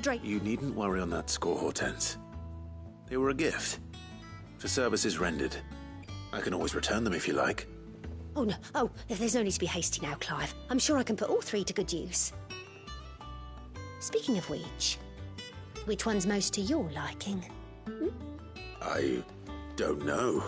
Drake. You needn't worry on that score, Hortense. They were a gift. For services rendered. I can always return them if you like. Oh, no. Oh, there's no need to be hasty now, Clive. I'm sure I can put all three to good use. Speaking of which one's most to your liking? I don't know.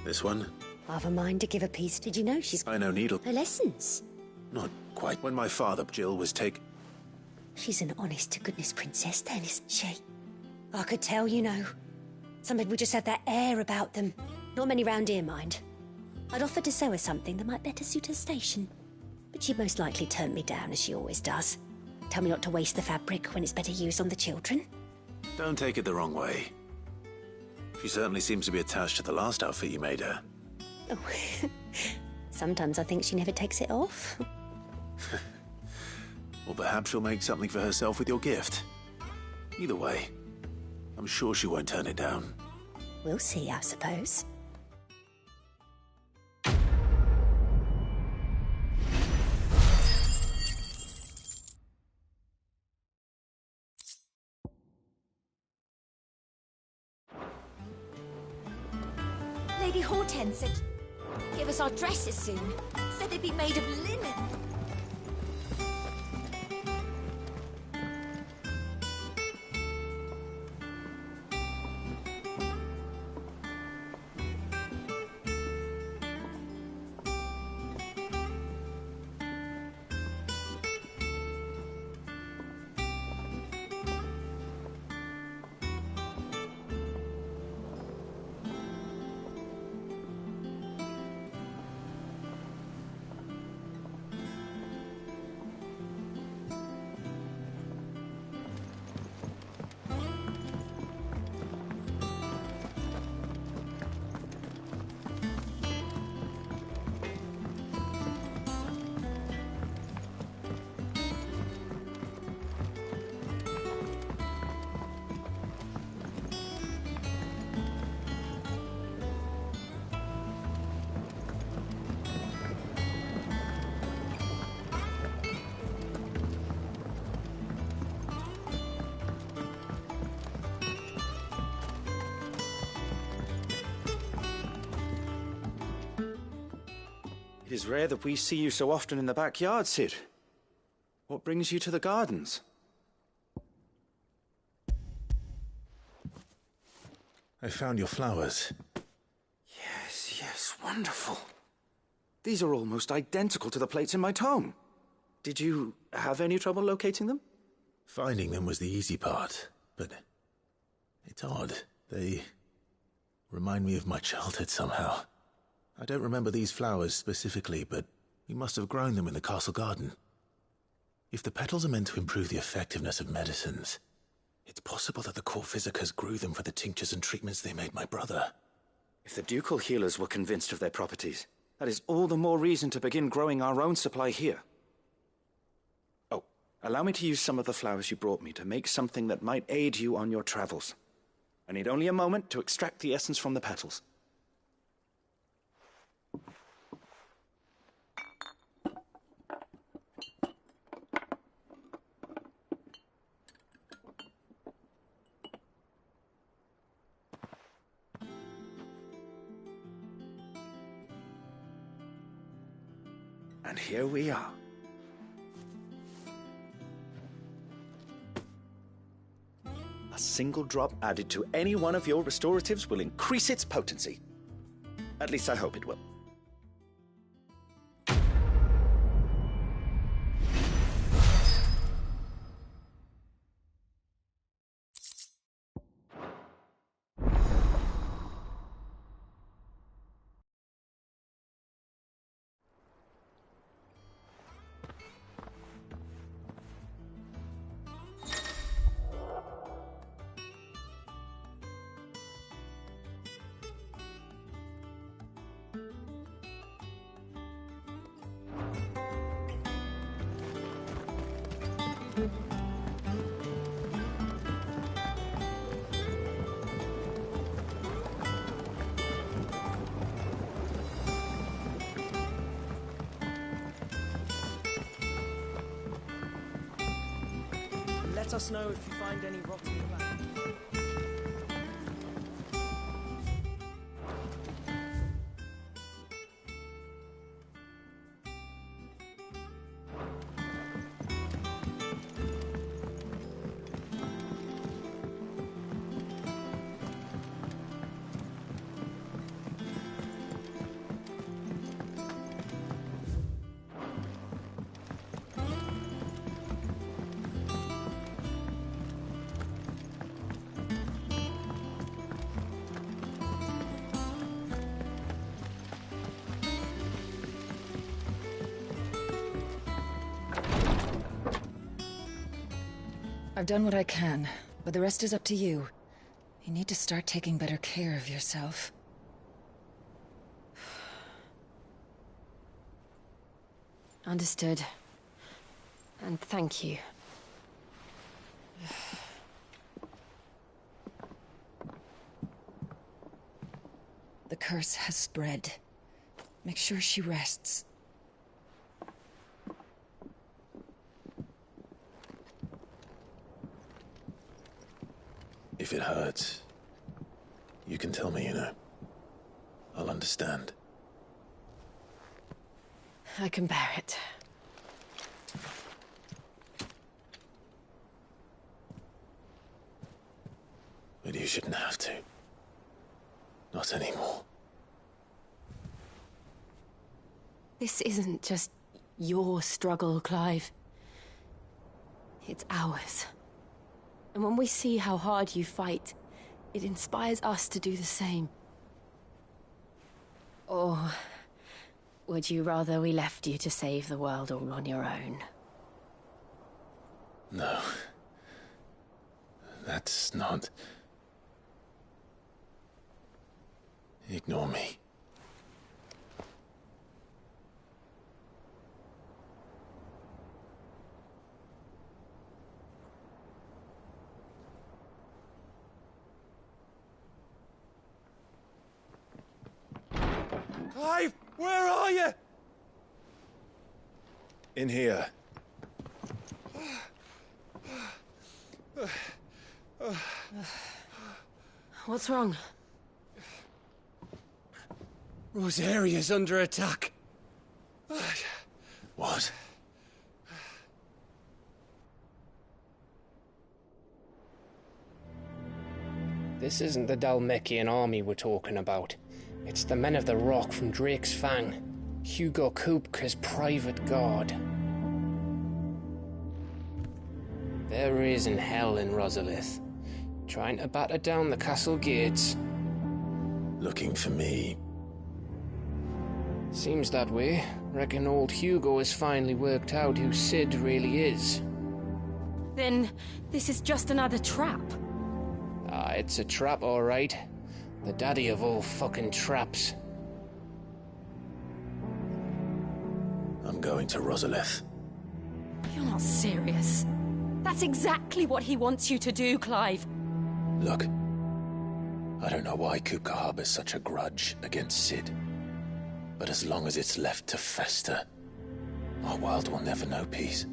This one? I've a mind to give a piece. Did you know she's... I know Needle. Her lessons? Not quite. When my father, Jill, was taken... She's an honest-to-goodness princess then, isn't she? I could tell, you know. Some people just have that air about them. Not many round here, mind. I'd offered to sew her something that might better suit her station. But she'd most likely turn me down, as she always does. Tell me not to waste the fabric when it's better used on the children. Don't take it the wrong way. She certainly seems to be attached to the last outfit you made her. Oh, sometimes I think she never takes it off. Or perhaps she'll make something for herself with your gift. Either way, I'm sure she won't turn it down. We'll see, I suppose. Lady Hortense said, give us our dresses soon. Said they'd be made of linen. It is rare that we see you so often in the backyard, Sid. What brings you to the gardens? I found your flowers. Yes, wonderful. These are almost identical to the plates in my tome. Did you have any trouble locating them? Finding them was the easy part, but it's odd. They remind me of my childhood somehow. I don't remember these flowers specifically, but we must have grown them in the castle garden. If the petals are meant to improve the effectiveness of medicines, it's possible that the court physicers grew them for the tinctures and treatments they made my brother. If the ducal healers were convinced of their properties, that is all the more reason to begin growing our own supply here. Oh, allow me to use some of the flowers you brought me to make something that might aid you on your travels. I need only a moment to extract the essence from the petals. And here we are. A single drop added to any one of your restoratives will increase its potency. At least I hope it will. Let us know if you find any rotten plants. I've done what I can, but the rest is up to you. You need to start taking better care of yourself. Understood. And thank you. The curse has spread. Make sure she rests. If it hurts, you can tell me, you know. I'll understand. I can bear it. But you shouldn't have to. Not anymore. This isn't just your struggle, Clive. It's ours. And when we see how hard you fight, it inspires us to do the same. Or would you rather we left you to save the world all on your own? No. That's not... Ignore me. Clive, where are you? In here. What's wrong? Rosaria's under attack. What? This isn't the Dalmekian army we're talking about. It's the men of the Rock from Drake's Fang. Hugo Kupka's private guard. There is in hell in Rosalith, trying to batter down the castle gates. Looking for me. Seems that way. Reckon old Hugo has finally worked out who Sid really is. Then this is just another trap. Ah, it's a trap, all right. The daddy of all fucking traps. I'm going to Rosalith. You're not serious. That's exactly what he wants you to do, Clive. Look, I don't know why Kupka harbors such a grudge against Sid. But as long as it's left to fester, our world will never know peace.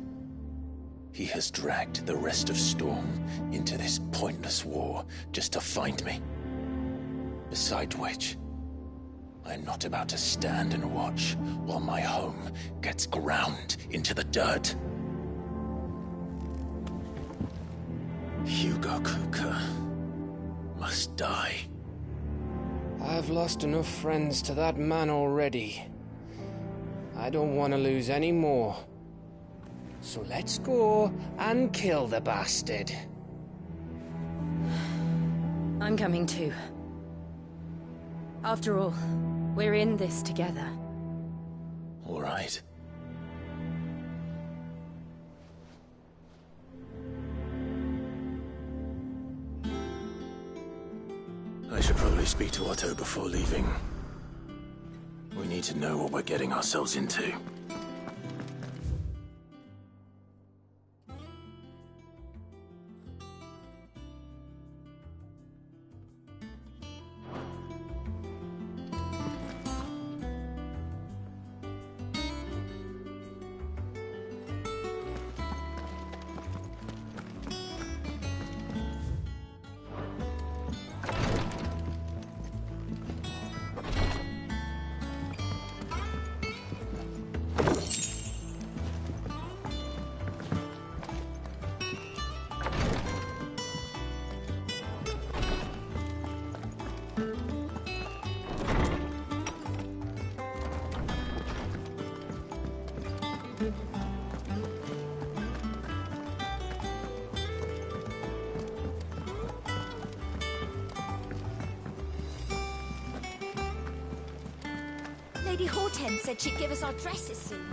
He has dragged the rest of Storm into this pointless war just to find me. Beside which, I'm not about to stand and watch while my home gets ground into the dirt. Hugo Kupka must die. I've lost enough friends to that man already. I don't want to lose any more. So let's go and kill the bastard. I'm coming too. After all, we're in this together. All right. I should probably speak to Otto before leaving. We need to know what we're getting ourselves into. Lady Hortense said she'd give us our dresses soon.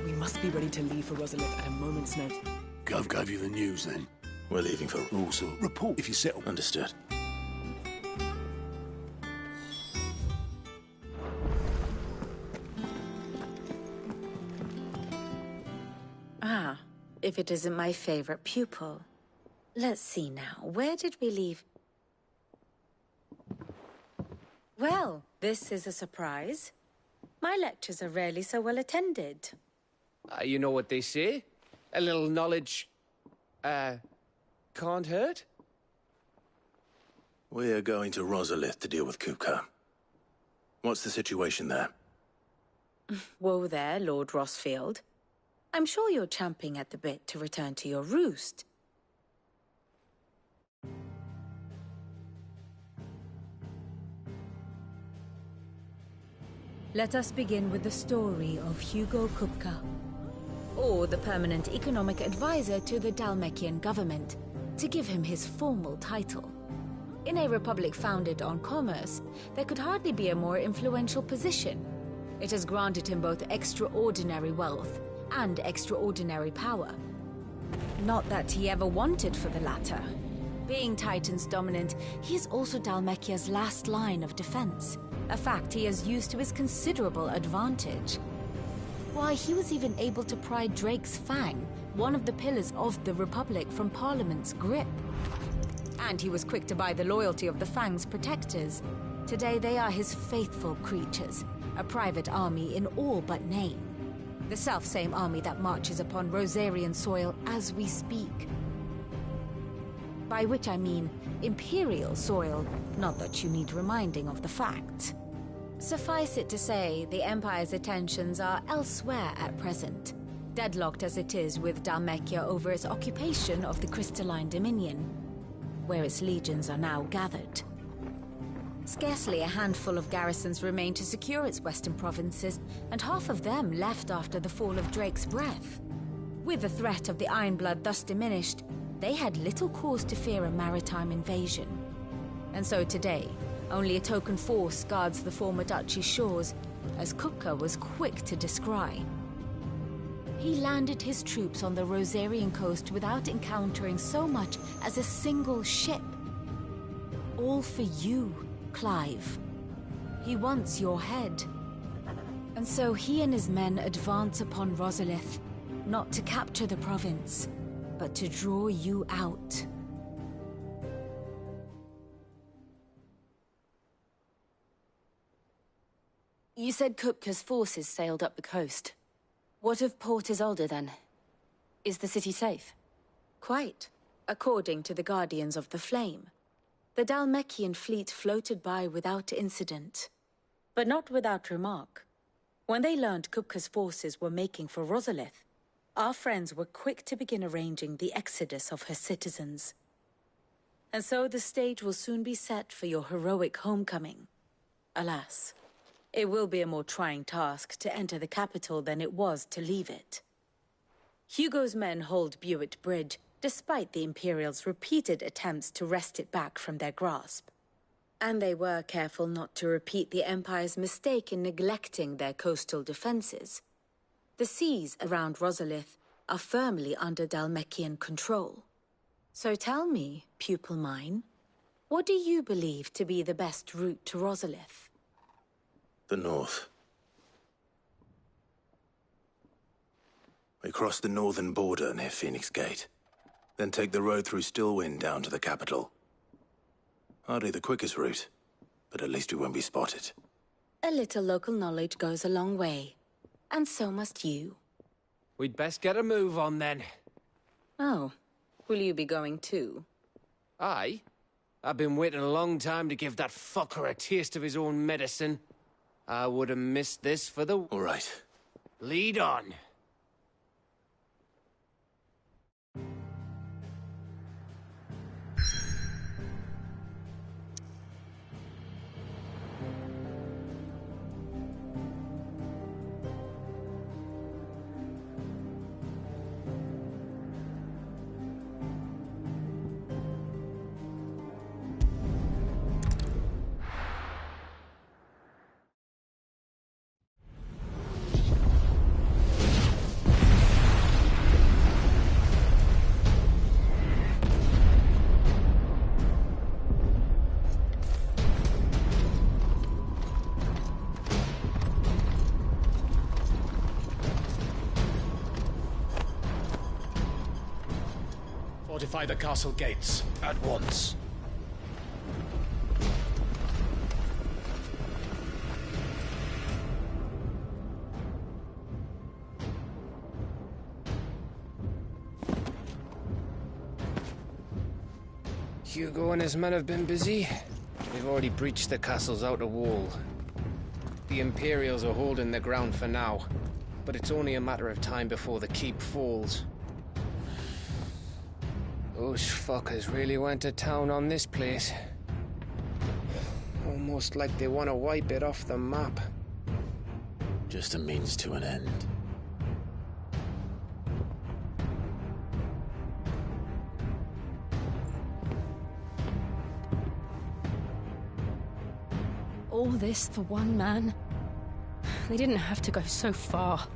We must be ready to leave for Rosalith at a moment's notice. Gov gave you the news, then? We're leaving for... Also, report if you settle. Understood. Ah, if it isn't my favorite pupil. Let's see now, where did we leave? Well, this is a surprise. My lectures are rarely so well attended. You know what they say? A little knowledge, can't hurt? We're going to Rosalith to deal with Kupka. What's the situation there? Whoa there, Lord Rossfield. I'm sure you're champing at the bit to return to your roost. Let us begin with the story of Hugo Kupka. Or the permanent economic advisor to the Dalmekian government, to give him his formal title. In a republic founded on commerce, there could hardly be a more influential position. It has granted him both extraordinary wealth and extraordinary power. Not that he ever wanted for the latter. Being Titan's dominant, he is also Dalmekia's last line of defense, a fact he has used to his considerable advantage. Why, he was even able to pry Drake's Fang, one of the pillars of the Republic, from Parliament's grip. And he was quick to buy the loyalty of the Fang's protectors. Today they are his faithful creatures, a private army in all but name. The self-same army that marches upon Rosarian soil as we speak. By which I mean Imperial soil, not that you need reminding of the fact. Suffice it to say, the Empire's attentions are elsewhere at present, deadlocked as it is with Dalmekia over its occupation of the Crystalline Dominion, where its legions are now gathered. Scarcely a handful of garrisons remain to secure its western provinces, and half of them left after the fall of Drake's Breath. With the threat of the Ironblood thus diminished, they had little cause to fear a maritime invasion. And so today, only a token force guards the former duchy's shores, as Kupka was quick to descry. He landed his troops on the Rosarian coast without encountering so much as a single ship. All for you, Clive. He wants your head. And so he and his men advance upon Rosalith, not to capture the province, but to draw you out. You said Kupka's forces sailed up the coast. What of Port Isolde, then? Is the city safe? Quite, according to the Guardians of the Flame. The Dalmekian fleet floated by without incident, but not without remark. When they learned Kupka's forces were making for Rosalith, our friends were quick to begin arranging the exodus of her citizens. And so the stage will soon be set for your heroic homecoming. Alas, it will be a more trying task to enter the capital than it was to leave it. Hugo's men hold Buett Bridge, despite the Imperials' repeated attempts to wrest it back from their grasp. And they were careful not to repeat the Empire's mistake in neglecting their coastal defenses. The seas around Rosalith are firmly under Dalmekian control. So tell me, pupil mine, what do you believe to be the best route to Rosalith? The north. We cross the northern border near Phoenix Gate, then take the road through Stillwind down to the capital. Hardly the quickest route, but at least we won't be spotted. A little local knowledge goes a long way, and so must you. We'd best get a move on, then. Oh, will you be going too? Aye. I've been waiting a long time to give that fucker a taste of his own medicine. I would have missed this for the... All right. Lead on. Fortify the castle gates, at once. Hugo and his men have been busy. They've already breached the castle's outer wall. The Imperials are holding the ground for now, but it's only a matter of time before the keep falls. Those fuckers really went to town on this place. Almost like they want to wipe it off the map. Just a means to an end. All this for one man? They didn't have to go so far.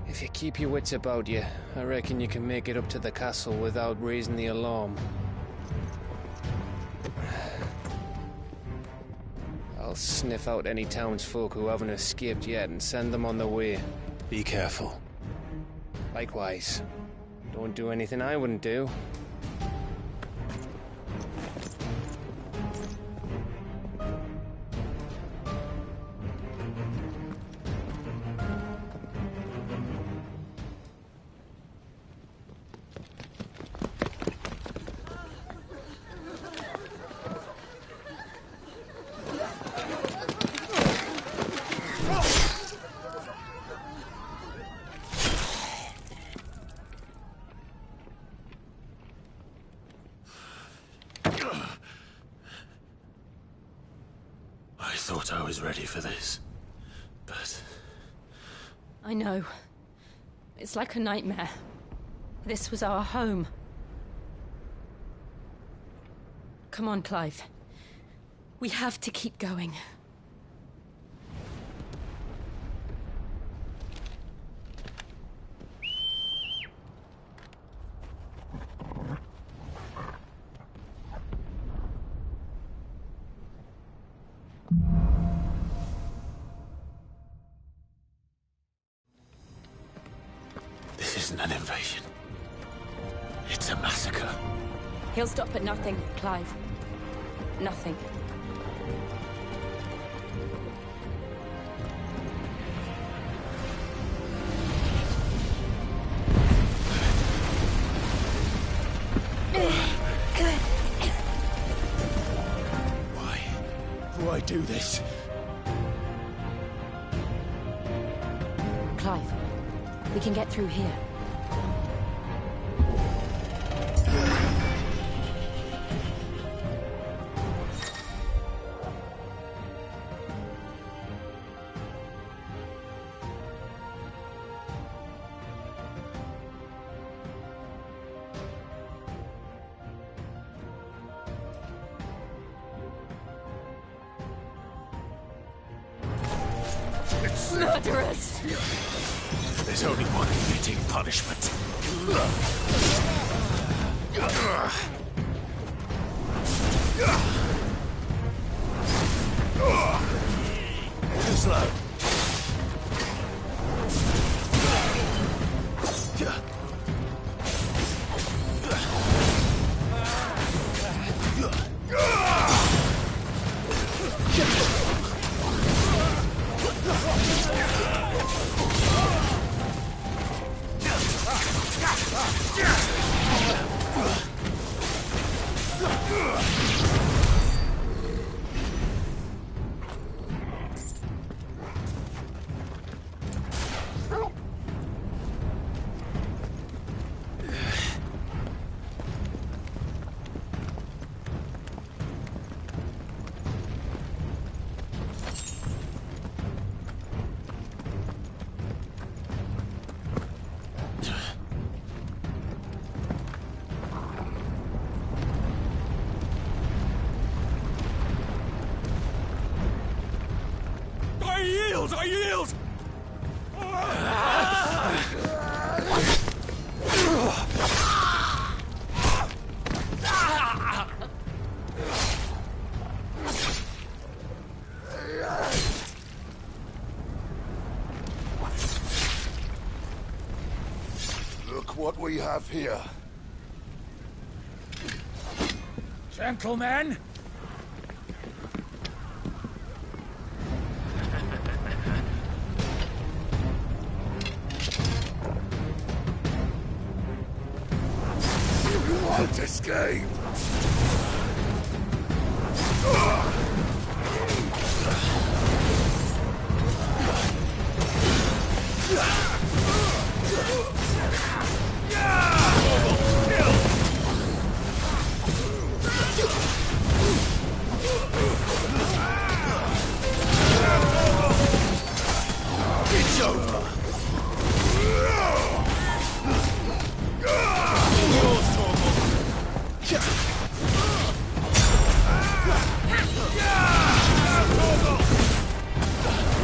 If you keep your wits about you, I reckon you can make it up to the castle without raising the alarm. I'll sniff out any townsfolk who haven't escaped yet and send them on their way. Be careful. Likewise. Don't do anything I wouldn't do. I thought I was ready for this, but... I know. It's like a nightmare. This was our home. Come on, Clive. We have to keep going. This isn't an invasion. It's a massacre. He'll stop at nothing, Clive. Nothing. Why do this? Clive, we can get through here. Murderers! There's only one fitting punishment. Too slow. I yield! what we have here. Gentlemen! You won't escape! It's over!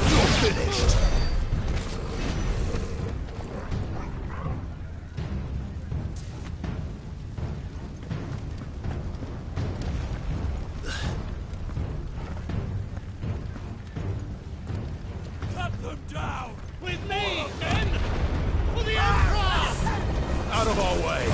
You're finished! Cut them down! With me, men! For the Emperor! Out of our way!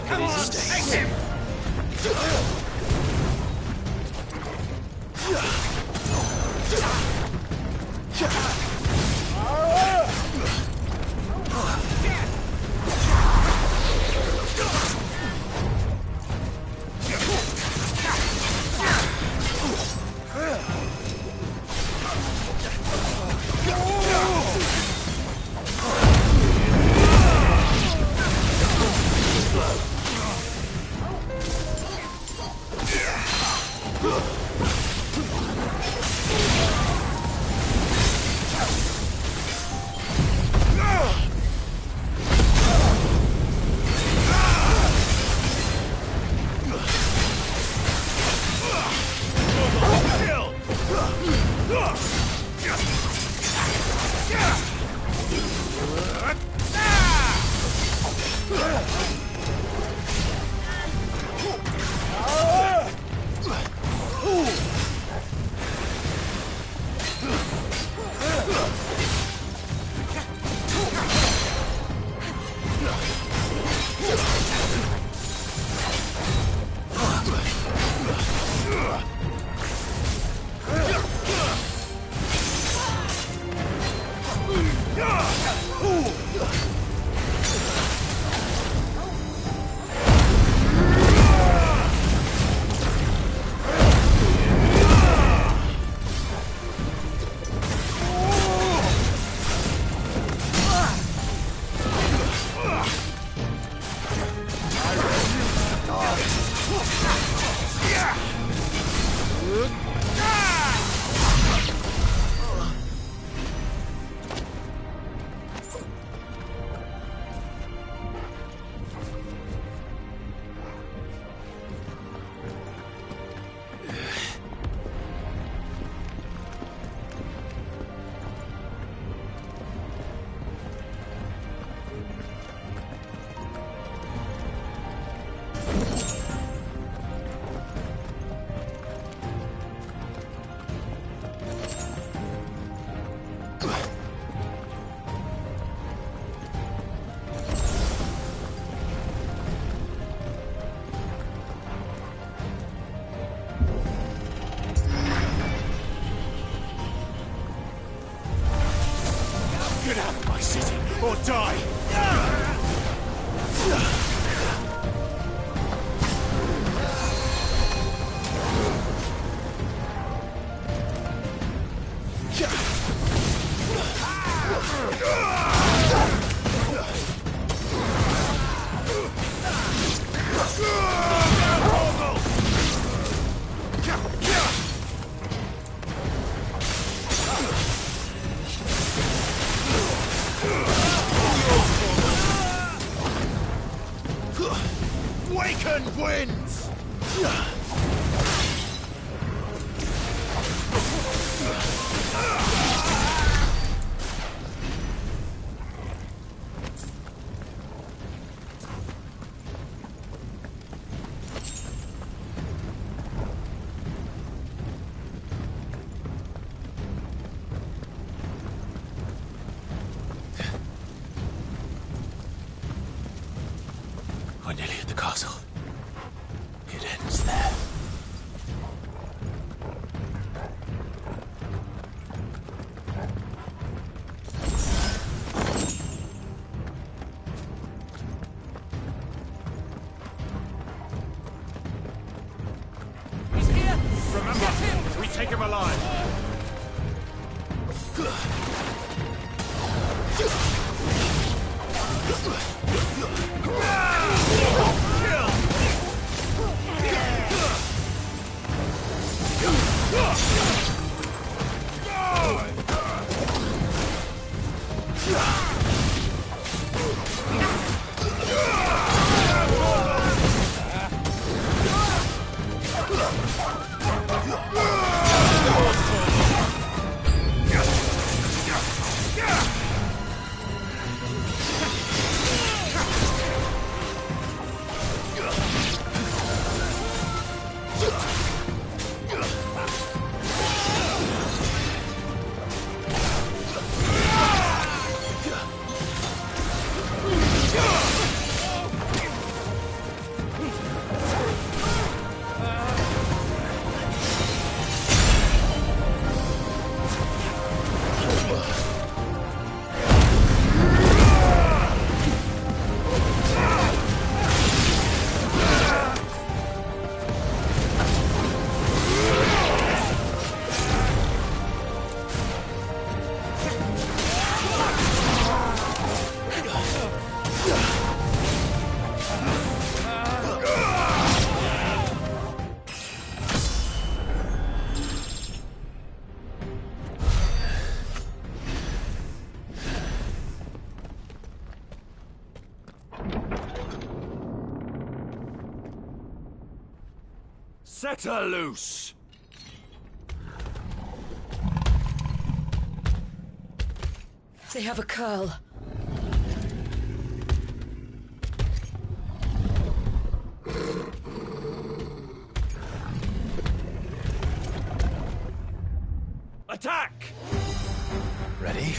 Come on, take him! or die! Waken wins! We're nearly at the castle. It ends there. He's here! Remember, get him! We take him alive! Set her loose! They have a curl. Attack! Ready?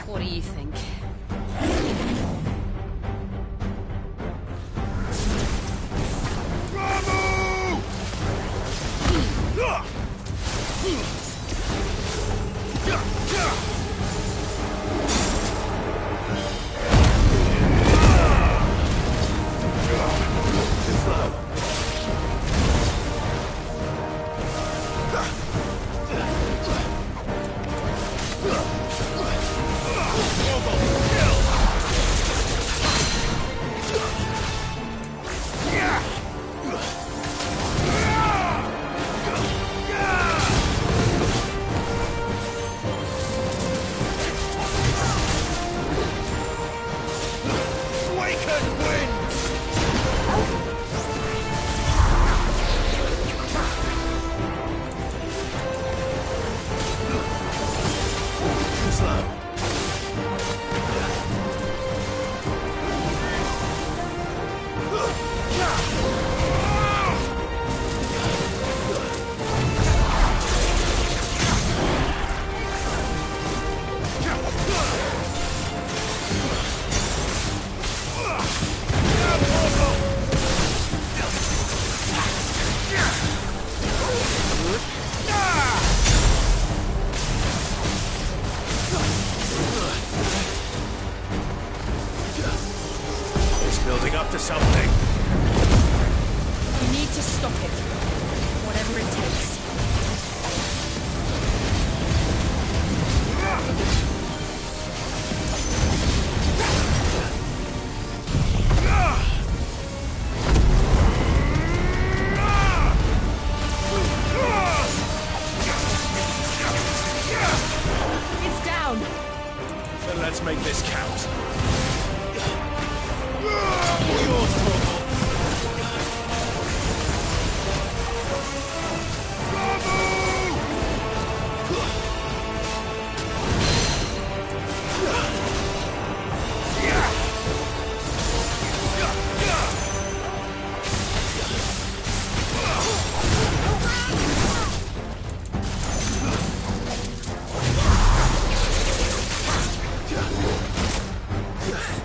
What do you think? up to something. You need to stop it. Whatever it takes. It's down. Then let's make this count.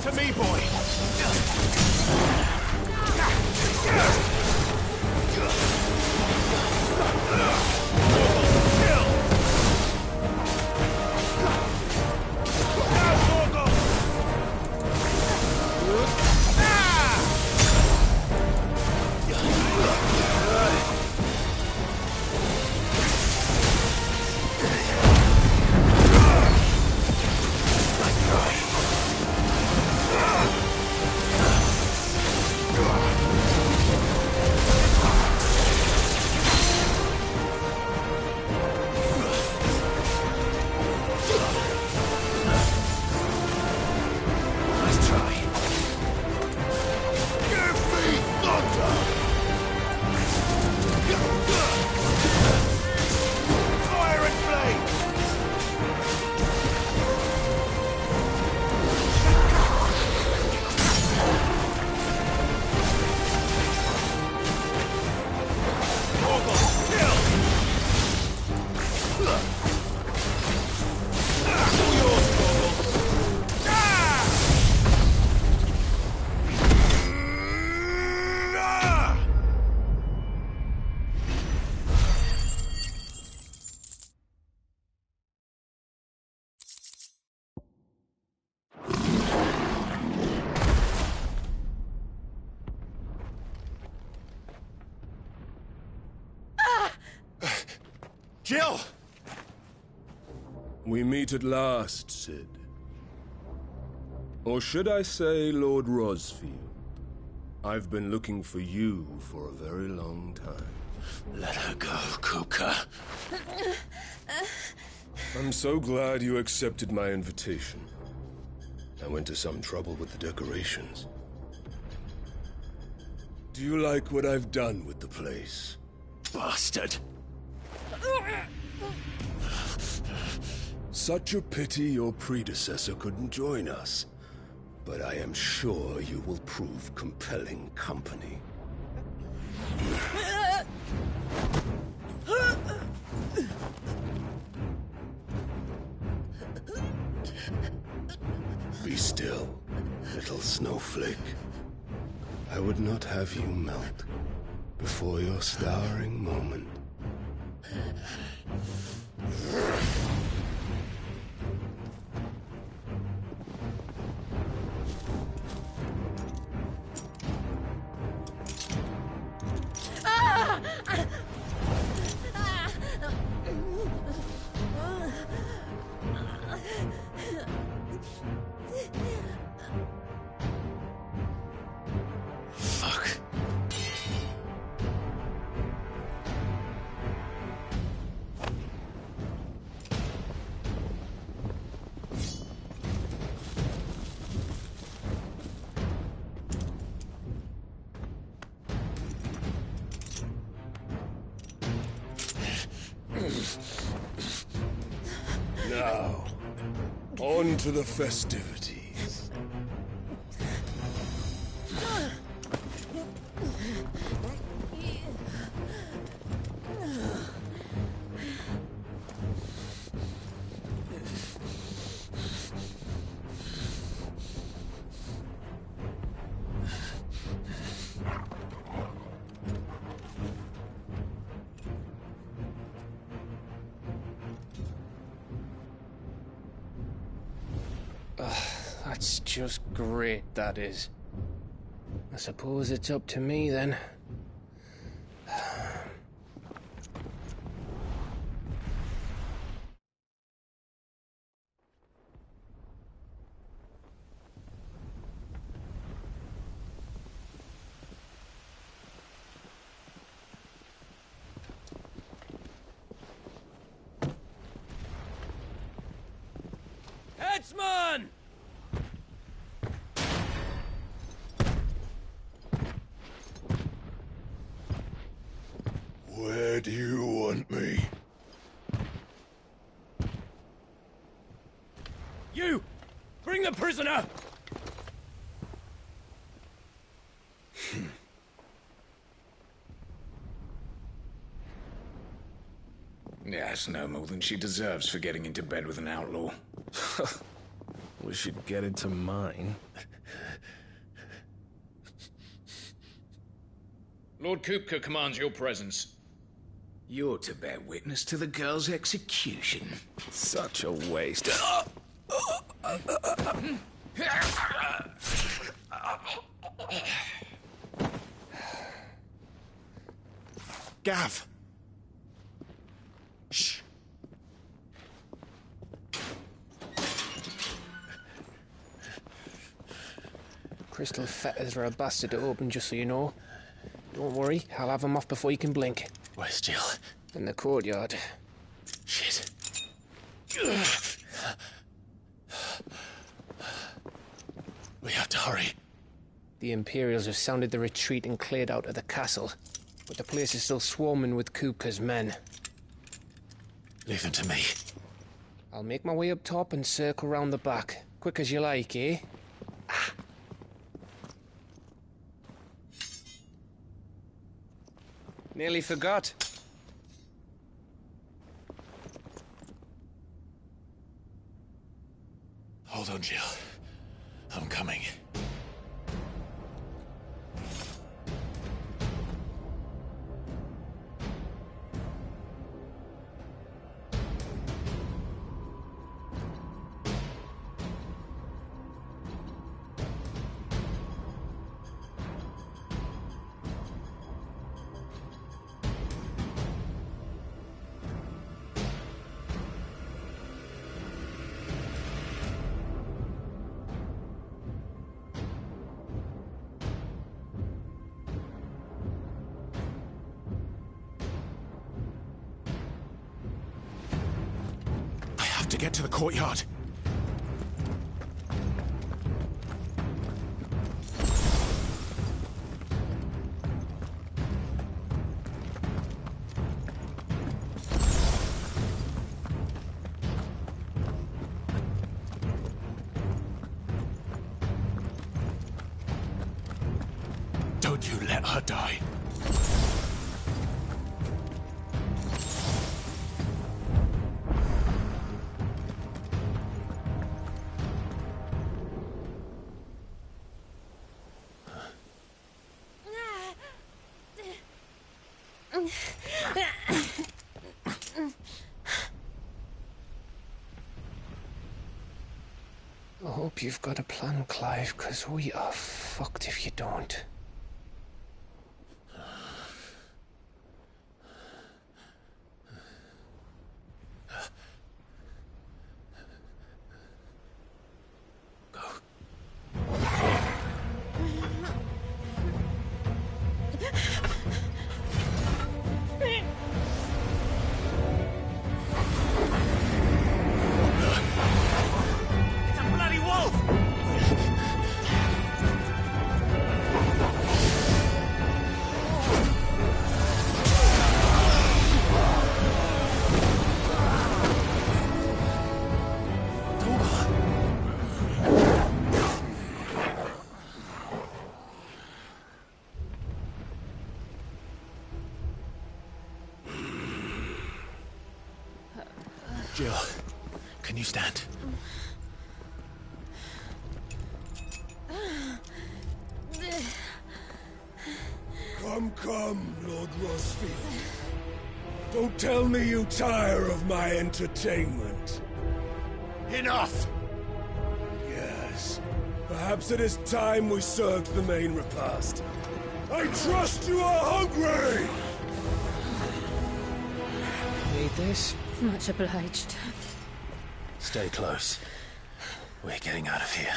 To me, boy. Jill! We meet at last, Sid. Or should I say, Lord Rosfield? I've been looking for you for a very long time. Let her go, Kuka. I'm so glad you accepted my invitation. I went to some trouble with the decorations. Do you like what I've done with the place? Bastard! Such a pity your predecessor couldn't join us. But I am sure you will prove compelling company. Be still, little snowflake. I would not have you melt before your starring moment. Fuck. Now, on to the festivities. That's just great, that is. I suppose it's up to me then. Headsman! Where do you want me? You! Bring the prisoner! Yes, no more than she deserves for getting into bed with an outlaw. We should get into mine. Lord Kupka commands your presence. You're to bear witness to the girl's execution. Such a waste. Gav! Shh. Crystal fetters are a bastard to open, just so you know. Don't worry, I'll have them off before you can blink. Where's Jill? In the courtyard. Shit. We have to hurry. The Imperials have sounded the retreat and cleared out of the castle, but the place is still swarming with Kupka's men. Leave them to me. I'll make my way up top and circle round the back. Quick as you like, eh? Nearly forgot. Hold on, Jill. I'm coming. To get to the courtyard. Don't you let her die. I hope you've got a plan, Clive, because we are fucked if you don't. Jill, can you stand? Come, Lord Rosfield. Don't tell me you tire of my entertainment. Enough! Yes, Perhaps it is time we served the main repast. I trust you are hungry! Need this? Much obliged. Stay close. We're getting out of here.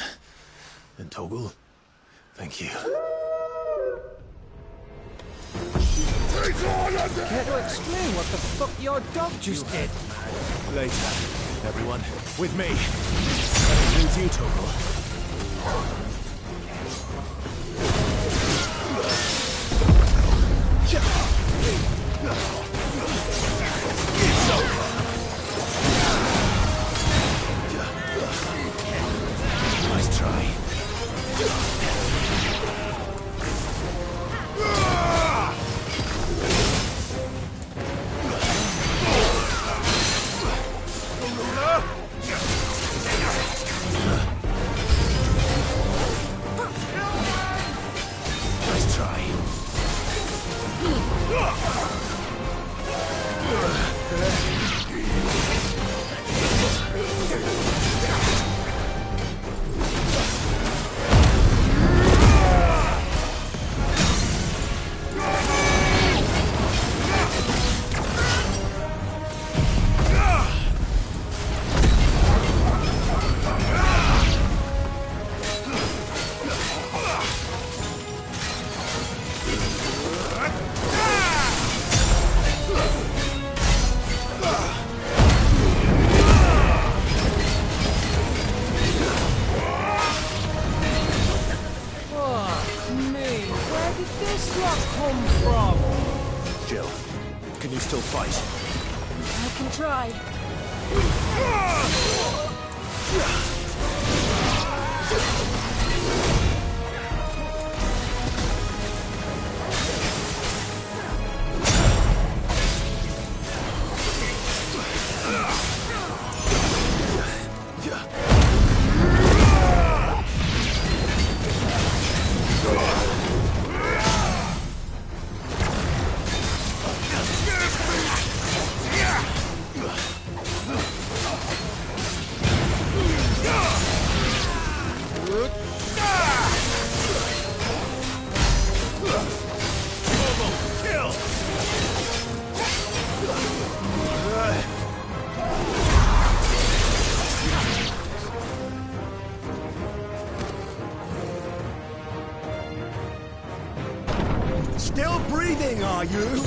And Toggle, thank you. Care to explain what the fuck your dog just did? Later. Everyone, with me. That includes you, Toggle. It's over. Nice try. Nice try. Jill, can you still fight? I can try. Still breathing, are you?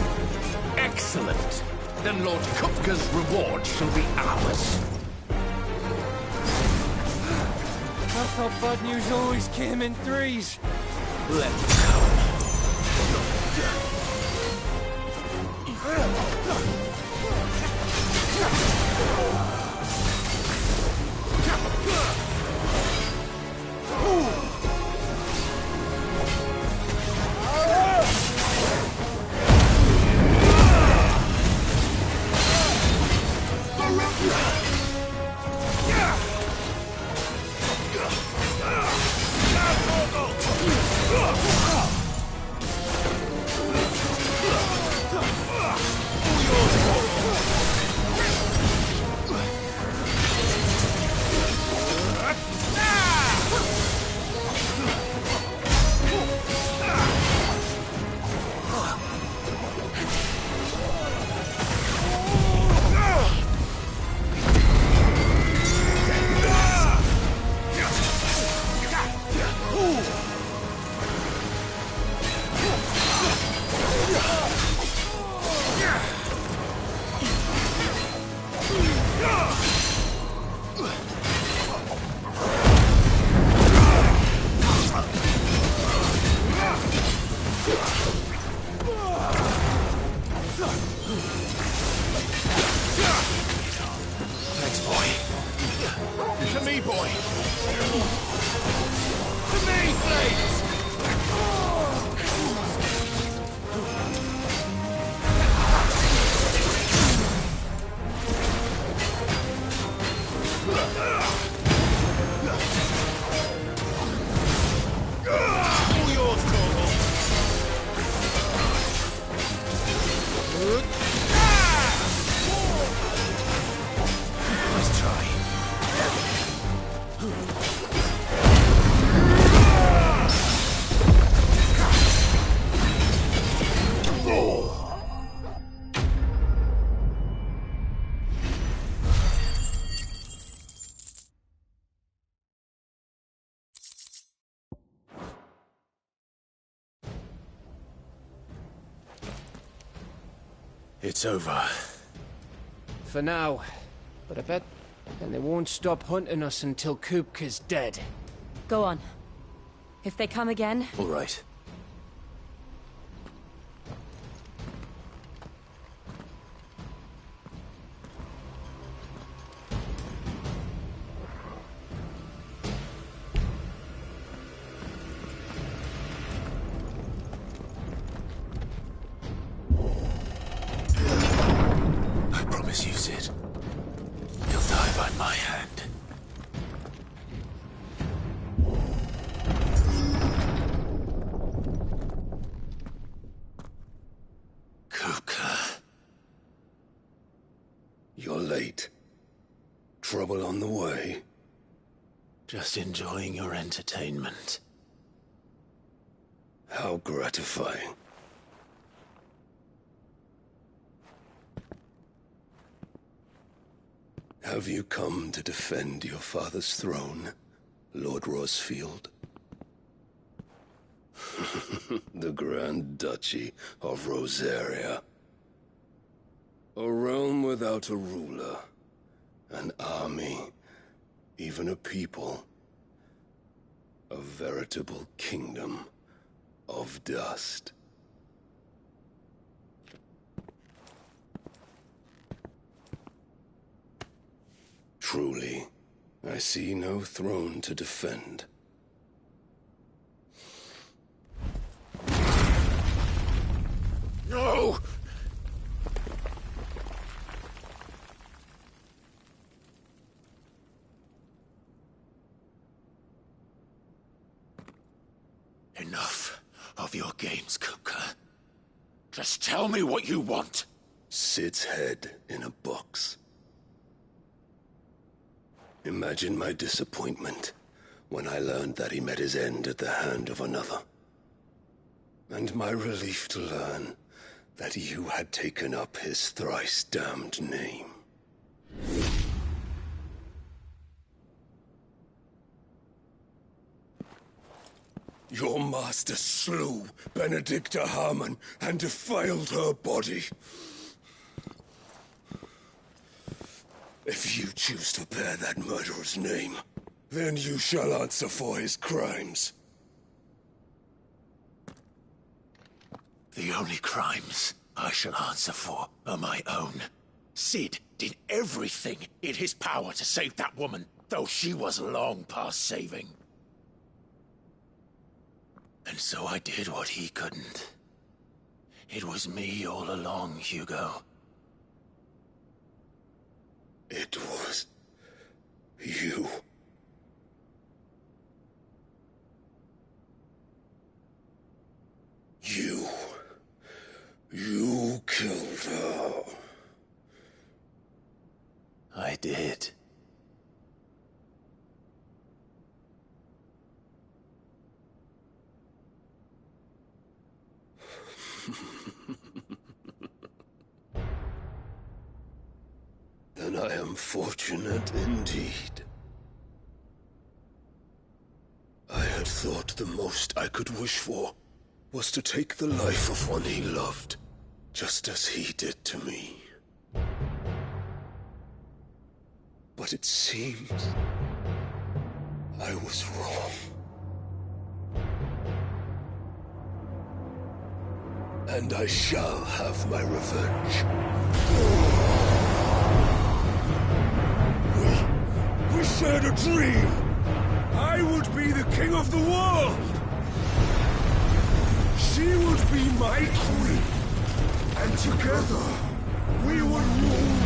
Excellent. Then Lord Kupka's reward shall be ours. I thought bad news always came in threes. Let me come. It's over. For now. But I bet then they won't stop hunting us until Kupka's dead. Go on. If they come again... All right. I promise you, Sid. He'll die by my hand. Kupka. You're late. Trouble on the way? Just enjoying your entertainment. How gratifying. Have you come to defend your father's throne, Lord Rosfield? The Grand Duchy of Rosaria. A realm without a ruler, an army, even a people. A veritable kingdom of dust. Truly, I see no throne to defend. No! Enough of your games, Kupka. Just tell me what you want. Sid's head in a box. Imagine my disappointment when I learned that he met his end at the hand of another. And my relief to learn that you had taken up his thrice-damned name. Your master slew Benedicta Harmon and defiled her body. If you choose to bear that murderer's name, then you shall answer for his crimes. The only crimes I shall answer for are my own. Sid did everything in his power to save that woman, though she was long past saving. And so I did what he couldn't. It was me all along, Hugo. It was you. You killed her. I did. Then I am fortunate indeed. I had thought the most I could wish for was to take the life of one he loved, just as he did to me. But it seems I was wrong. And I shall have my revenge. We shared a dream! I would be the king of the world! She would be my queen! And together, we would rule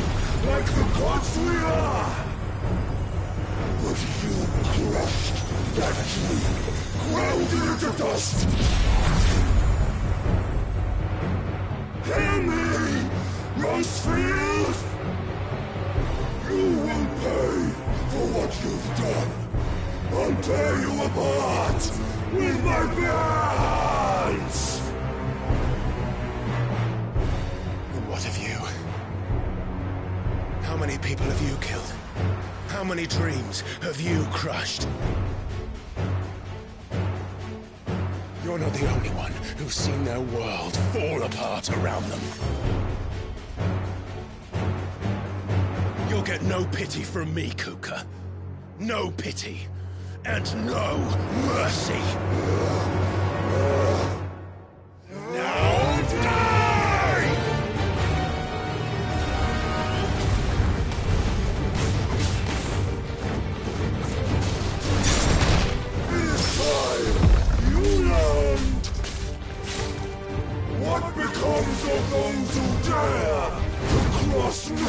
like the gods we are! But you crushed that dream, ground it into dust! Hear me, Rosefield! You will pay for what you've done. I'll tear you apart with my bare hands! And what of you? How many people have you killed? How many dreams have you crushed? You're not the only one who's seen their world fall apart around them. get no pity from me, Kuka. No pity. And no mercy. Now die! This time, you learned. What becomes of those who dare to cross me?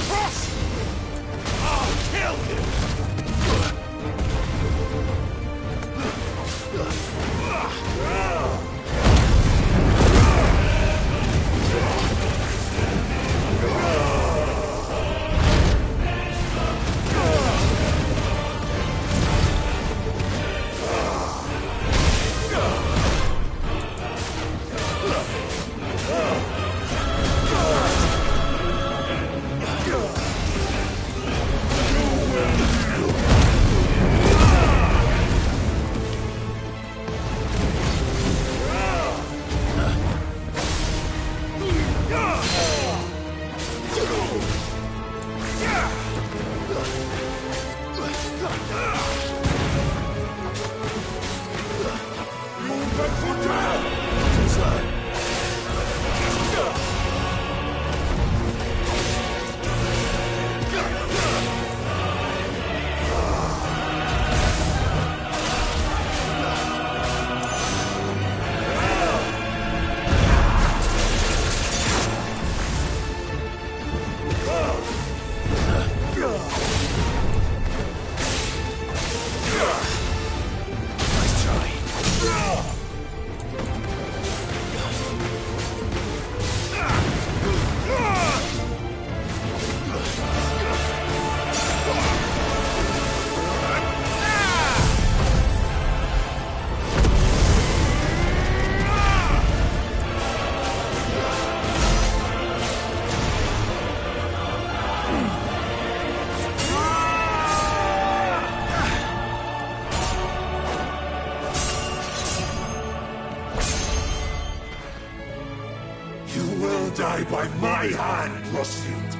Cross! I'll kill him! By my hand, Rosfield.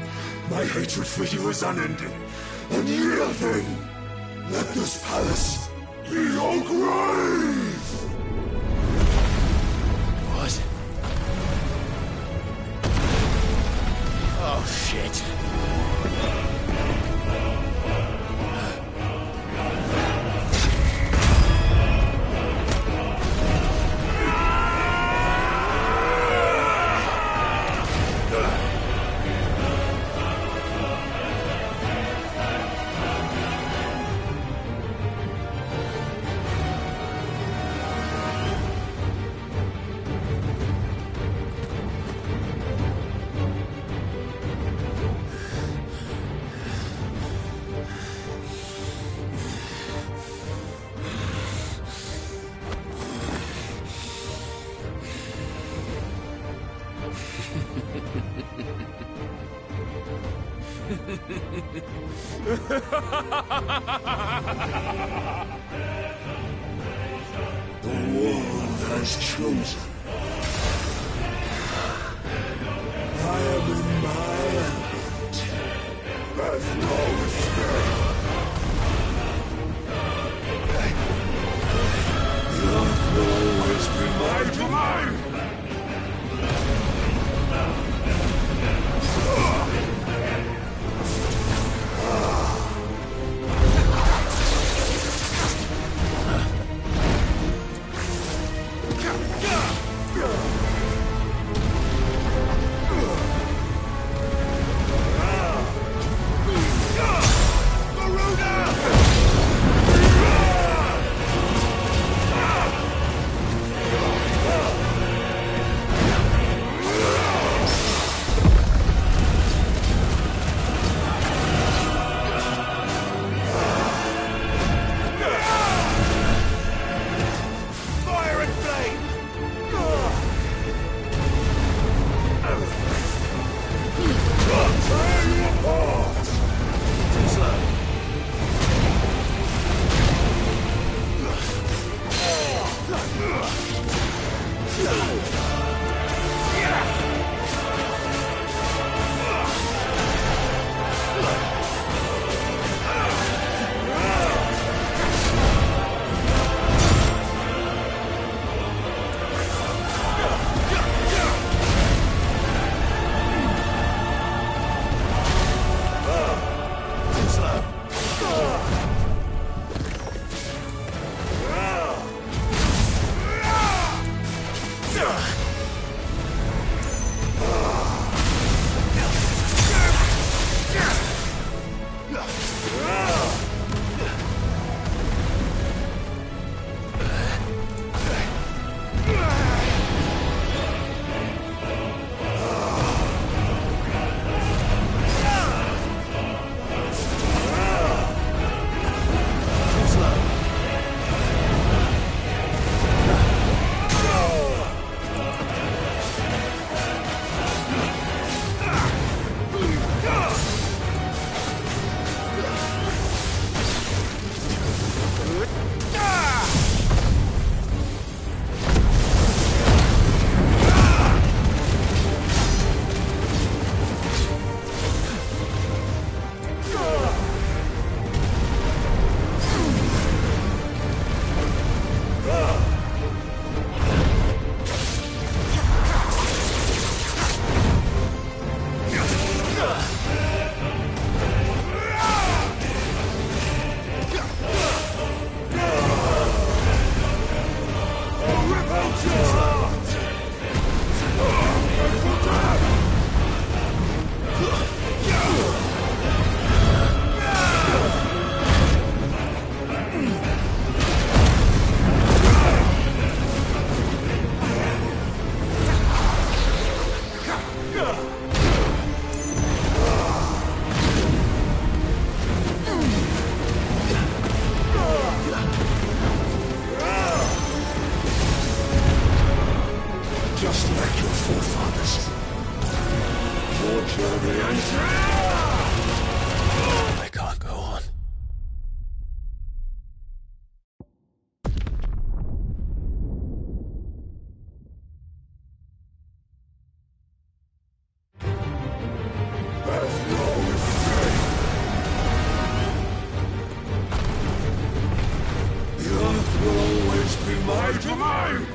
My hatred for you is unending, unyielding. Let this palace be your grave! What? Oh, shit. The world has chosen. I am in my element. There's no escape. The earth will always be my domain. Just like your forefathers. Your journey ends here! I can't go on. The earth will always be my domain!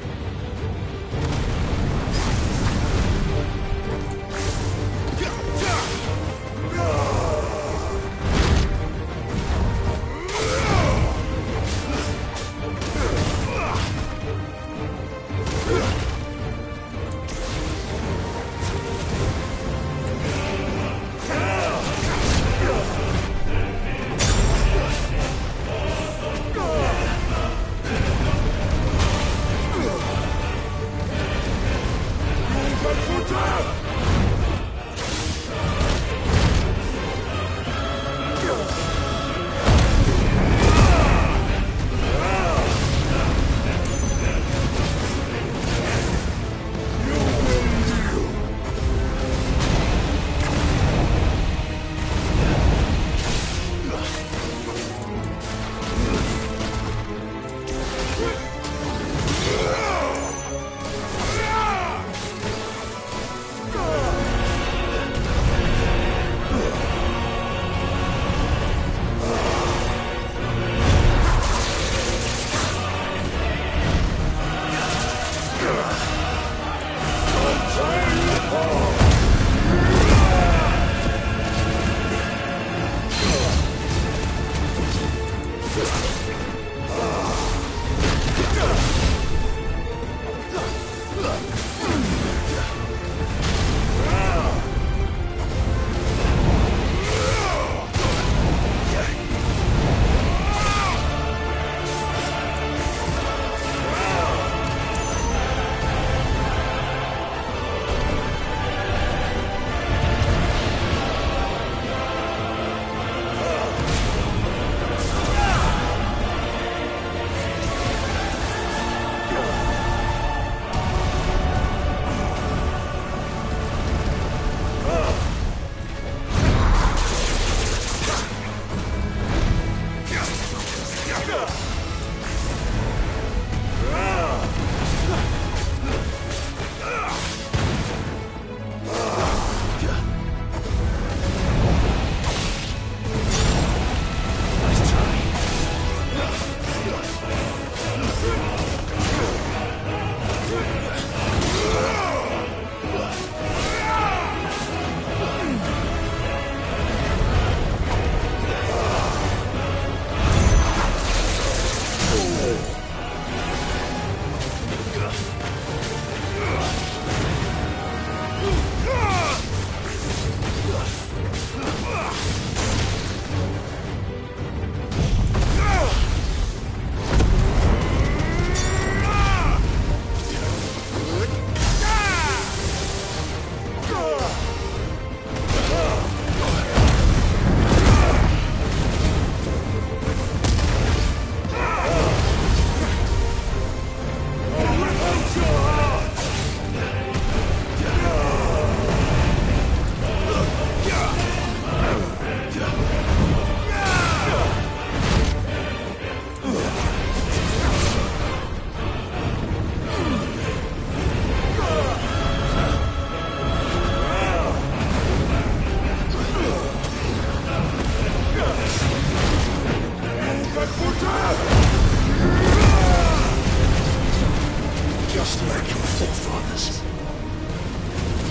Just like your forefathers.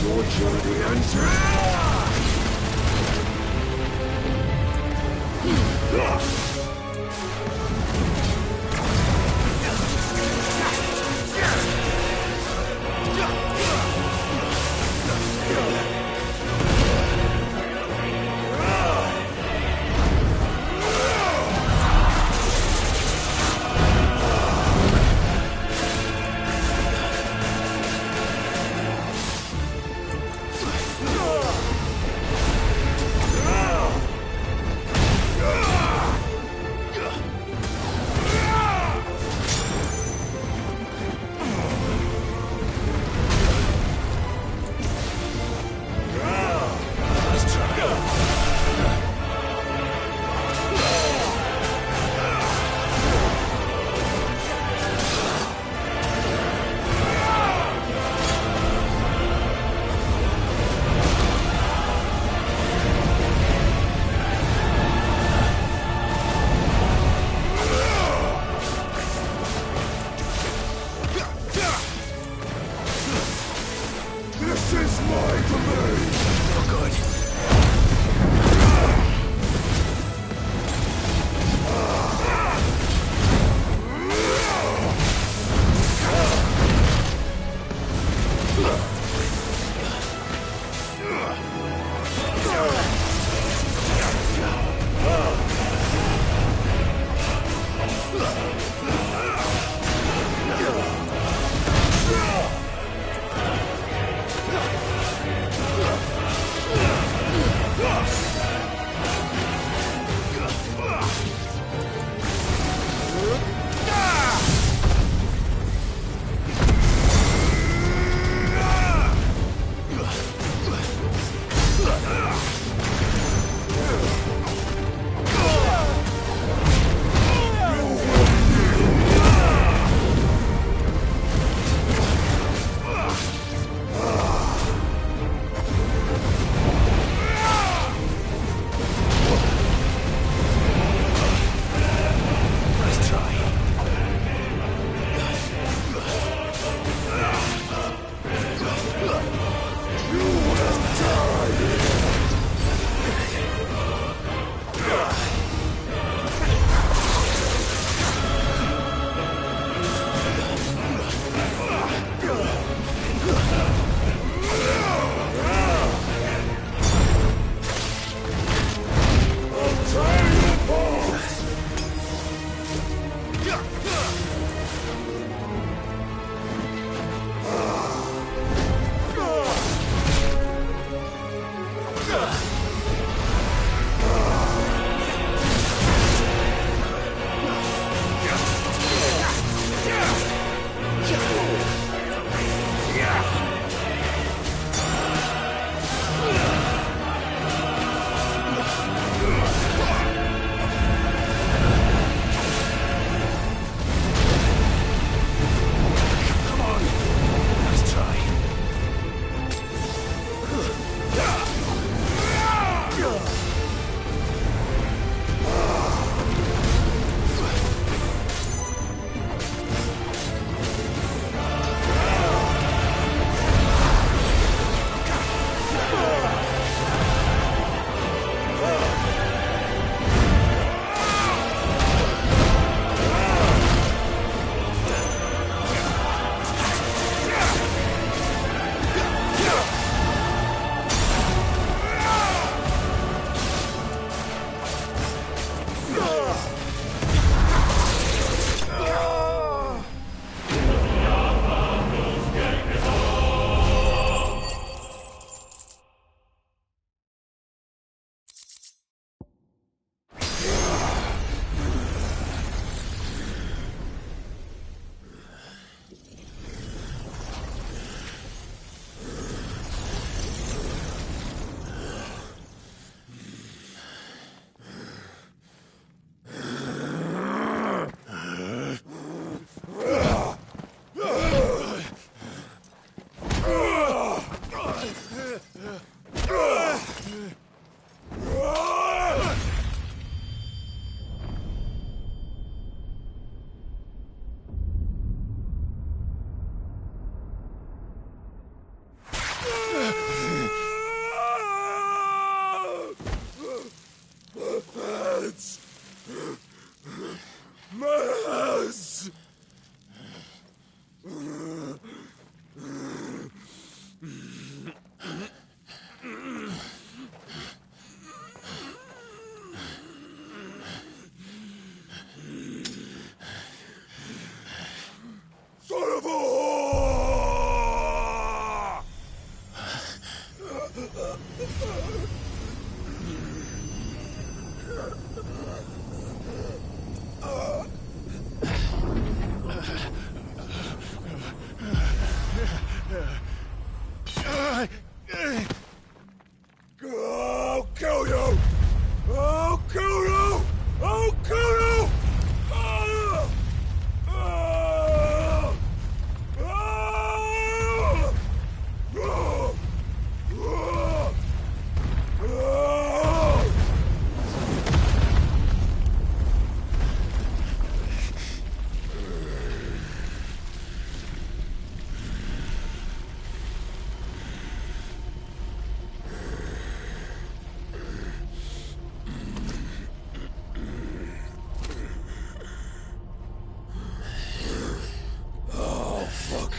Your journey ends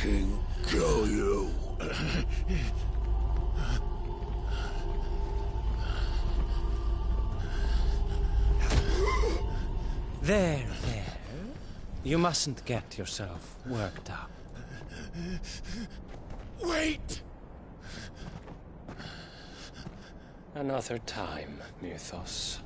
king kill you. There. You mustn't get yourself worked up. Wait! Another time, Mythos.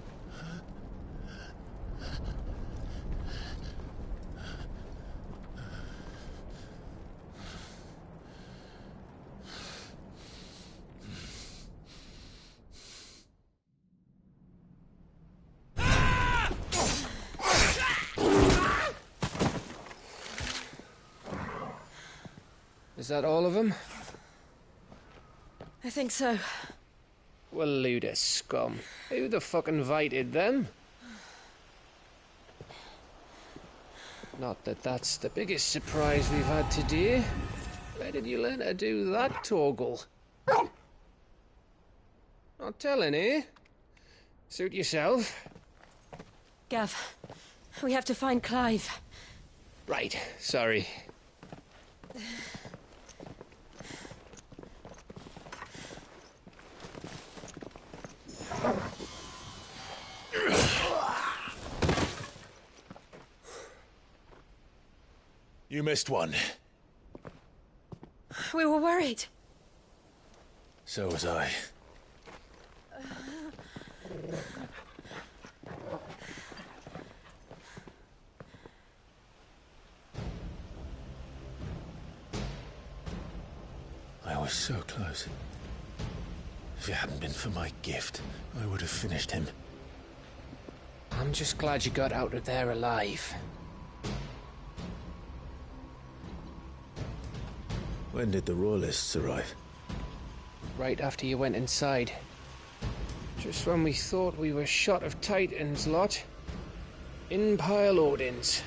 Is that all of them? I think so. Well, load of scum. Who the fuck invited them? Not that that's the biggest surprise we've had today. Where did you learn to do that, Torgal? Not telling, eh? Suit yourself. Gav, we have to find Clive. Right, sorry. You missed one. We were worried. So was I. I was so close. If it hadn't been for my gift, I would have finished him. I'm just glad you got out of there alive. When did the Royalists arrive? Right after you went inside. Just when we thought we were shot of Titans, lot. In pile Odins.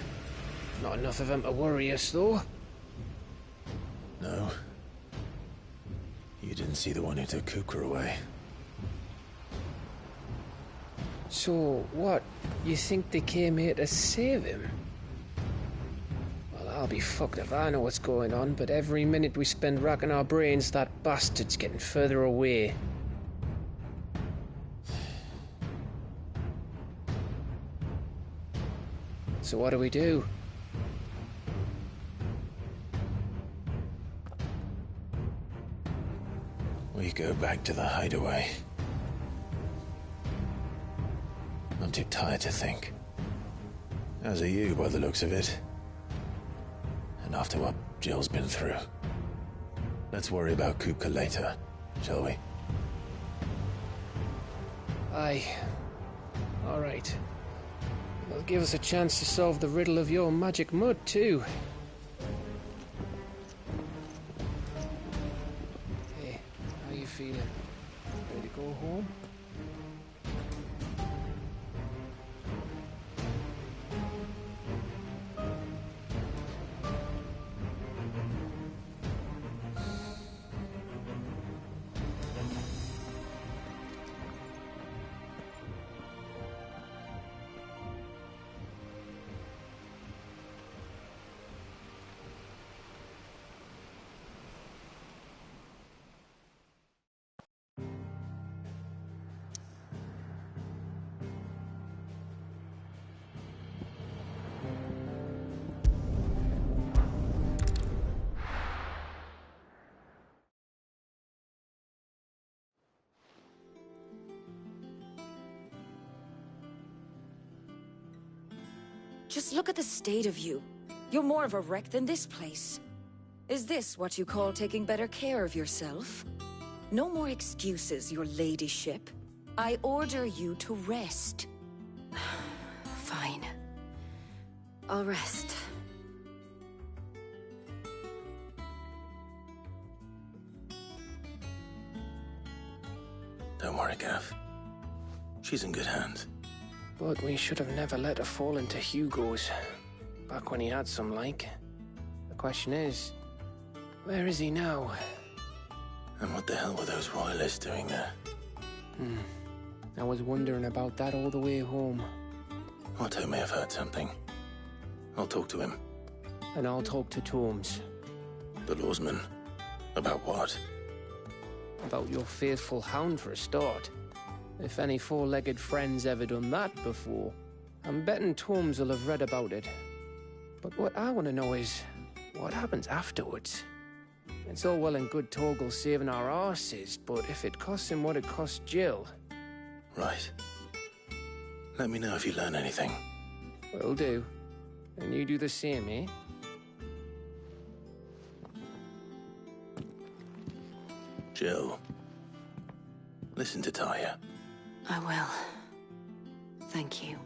Not enough of them to worry us, though. No. You didn't see the one who took Kupka away. So, what? You think they came here to save him? Well, I'll be fucked if I know what's going on, but every minute we spend racking our brains, that bastard's getting further away. So what do we do? We go back to the hideaway. I'm too tired to think. As are you, by the looks of it. And after what Jill's been through. Let's worry about Kupka later, shall we? Aye. All right. It'll give us a chance to solve the riddle of your magic mud, too. Hey, how you feeling? Ready to go home? Just look at the state of you. You're more of a wreck than this place. Is this what you call taking better care of yourself? No more excuses, your ladyship. I order you to rest. Fine. I'll rest. Don't worry, Gav. She's in good hands. But we should have never let her fall into Hugo's. Back when he had some like. The question is, where is he now? And what the hell were those royalists doing there? I was wondering about that all the way home. Otto may have heard something. I'll talk to him. And I'll talk to Tomes. The lawsman? About what? About your faithful hound for a start. If any four-legged friend's ever done that before, I'm betting Tomes will have read about it. But what I want to know is, what happens afterwards? It's all well and good Torgal saving our arses, but if it costs him what it cost Jill... Right. Let me know if you learn anything. Will do. And you do the same, eh? Jill, listen to Taya. I will. Thank you.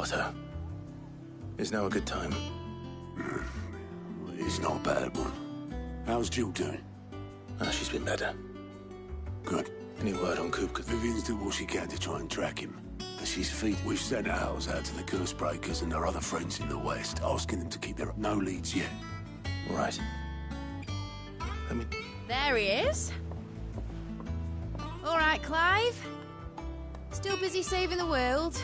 Potter. Is now a good time? It's not a bad one. How's Jill doing? She's been better. Good. Any word on Kupka? Vivian's doing what she can to try and track him. But she's feet. We've sent ours out to the Curse Breakers and our other friends in the West, asking them to keep their... No leads yet. Right. There he is. All right, Clive. Still busy saving the world.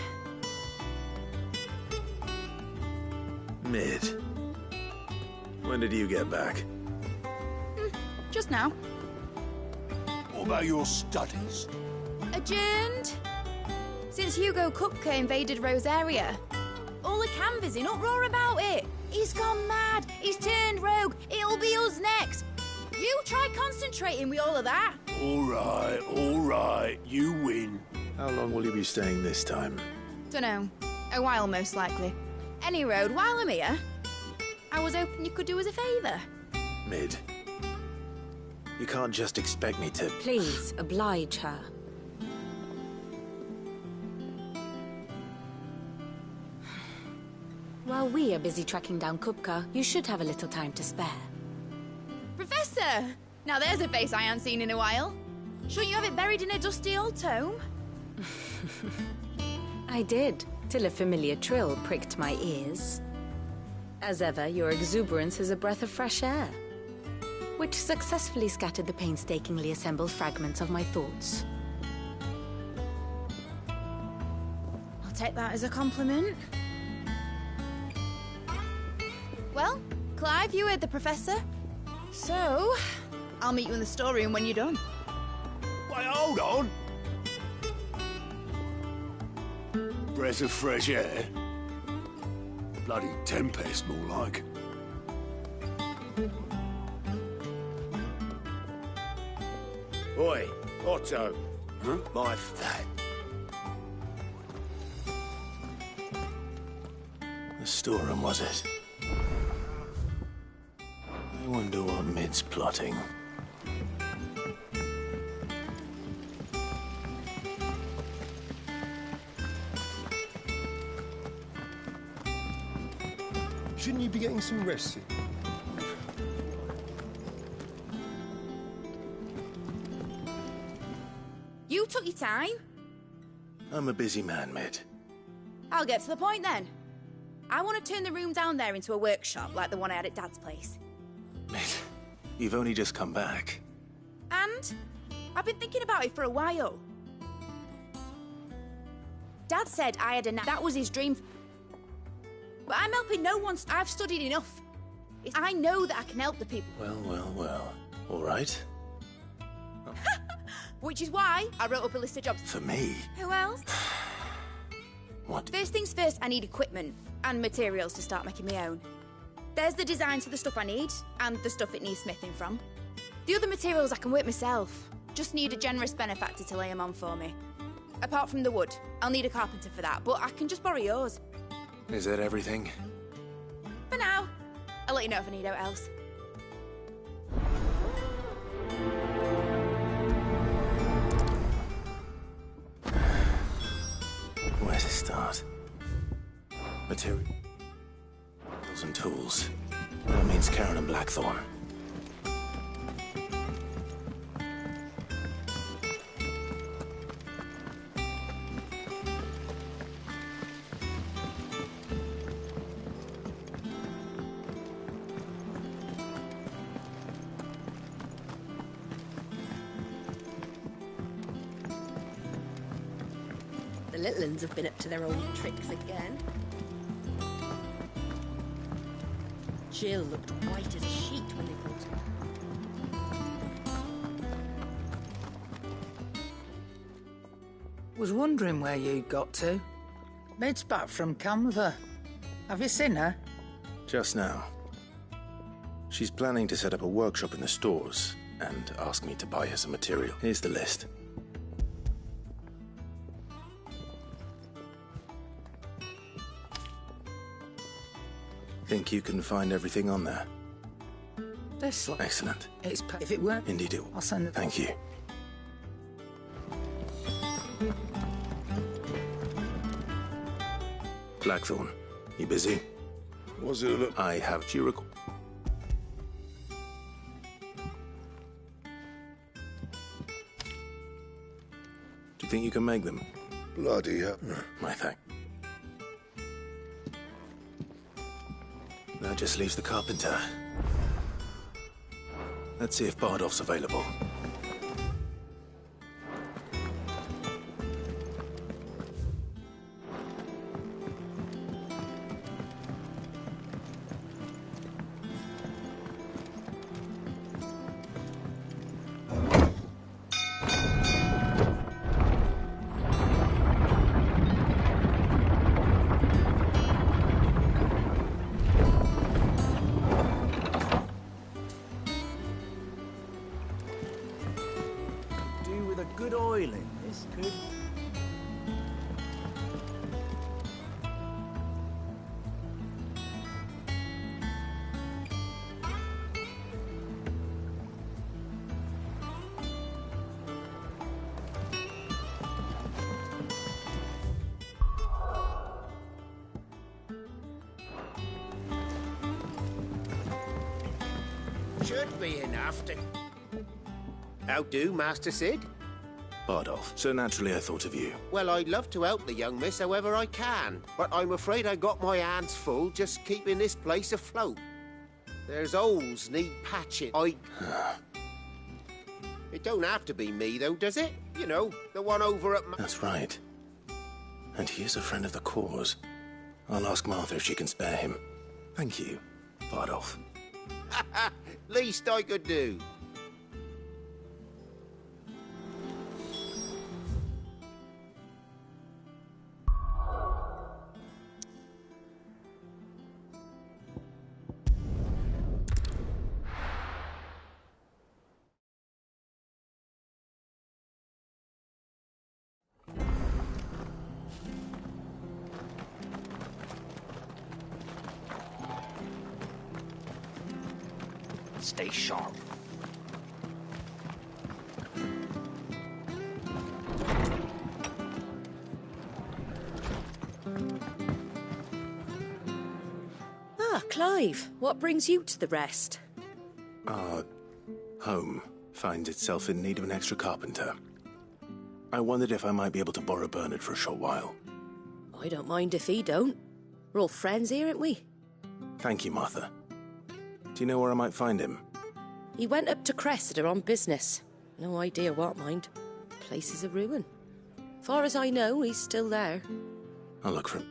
Mid. When did you get back? Just now. What about your studies? Adjourned. Since Hugo Kupka invaded Rosaria. All the canvas in uproar about it. He's gone mad. He's turned rogue. It'll be us next. You try concentrating with all of that. All right. You win. How long will you be staying this time? Dunno. A while, most likely. Any road, while I'm here, I was hoping you could do us a favour. Mid. You can't just expect me to... Please, oblige her. While we are busy tracking down Kupka, you should have a little time to spare. Professor! Now there's a face I haven't seen in a while. Shouldn't you have it buried in a dusty old tome? I did, till a familiar trill pricked my ears. As ever, your exuberance is a breath of fresh air, which successfully scattered the painstakingly assembled fragments of my thoughts. I'll take that as a compliment. Well, Clive, you heard the Professor. So, I'll meet you in the storeroom when you're done. Wait, hold on. Breath of fresh air. Bloody tempest, more like. Oi, Otto. Huh? My fat. The storeroom, was it? I wonder what Mid's plotting. Shouldn't you be getting some rest soon? You took your time. I'm a busy man, Mid. I'll get to the point then. I want to turn the room down there into a workshop like the one I had at Dad's place. Mid, you've only just come back. And I've been thinking about it for a while. Dad said I had that was his dream. But I'm helping no one. I've studied enough. I know that I can help the people. Well. All right. Which is why I wrote up a list of jobs. For me? Who else? What? First things first, I need equipment and materials to start making my own. There's the designs for the stuff I need and the stuff it needs smithing from. The other materials I can work myself. Just need a generous benefactor to lay them on for me. Apart from the wood, I'll need a carpenter for that, but I can just borrow yours. Is that everything? For now. I'll let you know if I need out else. Where to start? Materials and tools. That means Karen and Blackthorn. The little uns have been up to their old tricks again. Jill looked white as a sheet when they brought her. Was wondering where you got to. Mid's back from Canva. Have you seen her? Just now. She's planning to set up a workshop in the stores and ask me to buy her some material. Here's the list. Think you can find everything on there? This one. Excellent. If it weren't, Indeed it will. I'll send it. Thank you. Blackthorn, you busy? Was it a... I have... Do you recall... Do you think you can make them? Bloody hell. My thank. That just leaves the carpenter. Let's see if Bardolph's available. Good oil in this, could... Should be enough to... How do, Master Sid? Bardolph, so naturally I thought of you. Well, I'd love to help the young miss however I can, but I'm afraid I got my hands full just keeping this place afloat. There's holes need patching. It don't have to be me, though, does it? You know, the one over at... That's right. And he is a friend of the cause. I'll ask Martha if she can spare him. Thank you, Bardolph. Least I could do. Stay sharp. Ah, Clive, what brings you to the rest? Our home finds itself in need of an extra carpenter. I wondered if I might be able to borrow Bernard for a short while. I don't mind if he don't. We're all friends here, aren't we? Thank you, Martha. Do you know where I might find him? He went up to Cressida on business. No idea what, mind. Place is a ruin. Far as I know, he's still there. I'll look for him.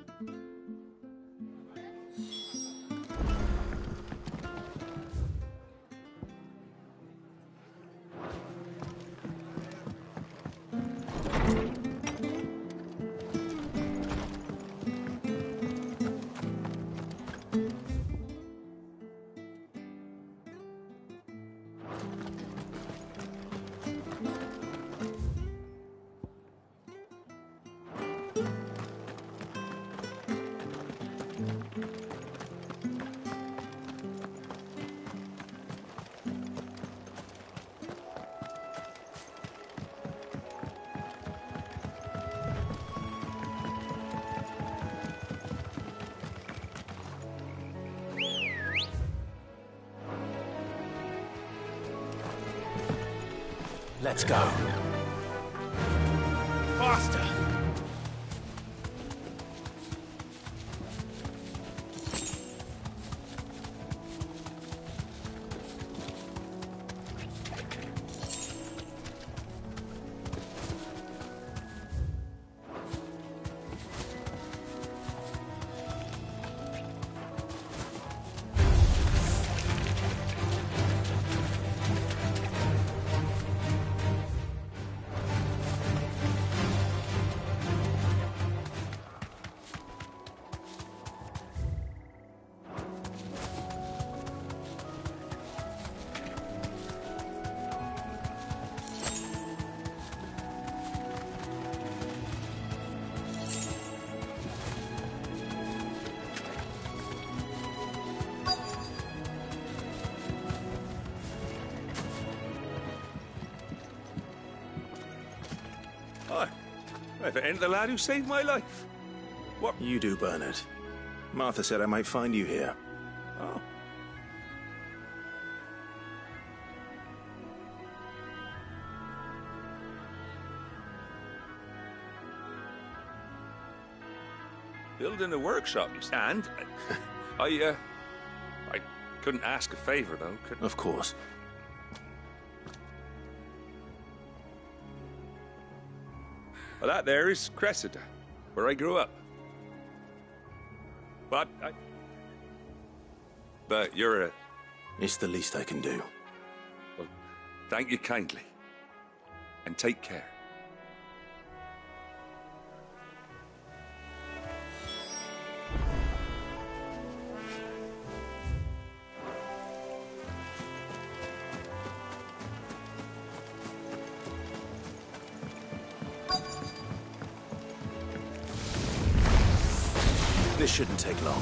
Let's go. Faster! If it ain't the lad who saved my life. What? You do, Bernard. Martha said I might find you here. Oh. Building a workshop, you say? And I couldn't ask a favor, though, could I? Of course. Well, that there is Cressida, where I grew up. But you're a... It's the least I can do. Well, thank you kindly. And take care. This shouldn't take long.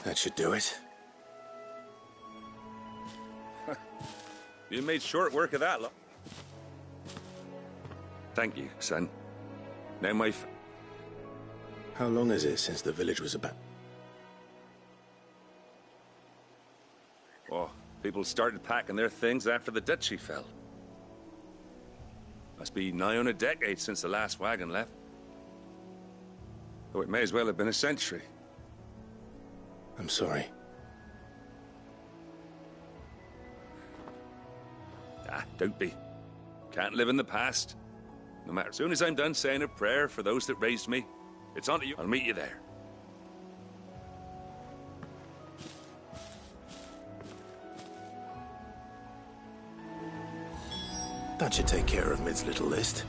That should do it. You made short work of that, look. Thank you, son. Now How long is it since the village was about? Oh, people started packing their things after the duchy fell. Must be nigh on a decade since the last wagon left. Though it may as well have been a century. I'm sorry. Ah, don't be. Can't live in the past. No matter. As soon as I'm done saying a prayer for those that raised me, it's on to you. I'll meet you there. That should take care of Mid's little list.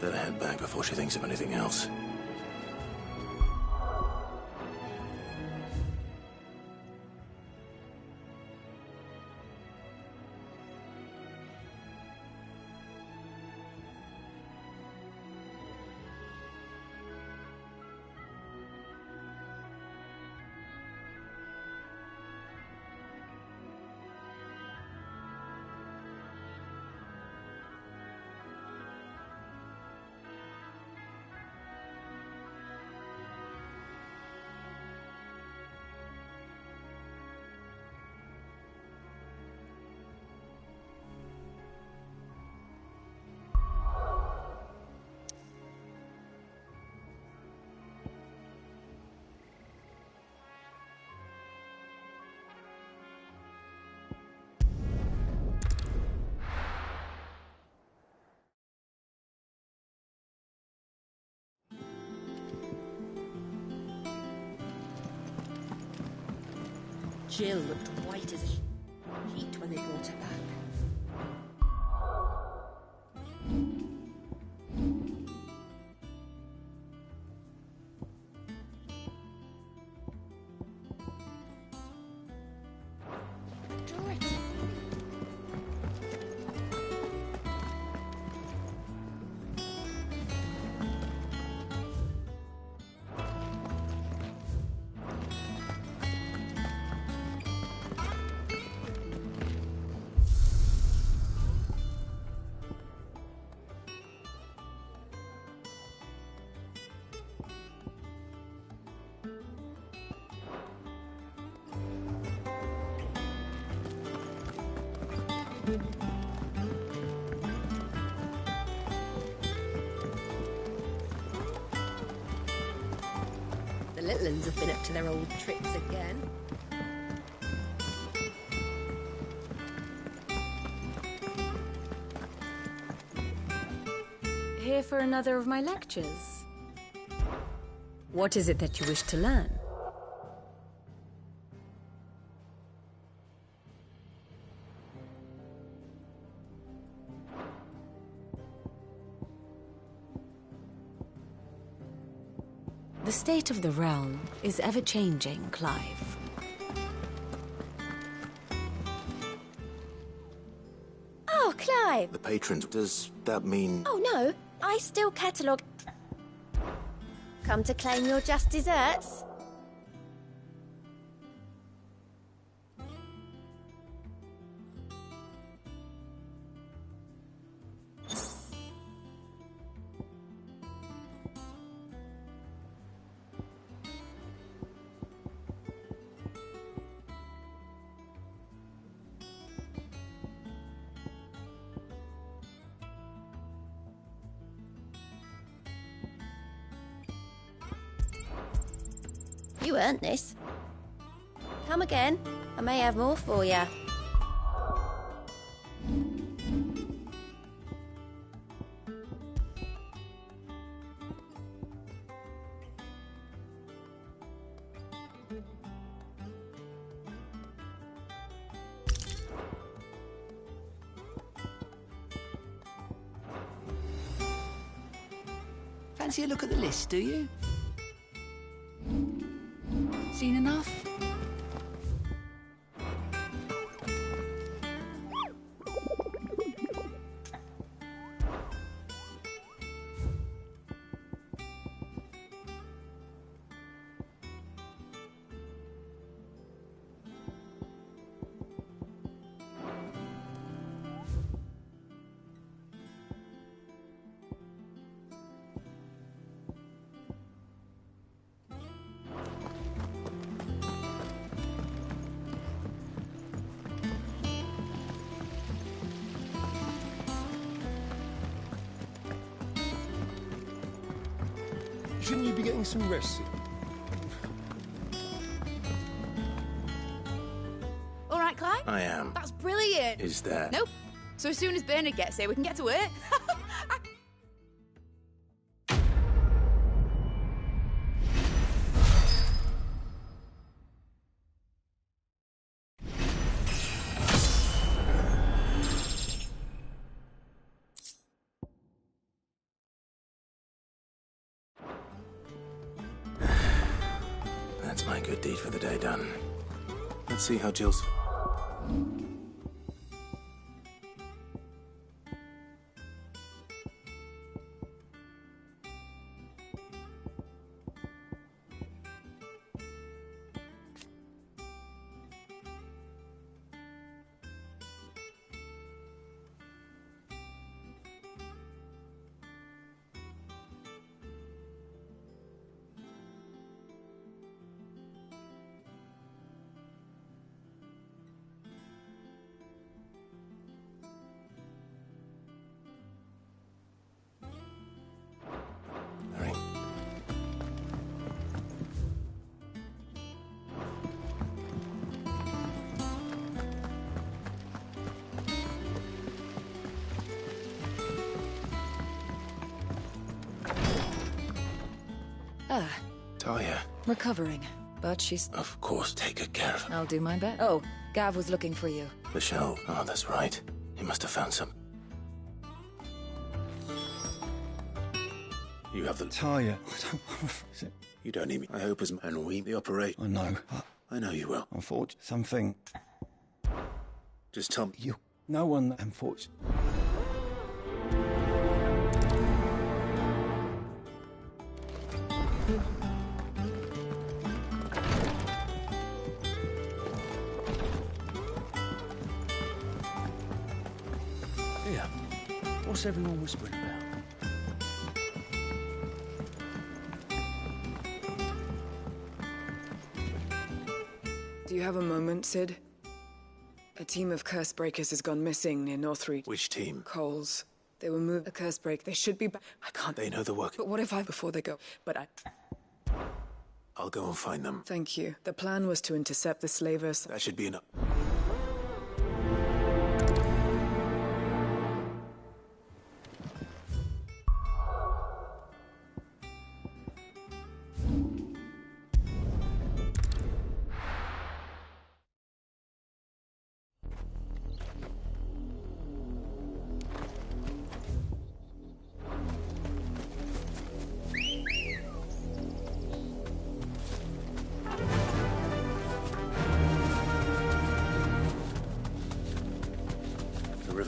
Better head back before she thinks of anything else. Jill looked white as a sheet when they brought her back. The little uns have been up to their old tricks again. Here for another of my lectures. What is it that you wish to learn? The state of the realm is ever-changing, Clive. Oh, Clive! The patrons, does that mean... Oh, no. I still catalogue... Come to claim your just desserts? You earned this. Come again. I may have more for you. Fancy a look at the list, do you? Seen enough? Shouldn't you be getting some rest? All right, Clive? I am. That's brilliant. Is there? Nope. So as soon as Bernard gets here, we can get to work. That's my good deed for the day done. Let's see how Jill's... Talia. Recovering, but she's... Of course, take good care of her. I'll do my best. Oh, Gav was looking for you. The shell. Oh, that's right. He must have found some. You have the... Talia. You don't need me. I hope as... And we... The operation. I know. I know you will. Unfortunately, something... Just tell me. You... No one, unfortunately... Yeah. What's everyone whispering about? Do you have a moment, Sid? A team of curse breakers has gone missing near Northreach. Which team? Coles. They were moved a curse break. They should be back. I can't. They know the work. But what if before they go? But I'll go and find them. Thank you. The plan was to intercept the slavers. That should be enough.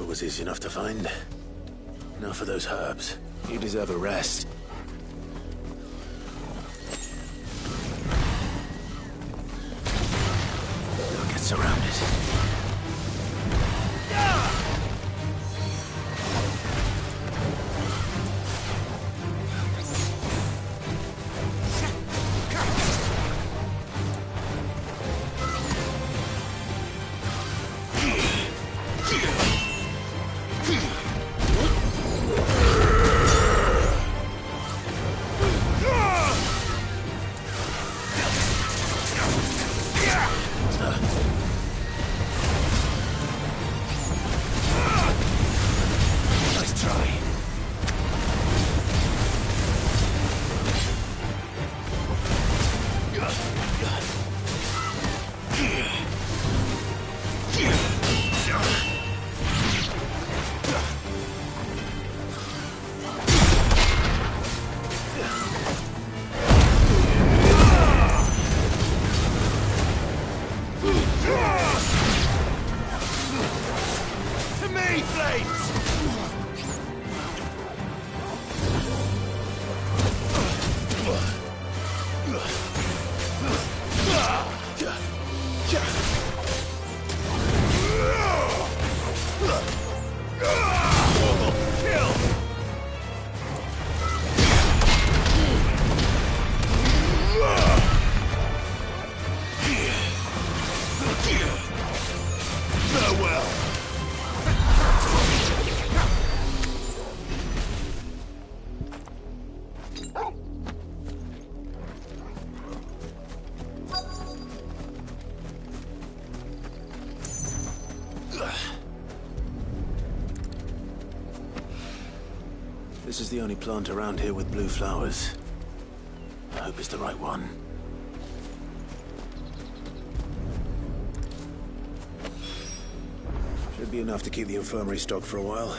Was easy enough to find. Now for those herbs. You deserve a rest. You'll get surrounded. This is the only plant around here with blue flowers. I hope it's the right one. Should be enough to keep the infirmary stocked for a while.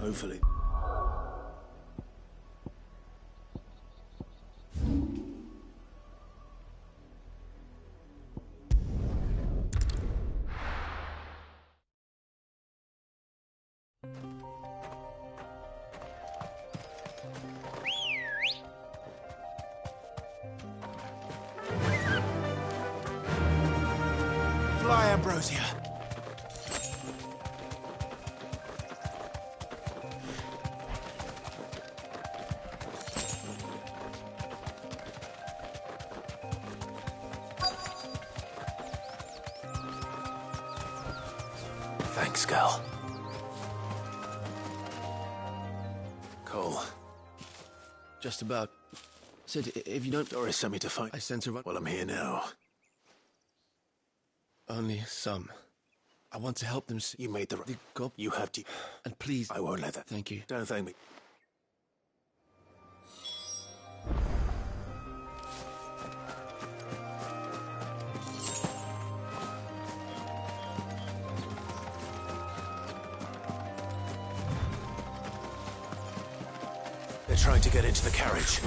Hopefully. Fly, Ambrosia. Thanks, Gal. Cole. Just about. Sid, if you don't... Doris sent me to find... I sent her... Well, I'm here now. Only some. I want to help them see... You made the... You have to... And please... I won't let that... Thank you. Don't thank me. They're trying to get into the carriage.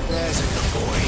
There's a good boy.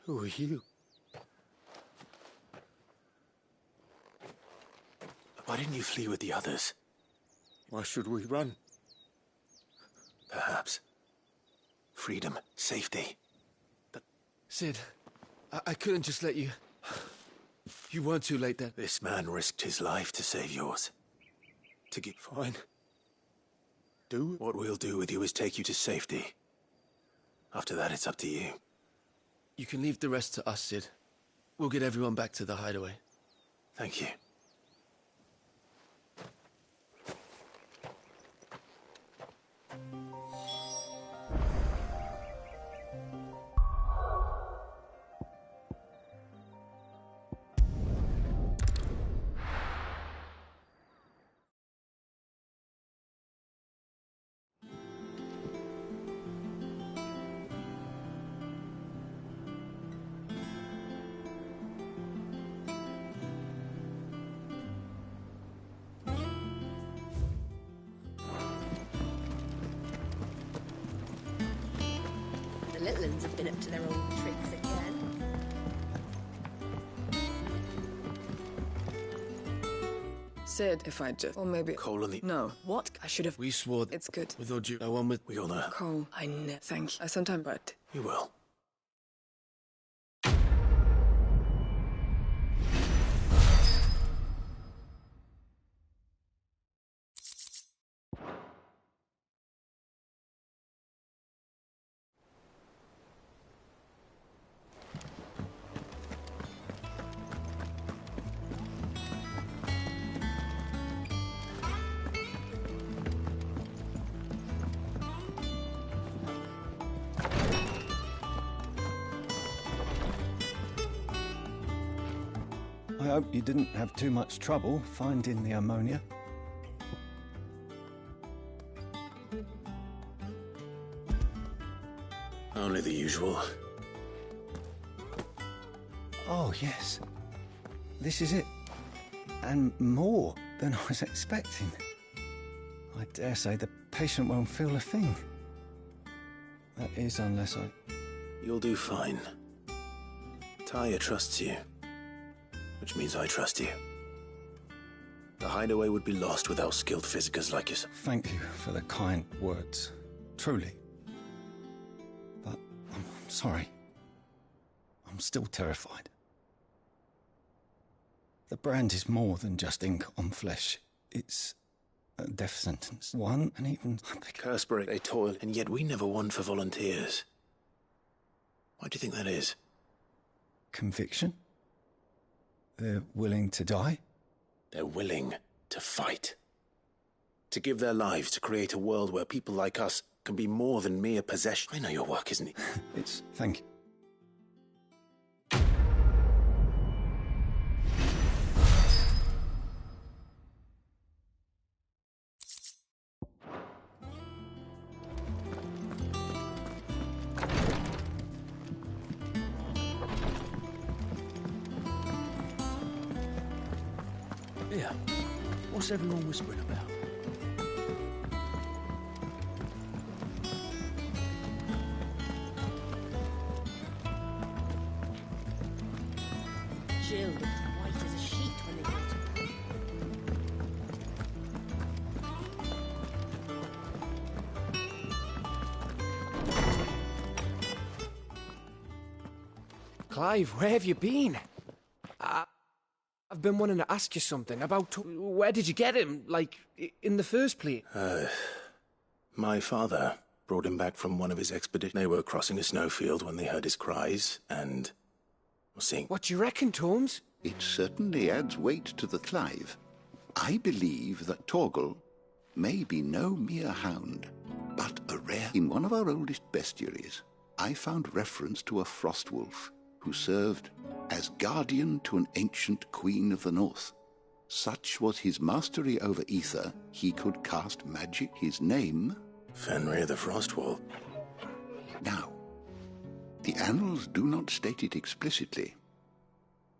Who are you? Why didn't you flee with the others? Why should we run? Perhaps. Freedom, safety. But... Sid, I couldn't just let you... You weren't too late then. This man risked his life to save yours. To get... Fine. Do it. What we'll do with you is take you to safety. After that, it's up to you. You can leave the rest to us, Sid. We'll get everyone back to the hideaway. Thank you. little uns have been up to their old tricks again. Sid, if I just... Or maybe... Cole and the... No. What? I should have... We swore... It's good. With all due... No one with... We all know. Cole, I know. Thank you. I sometimes... But... You will. I hope you didn't have too much trouble finding the ammonia. Only the usual. Oh, yes. This is it. And more than I was expecting. I dare say the patient won't feel a thing. That is, unless I... You'll do fine. Tyre trusts you. Which means I trust you. The hideaway would be lost without skilled physicers like yourself. Thank you for the kind words. Truly. But I'm sorry. I'm still terrified. The brand is more than just ink on flesh. It's a death sentence. One, and even... Cursebreak, they toil, and yet we never won for volunteers. Why do you think that is? Conviction? They're willing to die? They're willing to fight. To give their lives to create a world where people like us can be more than mere possession. I know your work, isn't it? It's... Thank you. Yeah. What's everyone whispering about? Jill looked white as a sheet when they got Clive, where have you been? I've been wanting to ask you something about... Where did you get him? Like, in the first place? My father brought him back from one of his expeditions. They were crossing a snowfield when they heard his cries, and... seeing... What do you reckon, Torms? It certainly adds weight to the Clive. I believe that Torgal may be no mere hound, but a rare... In one of our oldest bestiaries, I found reference to a frostwolf who served as guardian to an ancient queen of the north. Such was his mastery over ether, he could cast magic. His name... Fenrir the Frostwolf. Now, the annals do not state it explicitly,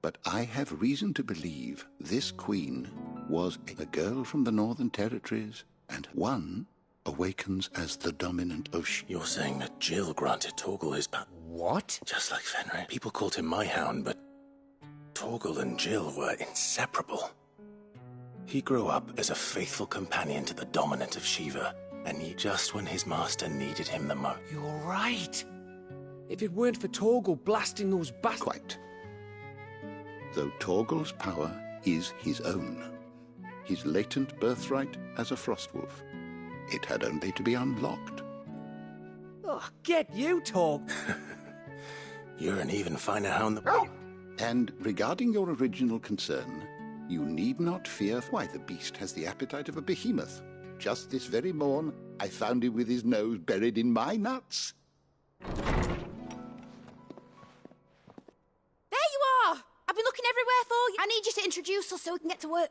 but I have reason to believe this queen was a girl from the Northern Territories, and one awakens as the dominant of You're saying that Jill granted Torgal his power? What? Just like Fenrir. People called him my hound, but Torgal and Jill were inseparable. He grew up as a faithful companion to the dominant of Shiva, and he just when his master needed him the most. You're right. If it weren't for Torgal blasting those bastards... Quite. Though Torgal's power is his own, his latent birthright as a frostwolf. It had only to be unlocked. Oh, get you, Torg! You're an even finer hound than... And regarding your original concern, you need not fear why the beast has the appetite of a behemoth. Just this very morn, I found him with his nose buried in my nuts. There you are! I've been looking everywhere for you. I need you to introduce us so we can get to work.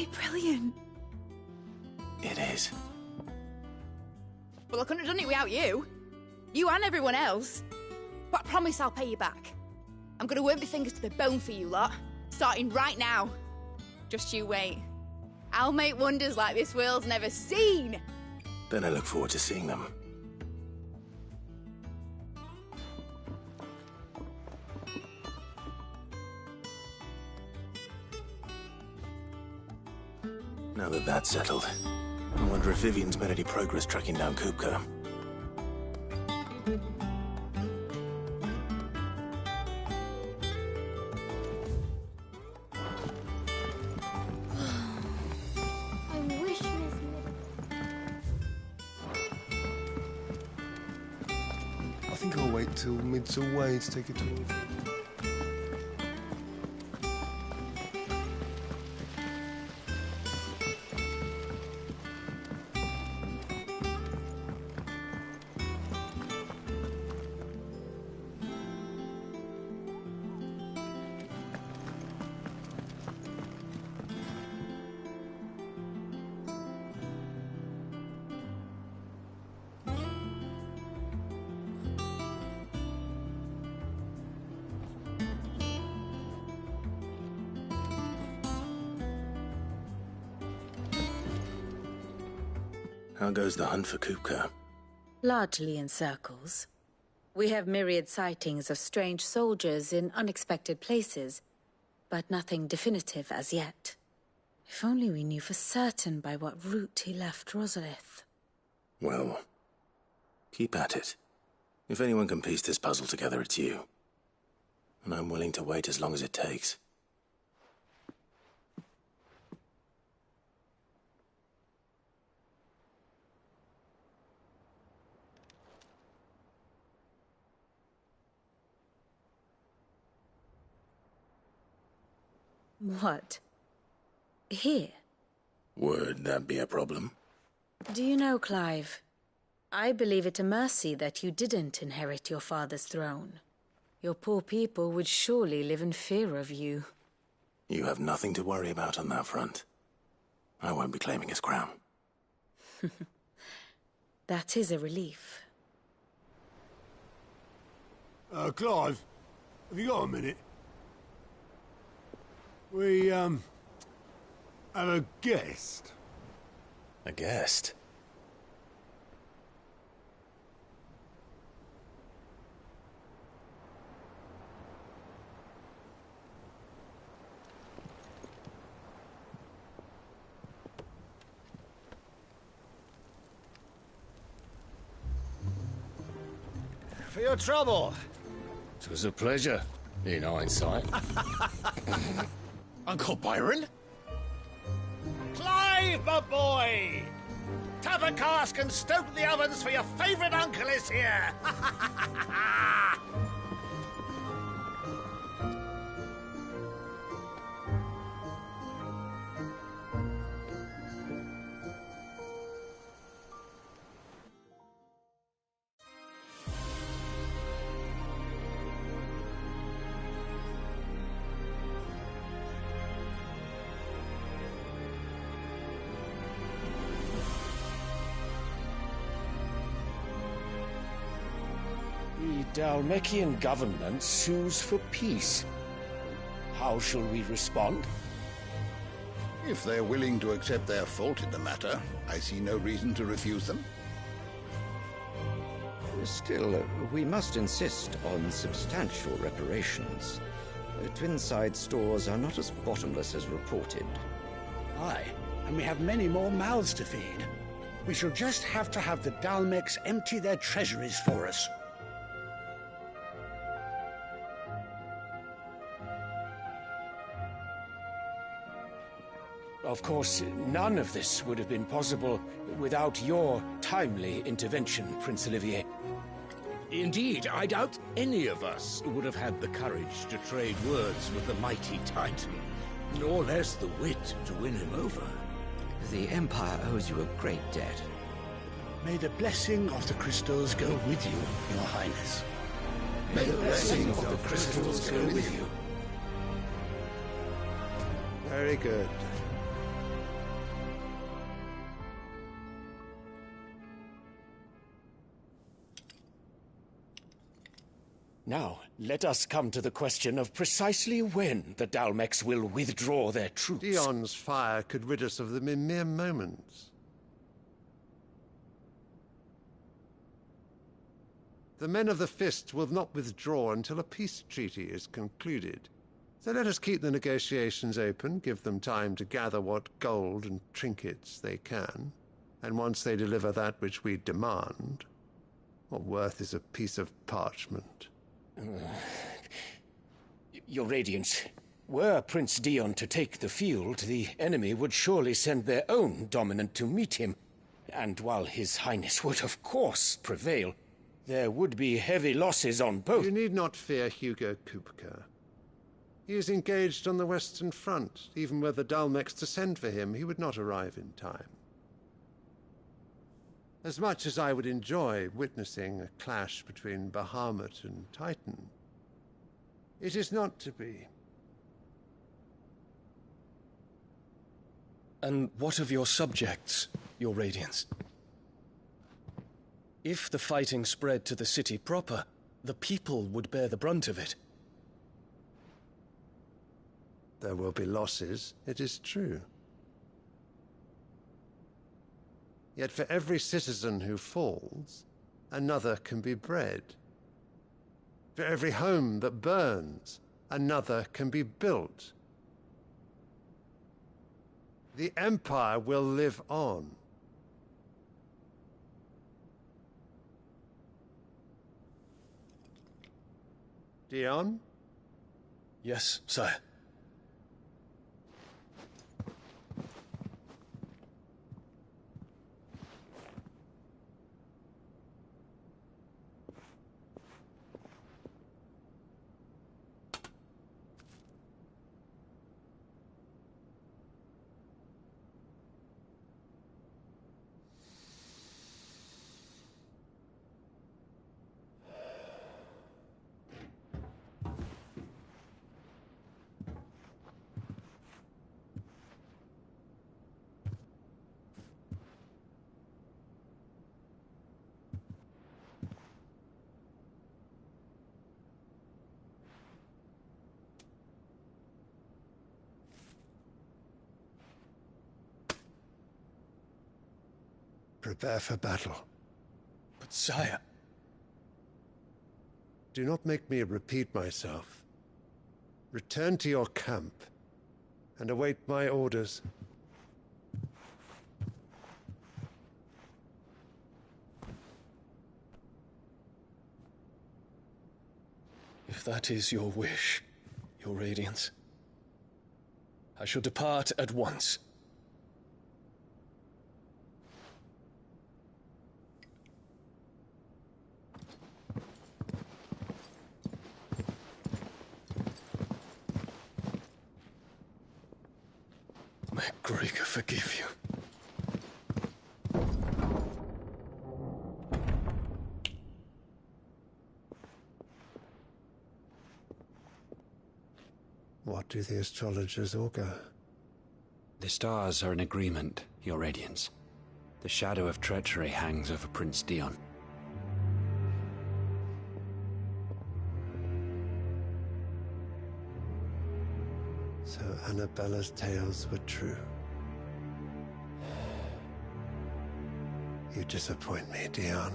it brilliant? It is. Well, I couldn't have done it without you. You and everyone else. But I promise I'll pay you back. I'm gonna work my fingers to the bone for you lot, starting right now. Just you wait. I'll make wonders like this world's never seen. Then I look forward to seeing them. Now that that's settled, I wonder if Vivian's made any progress tracking down Kupka. I wish I think I'll wait till Mid's away to take a tour. How goes the hunt for Kupka? Largely in circles. We have myriad sightings of strange soldiers in unexpected places, but nothing definitive as yet. If only we knew for certain by what route he left Rosalith. Well, keep at it. If anyone can piece this puzzle together, it's you. And I'm willing to wait as long as it takes. What? Here? Would that be a problem? Do you know, Clive? I believe it a mercy that you didn't inherit your father's throne. Your poor people would surely live in fear of you. You have nothing to worry about on that front. I won't be claiming his crown. That is a relief. Clive, have you got a minute? We, have a guest. A guest? For your trouble. It was a pleasure, in hindsight. Uncle Byron? Clive, my boy! Tap a cask and stoke the ovens for your favourite uncle is here! The Dalmekian government sues for peace. How shall we respond? If they're willing to accept their fault in the matter, I see no reason to refuse them. Still, we must insist on substantial reparations. Twinside stores are not as bottomless as reported. Aye, and we have many more mouths to feed. We shall just have to have the Dalmecs empty their treasuries for us. Of course, none of this would have been possible without your timely intervention, Prince Olivier. Indeed, I doubt any of us would have had the courage to trade words with the mighty Titan, nor less the wit to win him over. The Empire owes you a great debt. May the blessing of the crystals go with you, Your Highness. May the blessing of the crystals go with you. Very good. Now, let us come to the question of precisely when the Dalmex will withdraw their troops. Dion's fire could rid us of them in mere moments. The men of the Fist will not withdraw until a peace treaty is concluded. So let us keep the negotiations open, give them time to gather what gold and trinkets they can, and once they deliver that which we demand, what worth is a piece of parchment? Your Radiance, were Prince Dion to take the field, the enemy would surely send their own dominant to meet him. And while His Highness would of course prevail, there would be heavy losses on both. You need not fear Hugo Kupka. He is engaged on the Western Front. Even were the Dalmex to send for him, he would not arrive in time. As much as I would enjoy witnessing a clash between Bahamut and Titan, it is not to be. And what of your subjects, Your Radiance? If the fighting spread to the city proper, the people would bear the brunt of it. There will be losses, it is true. Yet for every citizen who falls, another can be bred. For every home that burns, another can be built. The Empire will live on. Dion? Yes, sire. Prepare for battle. But sire... Do not make me repeat myself. Return to your camp and await my orders. If that is your wish, Your Radiance, I shall depart at once. May Gregor forgive you. What do the astrologers augur? The stars are in agreement, Your Radiance. The shadow of treachery hangs over Prince Dion. So Annabella's tales were true. You disappoint me, Dion.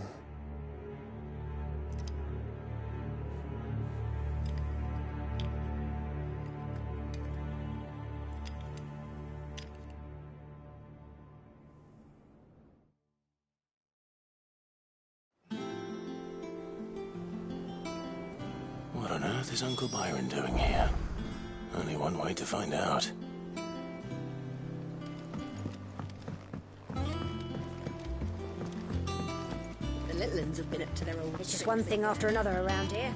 What on earth is Uncle Byron doing here? Only one way to find out. The little uns have been up to their old... It's just one thing after another around here.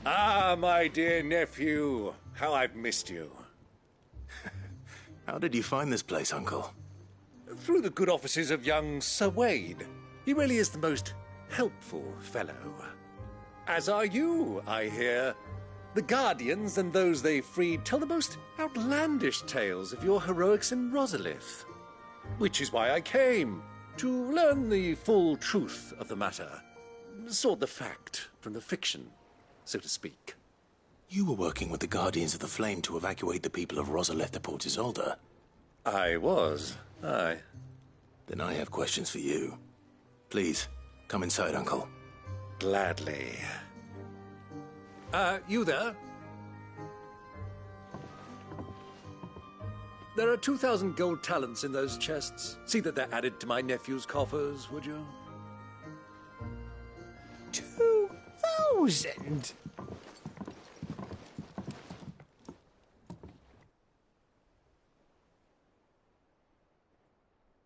Ah, my dear nephew. How I've missed you. How did you find this place, Uncle? through the good offices of young Sir Wade. He really is the most helpful fellow. As are you, I hear. The Guardians and those they freed tell the most outlandish tales of your heroics in Rosalith. Which is why I came, to learn the full truth of the matter. Sort the fact from the fiction, so to speak. You were working with the Guardians of the Flame to evacuate the people of Rosalith to Port Isolde. I was, aye. Then I have questions for you. Please, come inside, Uncle. Gladly. You there? There are 2,000 gold talents in those chests. See that they're added to my nephew's coffers, would you? 2,000?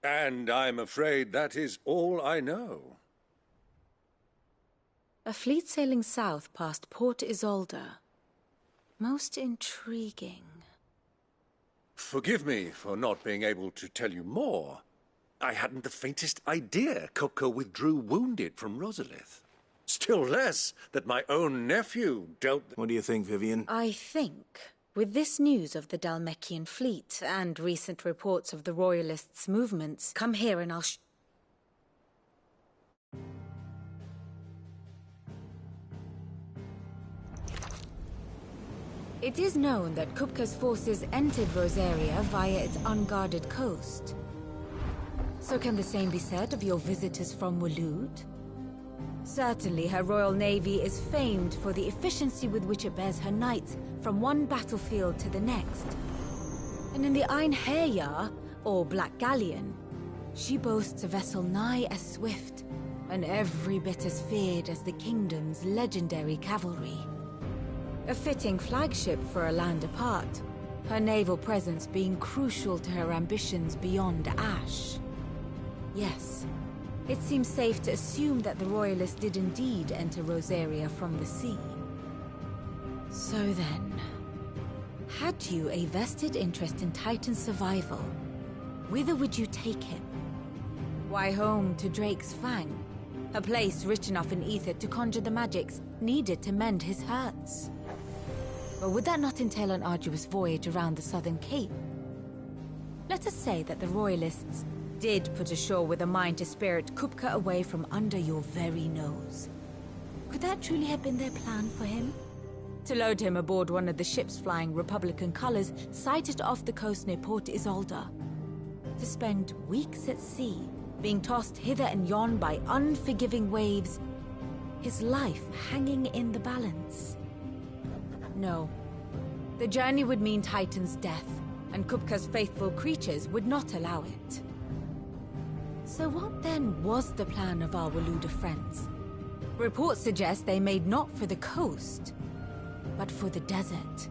And I'm afraid that is all I know. A fleet sailing south past Port Isolde. Most intriguing. Forgive me for not being able to tell you more. I hadn't the faintest idea Kupka withdrew wounded from Rosalith. Still less that my own nephew dealt... What do you think, Vivian? I think, with this news of the Dalmekian fleet and recent reports of the Royalists' movements, come here and I'll It is known that Kupka's forces entered Rosaria via its unguarded coast. So can the same be said of your visitors from Waloed? Certainly her Royal Navy is famed for the efficiency with which it bears her knights from one battlefield to the next. And in the Einherjar, or Black Galleon, she boasts a vessel nigh as swift and every bit as feared as the kingdom's legendary cavalry. A fitting flagship for a land apart, her naval presence being crucial to her ambitions beyond Ash. Yes, it seems safe to assume that the Royalists did indeed enter Rosaria from the sea. So then, had you a vested interest in Titan's survival, whither would you take him? Why, home to Drake's Fang, a place rich enough in ether to conjure the magics needed to mend his hurts. But would that not entail an arduous voyage around the southern cape? Let us say that the Royalists did put ashore with a mind to spirit Kupka away from under your very nose. Could that truly have been their plan for him? To load him aboard one of the ships flying Republican colors sighted off the coast near Port Isolde. To spend weeks at sea, being tossed hither and yon by unforgiving waves, his life hanging in the balance. No. The journey would mean Titan's death, and Kupka's faithful creatures would not allow it. So what then was the plan of our Waluda friends? Reports suggest they made not for the coast, but for the desert.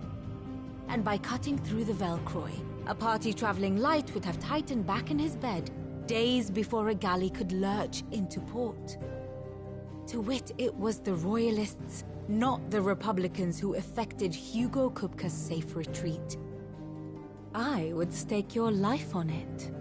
And by cutting through the Velcroy, a party traveling light would have Titan back in his bed days before a galley could lurch into port. To wit, it was the Royalists, not the Republicans, who effected Hugo Kupka's safe retreat. I would stake your life on it.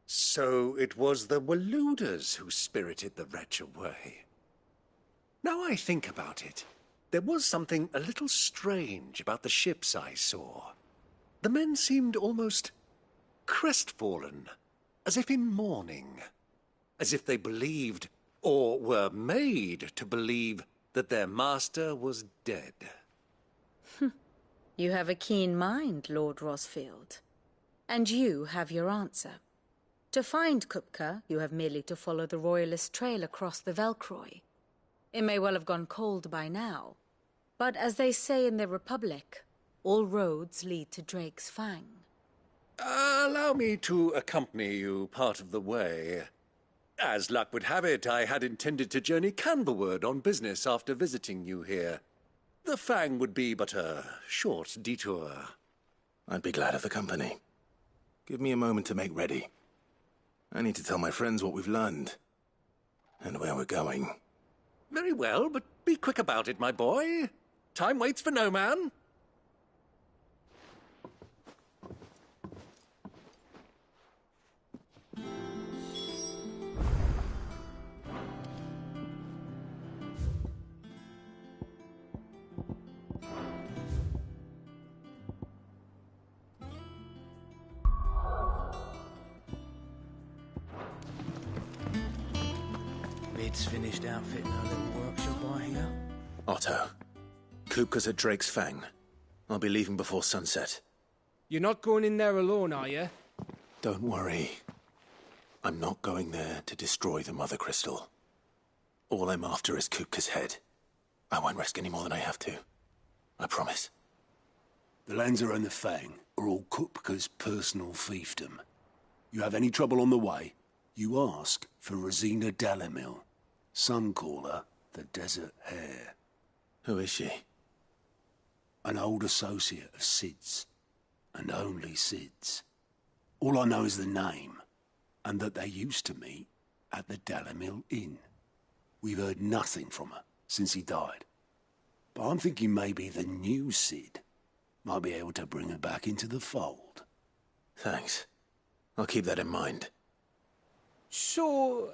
So it was the Waludas who spirited the wretch away. Now I think about it, there was something a little strange about the ships I saw. The men seemed almost crestfallen, as if in mourning, as if they believed, or were made to believe, that their master was dead. You have a keen mind, Lord Rosfield. And you have your answer. To find Kupka, you have merely to follow the Royalist trail across the Velcroy. It may well have gone cold by now, but as they say in the Republic, all roads lead to Drake's Fang. Allow me to accompany you part of the way. As luck would have it, I had intended to journey Canberward on business after visiting you here. The Fang would be but a short detour. I'd be glad of the company. Give me a moment to make ready. I need to tell my friends what we've learned, and where we're going. Very well, but be quick about it, my boy. Time waits for no man. Mid's finished outfitting our little workshop, I hear. Otto, Kupka's at Drake's Fang. I'll be leaving before sunset. You're not going in there alone, are you? Don't worry. I'm not going there to destroy the Mother Crystal. All I'm after is Kupka's head. I won't risk any more than I have to. I promise. The Lanza and the Fang are all Kupka's personal fiefdom. You have any trouble on the way, you ask for Rosina Dalamil. Some call her the Desert Hare. Who is she? An old associate of Sid's, and only Sid's. All I know is the name, and that they used to meet at the Dalamil Inn. We've heard nothing from her since he died. But I'm thinking maybe the new Sid might be able to bring her back into the fold. Thanks. I'll keep that in mind. So,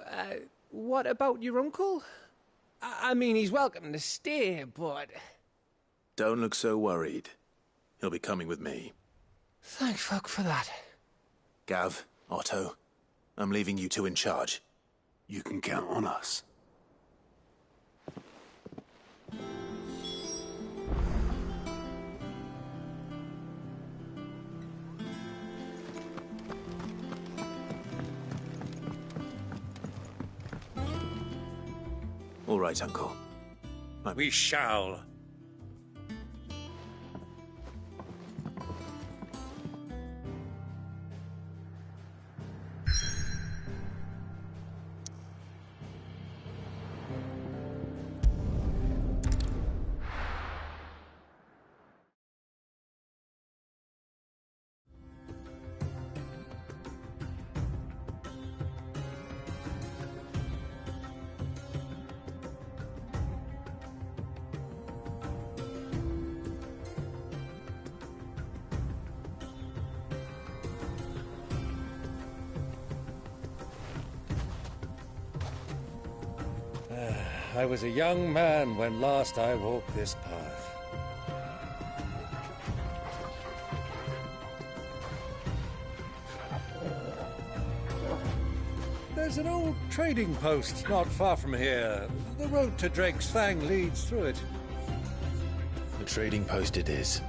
what about your uncle? I mean, he's welcome to stay, but... Don't look so worried. He'll be coming with me. Thank fuck for that. Gav, Otto, I'm leaving you two in charge. You can count on us. All right, Uncle. We shall. I was a young man when last I walked this path. There's an old trading post not far from here. The road to Drake's Fang leads through it. The trading post it is.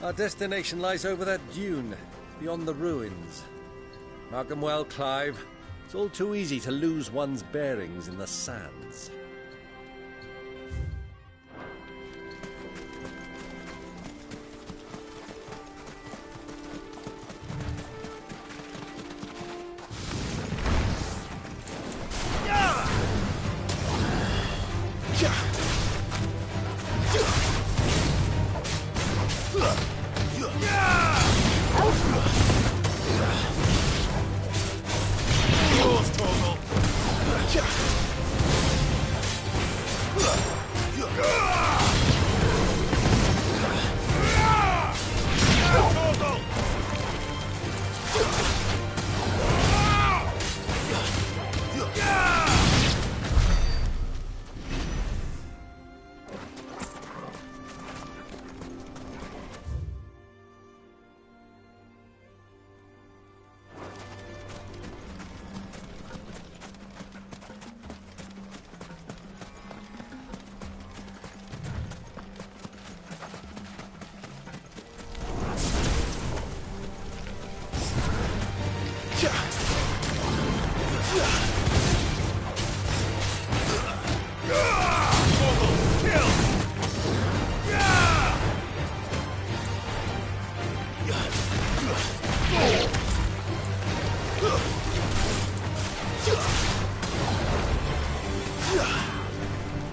Our destination lies over that dune, beyond the ruins. Mark them well, Clive. It's all too easy to lose one's bearings in the sands.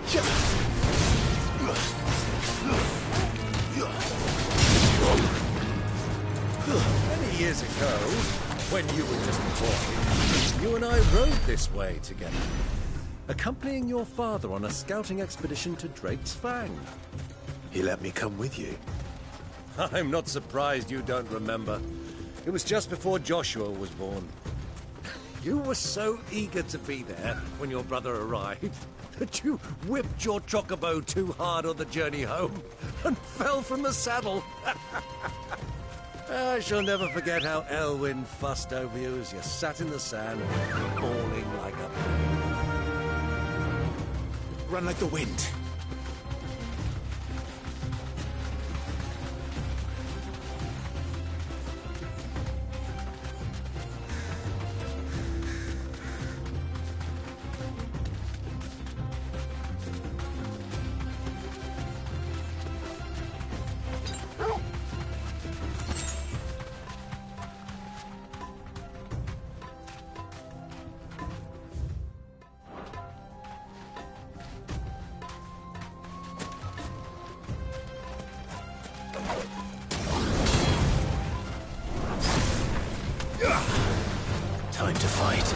Many years ago, when you were just a boy, you and I rode this way together, accompanying your father on a scouting expedition to Drake's Fang. He let me come with you. I'm not surprised you don't remember. It was just before Joshua was born. You were so eager to be there when your brother arrived that you whipped your chocobo too hard on the journey home and fell from the saddle. I shall never forget how Elwyn fussed over you as you sat in the sand, bawling like a babe. Run like the wind. Time to fight.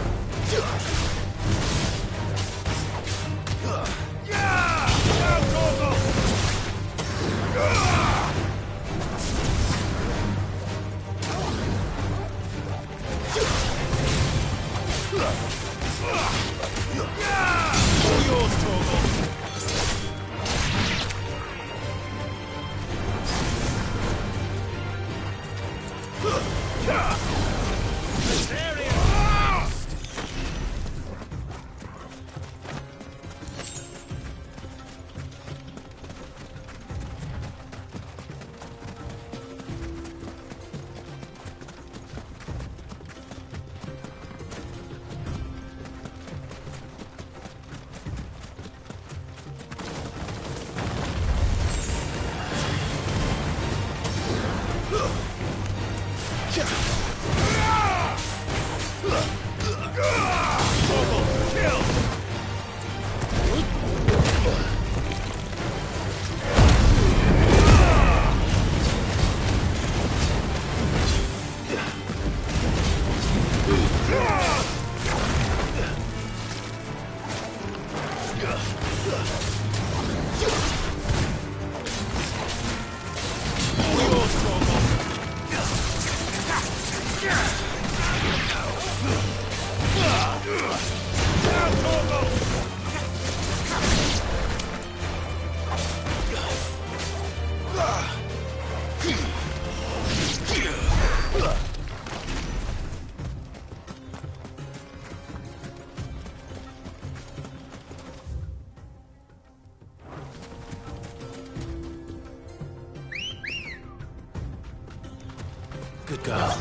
Good girl.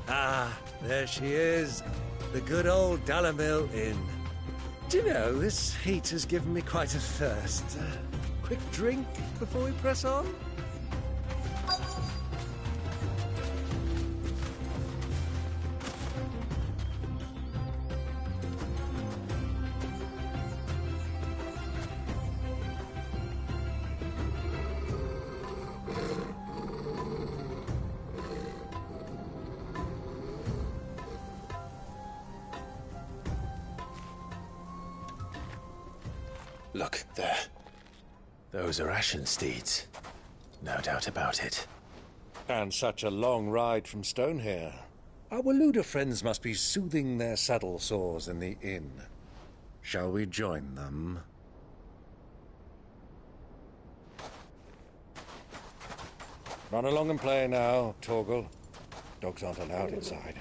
Ah, there she is. The good old Dalamil Inn. Do you know, this heat has given me quite a thirst. Quick drink before we press on? Look, there. Those are Ashen steeds. No doubt about it. And such a long ride from Stonehair. Our Waluda friends must be soothing their saddle sores in the inn. Shall we join them? Run along and play now, Torgal. Dogs aren't allowed inside.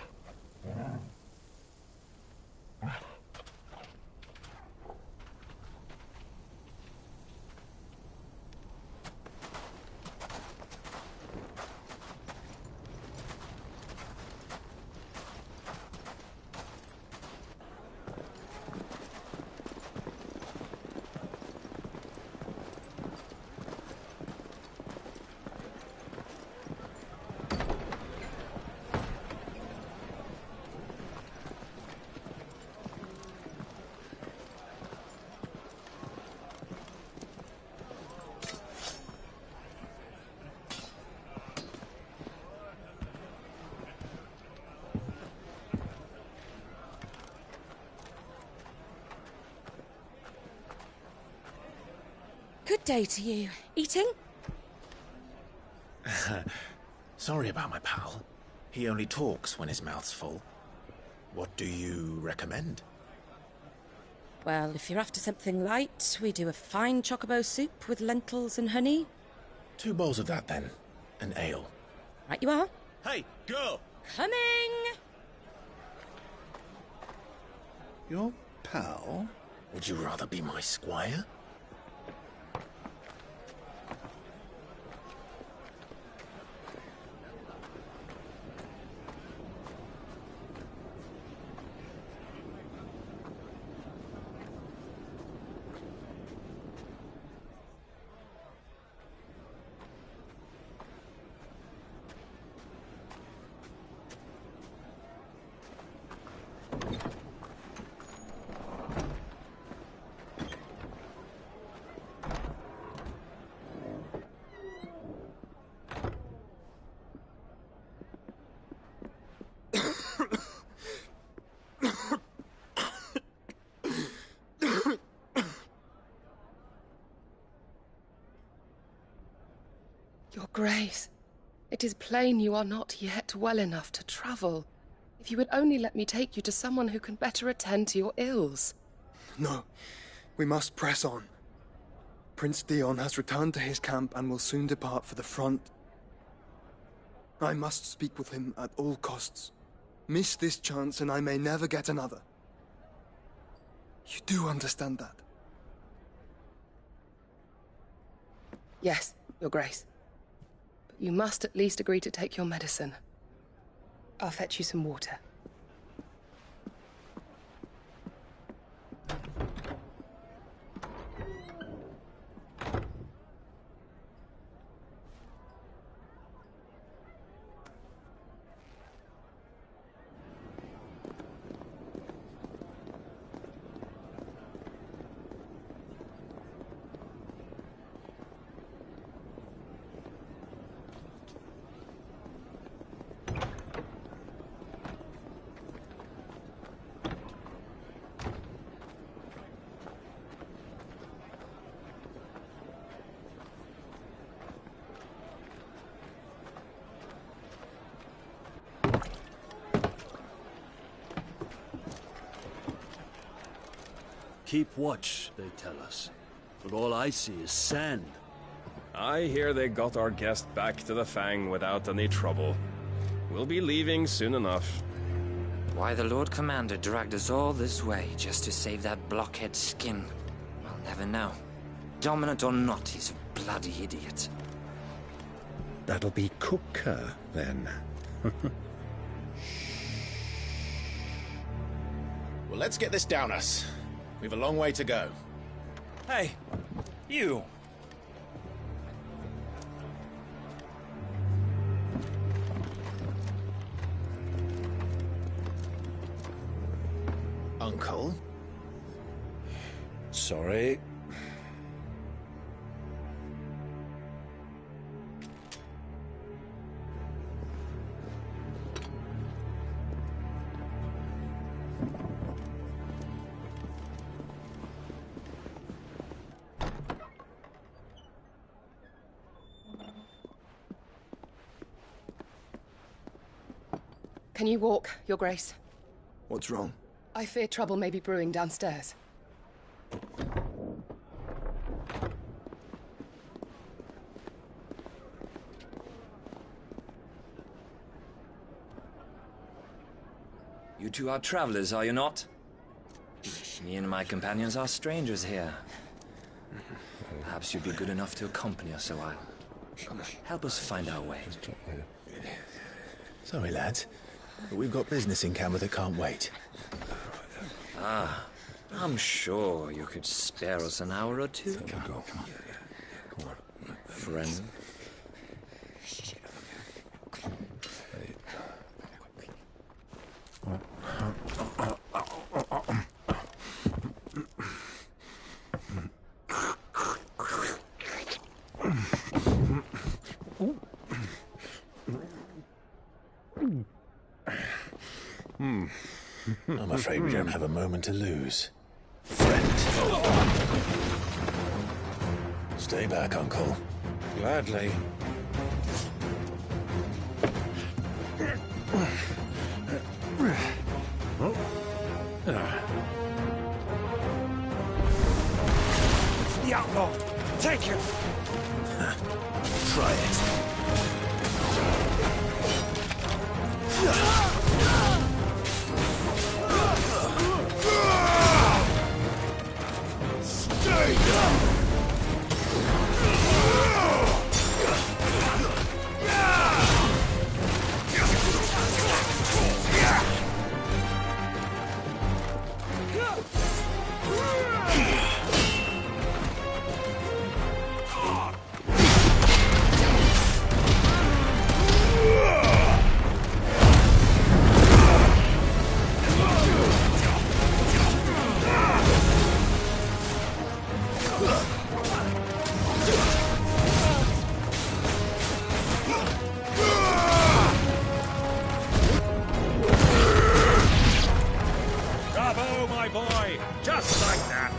Good day to you. Eating? Sorry about my pal. He only talks when his mouth's full. What do you recommend? Well, if you're after something light, we do a fine chocobo soup with lentils and honey. 2 bowls of that, then. An ale. Right you are. Hey, girl! Coming! Your pal? Would you rather be my squire? Your Grace, it is plain you are not yet well enough to travel. If you would only let me take you to someone who can better attend to your ills. No, we must press on. Prince Dion has returned to his camp and will soon depart for the front. I must speak with him at all costs. Miss this chance and I may never get another. You do understand that? Yes, Your Grace. But you must at least agree to take your medicine. I'll fetch you some water. Keep watch, they tell us. But all I see is sand. I hear they got our guest back to the Fang without any trouble. We'll be leaving soon enough. Why the Lord Commander dragged us all this way just to save that blockhead skin, I'll never know. Dominant or not, he's a bloody idiot. That'll be Cooker, then. Well, let's get this down us. We've a long way to go. Hey, you! Uncle? Sorry. Can you walk, Your Grace? What's wrong? I fear trouble may be brewing downstairs. You two are travelers, are you not? Me and my companions are strangers here. Perhaps you'd be good enough to accompany us a while. Help us find our way. Sorry, lads, but we've got business in camera that can't wait. Ah, I'm sure you could spare us an hour or two. Come on. Friend. I'm afraid we don't have a moment to lose. Friend. Stay back, Uncle. Gladly. It's the outlaw. Take him. Try it. Stay down! Bravo, my boy! Just like that!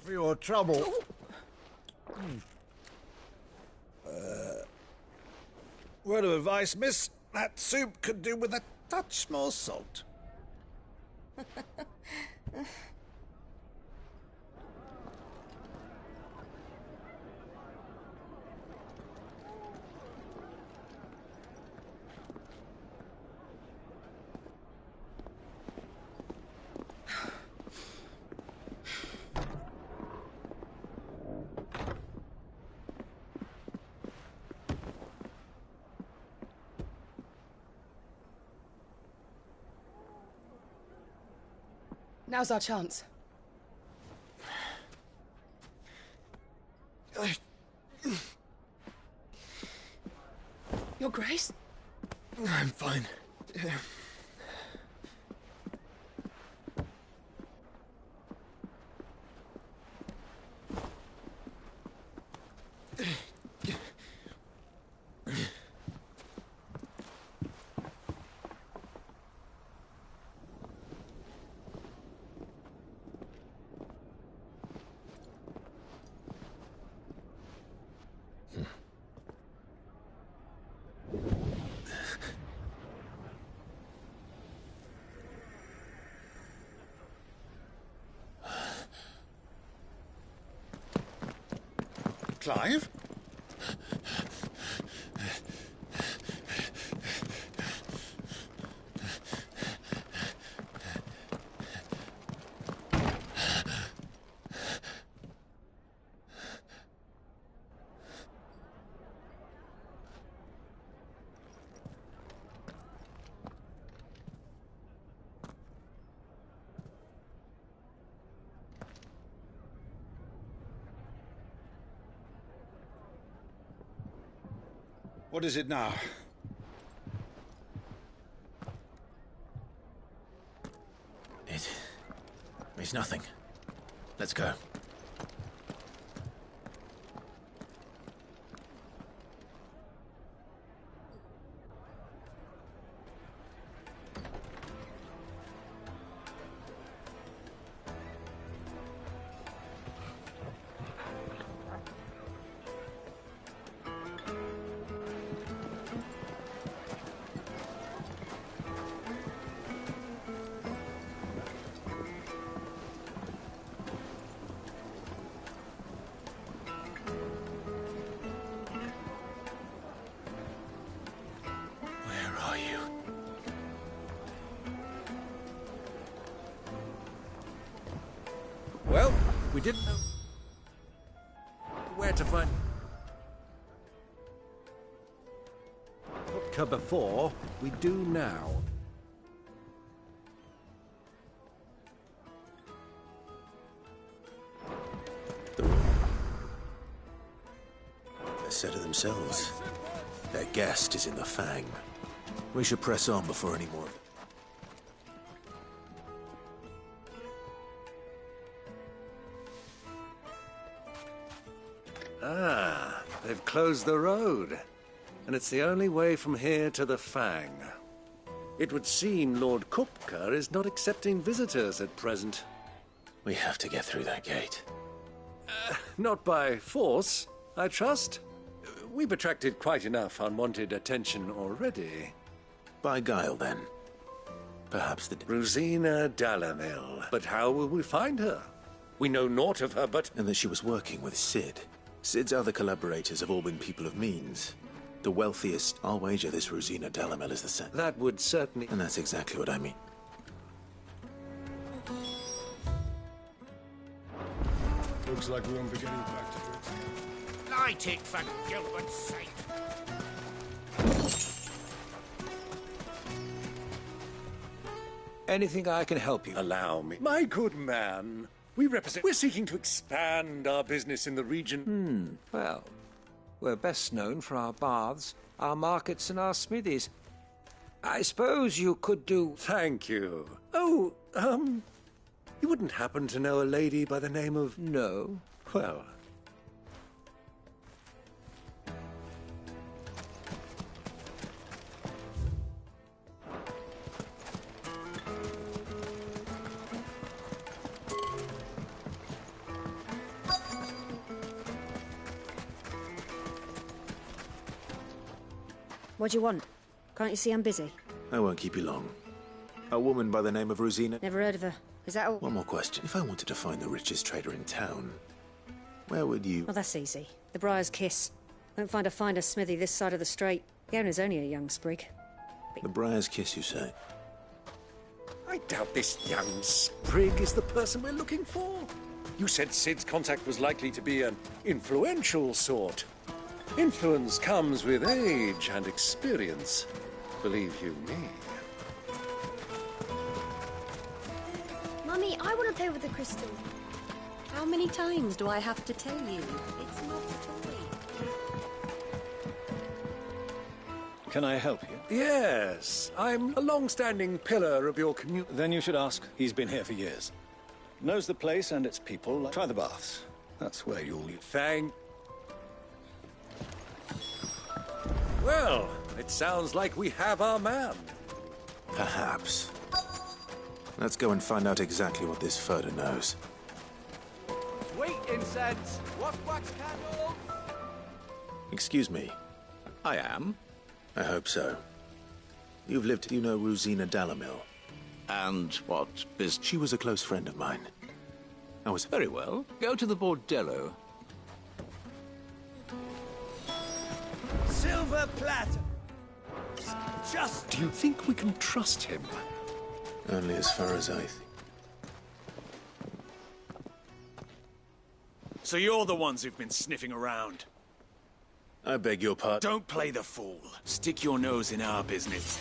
For your trouble. Word of advice, miss. That soup could do with a touch more salt. Now's our chance. Your Grace? I'm fine. Clive? What is it now? It's nothing. Let's go. Well, we didn't know where to find... her before, we do now. They said it themselves. Their guest is in the Fang. We should press on before any more... Ah, they've closed the road. And it's the only way from here to the Fang. It would seem Lord Kupka is not accepting visitors at present. We have to get through that gate. Not by force, I trust. We've attracted quite enough unwanted attention already. By guile, then. Perhaps the... Rosina Dalamil. But how will we find her? We know naught of her, but... And that she was working with Sid. Sid's other collaborators have all been people of means. The wealthiest... I'll wager this Rosina Dalamil is the same. That would certainly... And that's exactly what I mean. Looks like we won't be getting back to drinks. Light it, for Gilbert's sake. Anything I can help you? Allow me. My good man, we're seeking to expand our business in the region. Well, we're best known for our baths, our markets, and our smithies. I suppose you could do... Thank you. Oh, you wouldn't happen to know a lady by the name of... No. Well... What do you want? Can't you see I'm busy? I won't keep you long. A woman by the name of Rosina... Never heard of her. Is that all? One more question. If I wanted to find the richest trader in town, where would you... Oh, that's easy. The Briar's Kiss. Won't find a finer smithy this side of the strait. The owner's only a young sprig. The Briar's Kiss, you say? I doubt this young sprig is the person we're looking for. You said Sid's contact was likely to be an influential sort. Influence comes with age and experience, believe you me. Mummy, I want to play with the crystal. How many times do I have to tell you? It's not a toy. Can I help you? Yes, I'm a long-standing pillar of your community. Then you should ask. He's been here for years. Knows the place and its people. Try the baths. That's where you'll... Thank... Well, it sounds like we have our man. Perhaps. Let's go and find out exactly what this Furter knows. Sweet incense! Wax candles! Excuse me. I am. I hope so. You've lived... You know Rosina Dalamil? And what business? She was a close friend of mine. I was... Very well. Go to the bordello. Silver platter! Just... Do you think we can trust him? Only as far as I think. So you're the ones who've been sniffing around. I beg your pardon. Don't play the fool. Stick your nose in our business.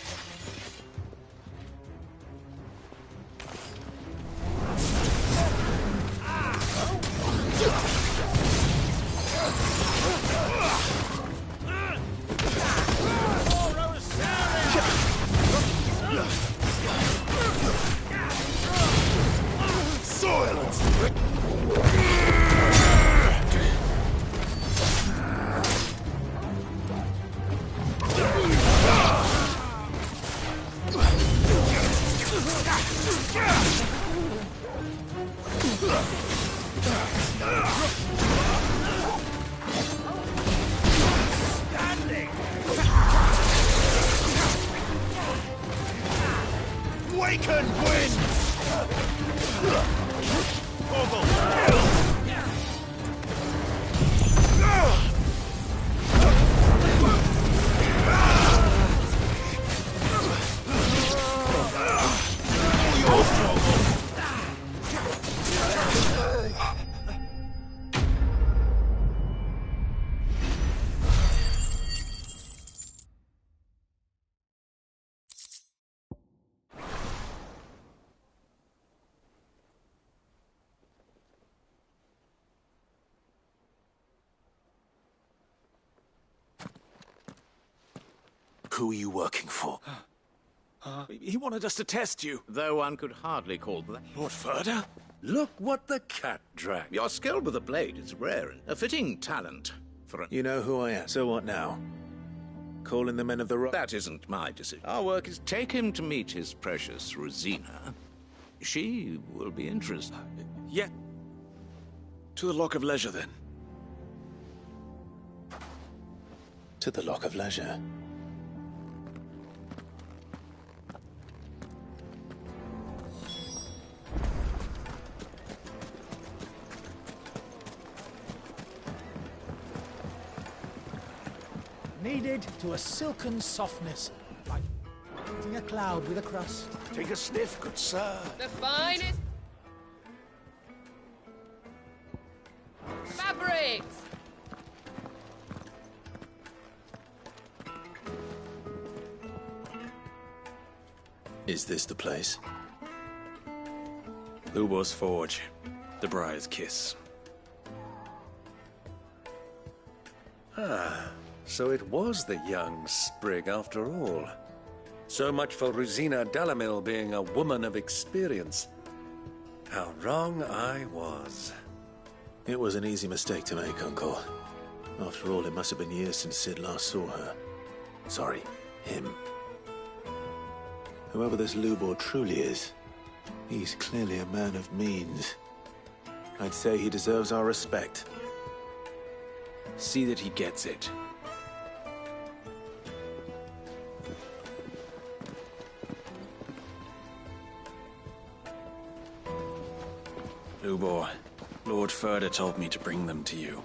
Waken wind! Who are you working for? He wanted us to test you. Though one could hardly call that... Lord Furder? Look what the cat dragged. Your skill with a blade is rare and a fitting talent for a... You know who I am. So what now? Calling the men of the rock? That isn't my decision. Our work is take him to meet his precious Rosina. She will be interested. Yet... To the Lock of Leisure, then. To the Lock of Leisure. Kneaded to a silken softness, like eating a cloud with a crust. Take a sniff, good sir. The finest fabrics. Is this the place? Lubor's Forge. The Briar's Kiss. Ah, so it was the young sprig after all. So much for Rosina Dalamil being a woman of experience. How wrong I was. It was an easy mistake to make, Uncle. After all, it must have been years since Sid last saw her. Sorry, him. Whoever this Lubor truly is, he's clearly a man of means. I'd say he deserves our respect. See that he gets it. Lubor, Lord Furder told me to bring them to you.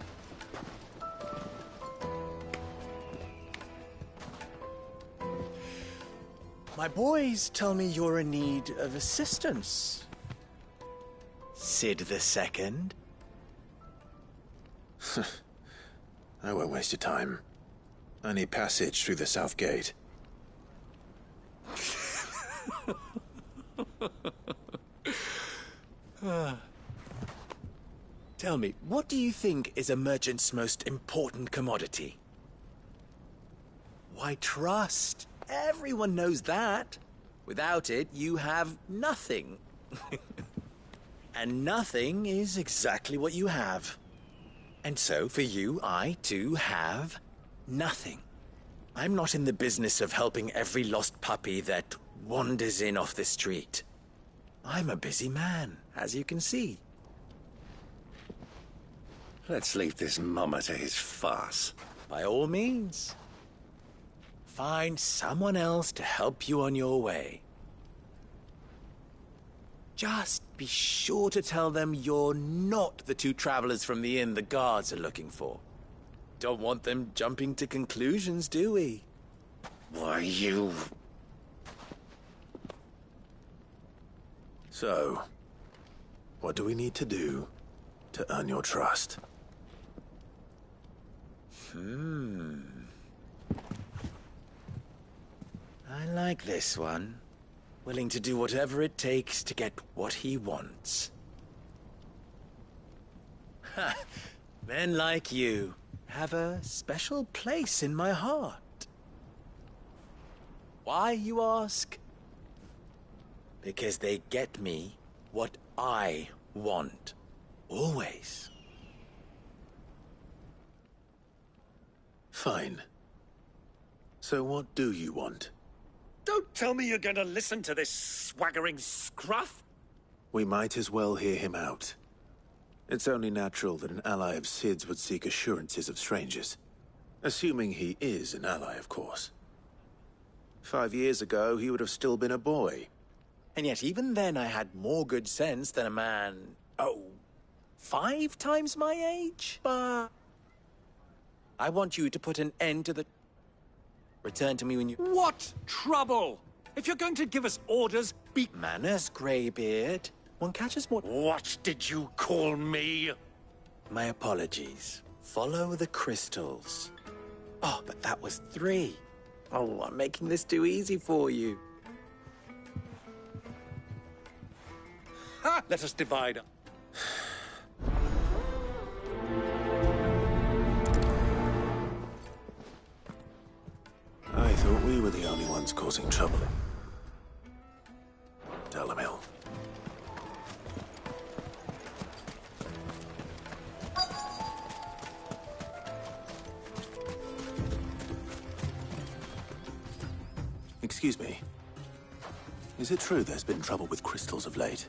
My boys tell me you're in need of assistance. Sid the Second. I won't waste your time. I need passage through the south gate. Tell me, what do you think is a merchant's most important commodity? Why, trust. Everyone knows that. Without it, you have nothing. And nothing is exactly what you have. And so, for you, I, too, have nothing. I'm not in the business of helping every lost puppy that wanders in off the street. I'm a busy man, as you can see. Let's leave this mummer to his farce. By all means. Find someone else to help you on your way. Just be sure to tell them you're not the two travelers from the inn the guards are looking for. Don't want them jumping to conclusions, do we? Why, you... So, what do we need to do to earn your trust? I like this one. Willing to do whatever it takes to get what he wants. Ha! Men like you have a special place in my heart. Why, you ask? Because they get me what I want. Always. Fine. So what do you want? Don't tell me you're going to listen to this swaggering scruff! We might as well hear him out. It's only natural that an ally of Sid's would seek assurances of strangers. Assuming he is an ally, of course. 5 years ago, he would have still been a boy. And yet even then I had more good sense than a man... 5 times my age? But... I want you to put an end to the... Return to me when you... What trouble? If you're going to give us orders, be... Manners, Greybeard. One catches more... What did you call me? My apologies. Follow the crystals. Oh, but that was 3. Oh, I'm making this too easy for you. Ha! Let us divide. I thought we were were the only ones causing trouble. Dalamil. Excuse me. Is it true there's been trouble with crystals of late?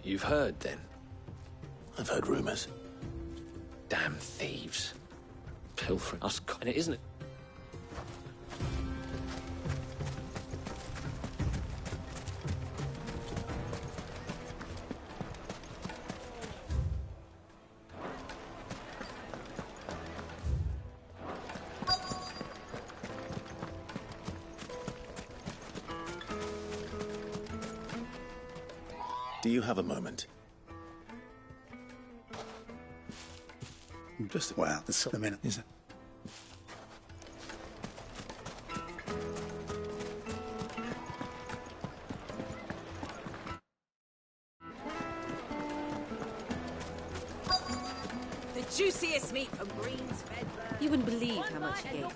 You've heard, then? I've heard rumors. Damn thieves. Pilfering us, and it isn't. Do you have a moment? Just, well, it's a minute, is it? The juiciest meat from Green's fed. You wouldn't believe how much he gave.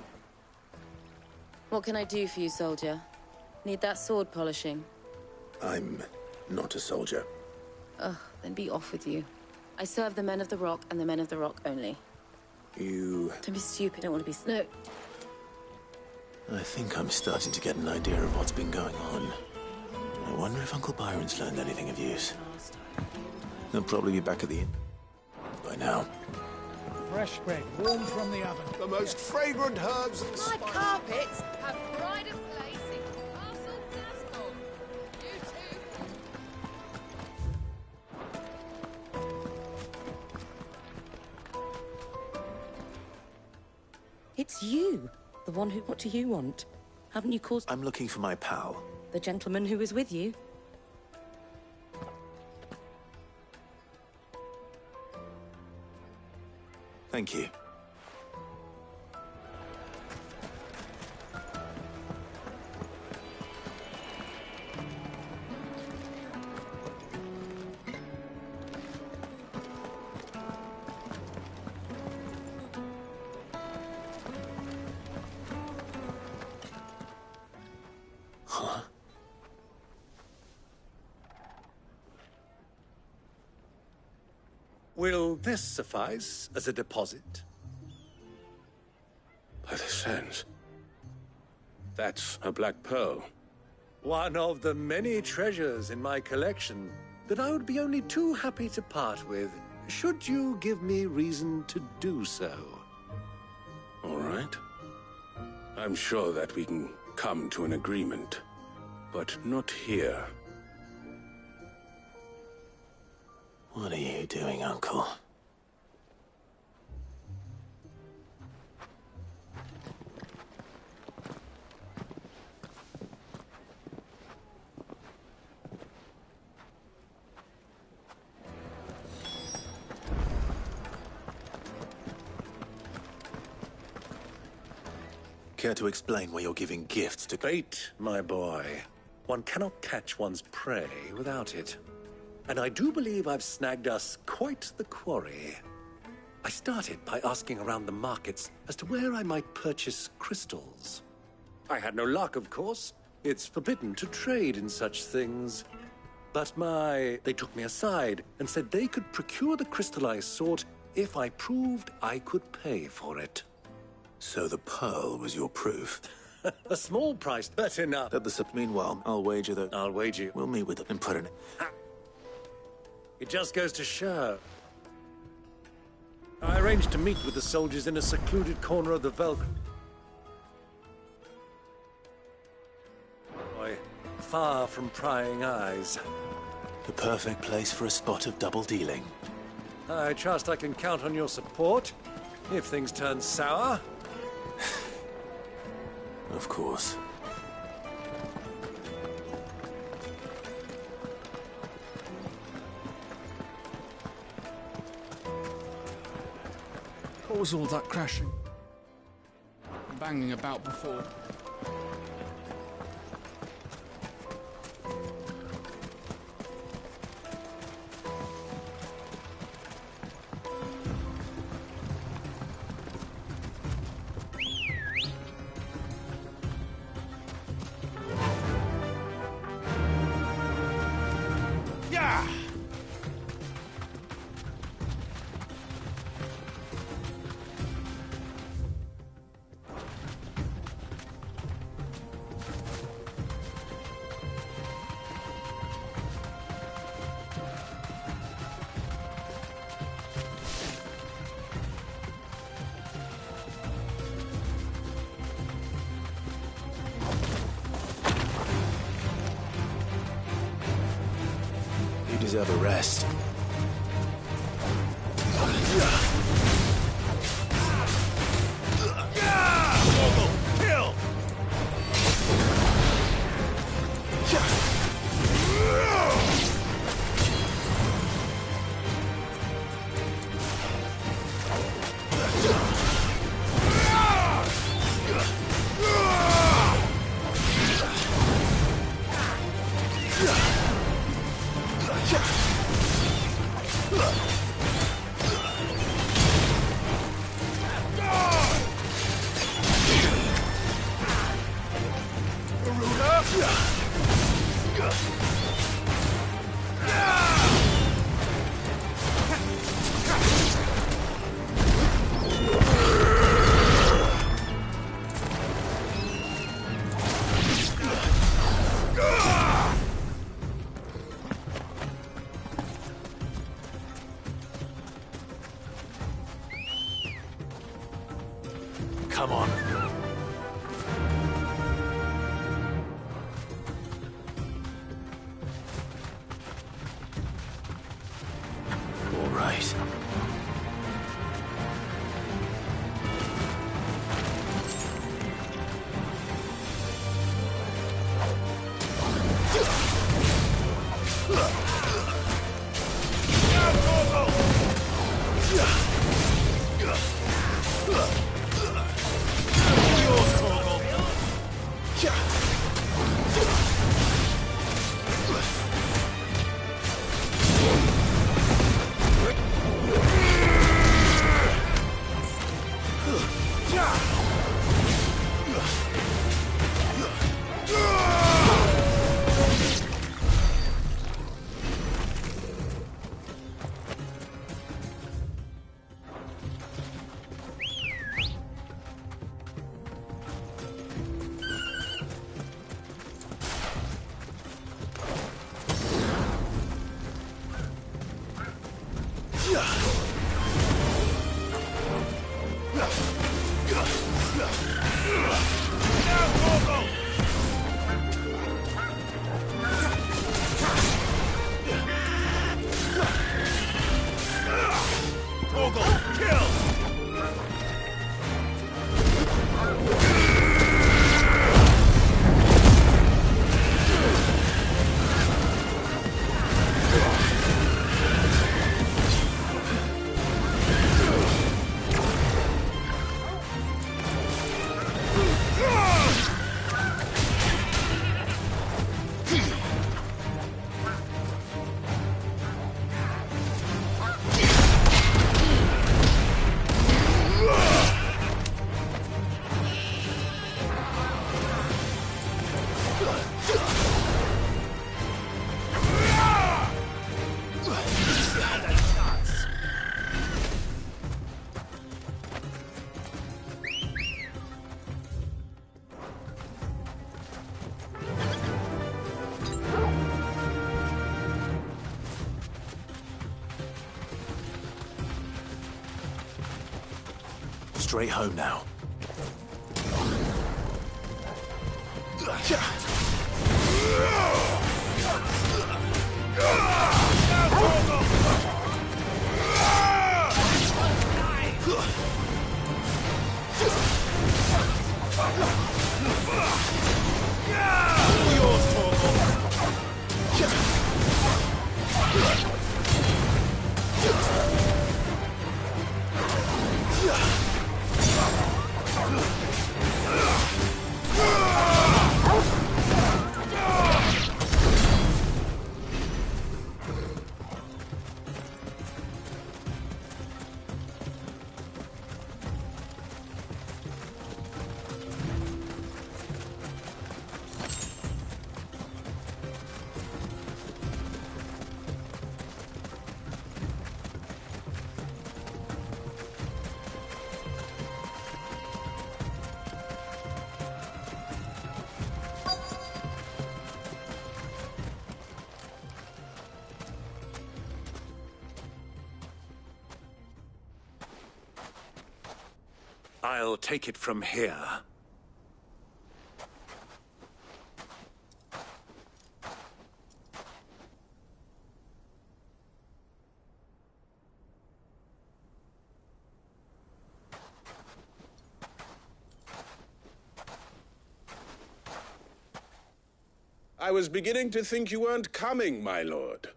What can I do for you, soldier? Need that sword polishing? I'm not a soldier. Ugh, then be off with you. I serve the men of the Rock and the men of the Rock only. You... Don't be stupid, I don't want to be... No. I think I'm starting to get an idea of what's been going on. I wonder if Uncle Byron's learned anything of use. He'll probably be back at the inn by now. Fresh bread, warm from the oven. The most fragrant herbs and My spices. carpets have pride of place in Castle Glasgow. You too. It's you. The one who... What do you want? Haven't you caused... I'm looking for my pal. The gentleman who was with you? Thank you. Huh? Will this suffice as a deposit? By the sands. That's a black pearl. One of the many treasures in my collection that I would be only too happy to part with, should you give me reason to do so. All right. I'm sure that we can come to an agreement, but not here. What are you doing, Uncle? Care to explain why you're giving gifts to... Bait, my boy. One cannot catch one's prey without it. And I do believe I've snagged us quite the quarry. I started by asking around the markets as to where I might purchase crystals. I had no luck, of course. It's forbidden to trade in such things. But they took me aside and said they could procure the crystal I sought if I proved I could pay for it. So the pearl was your proof? A small price, but enough. Meanwhile, I'll wager that... I'll wager. We'll meet with them and put it... It just goes to show. I arranged to meet with the soldiers in a secluded corner of the Velk. Far from prying eyes. The perfect place for a spot of double dealing. I trust I can count on your support if things turn sour. Of course. What was all that crashing? And banging about before? You deserve a rest. Kill! Come on. All right. Straight home now. I'll take it from here. I was beginning to think you weren't coming, my lord.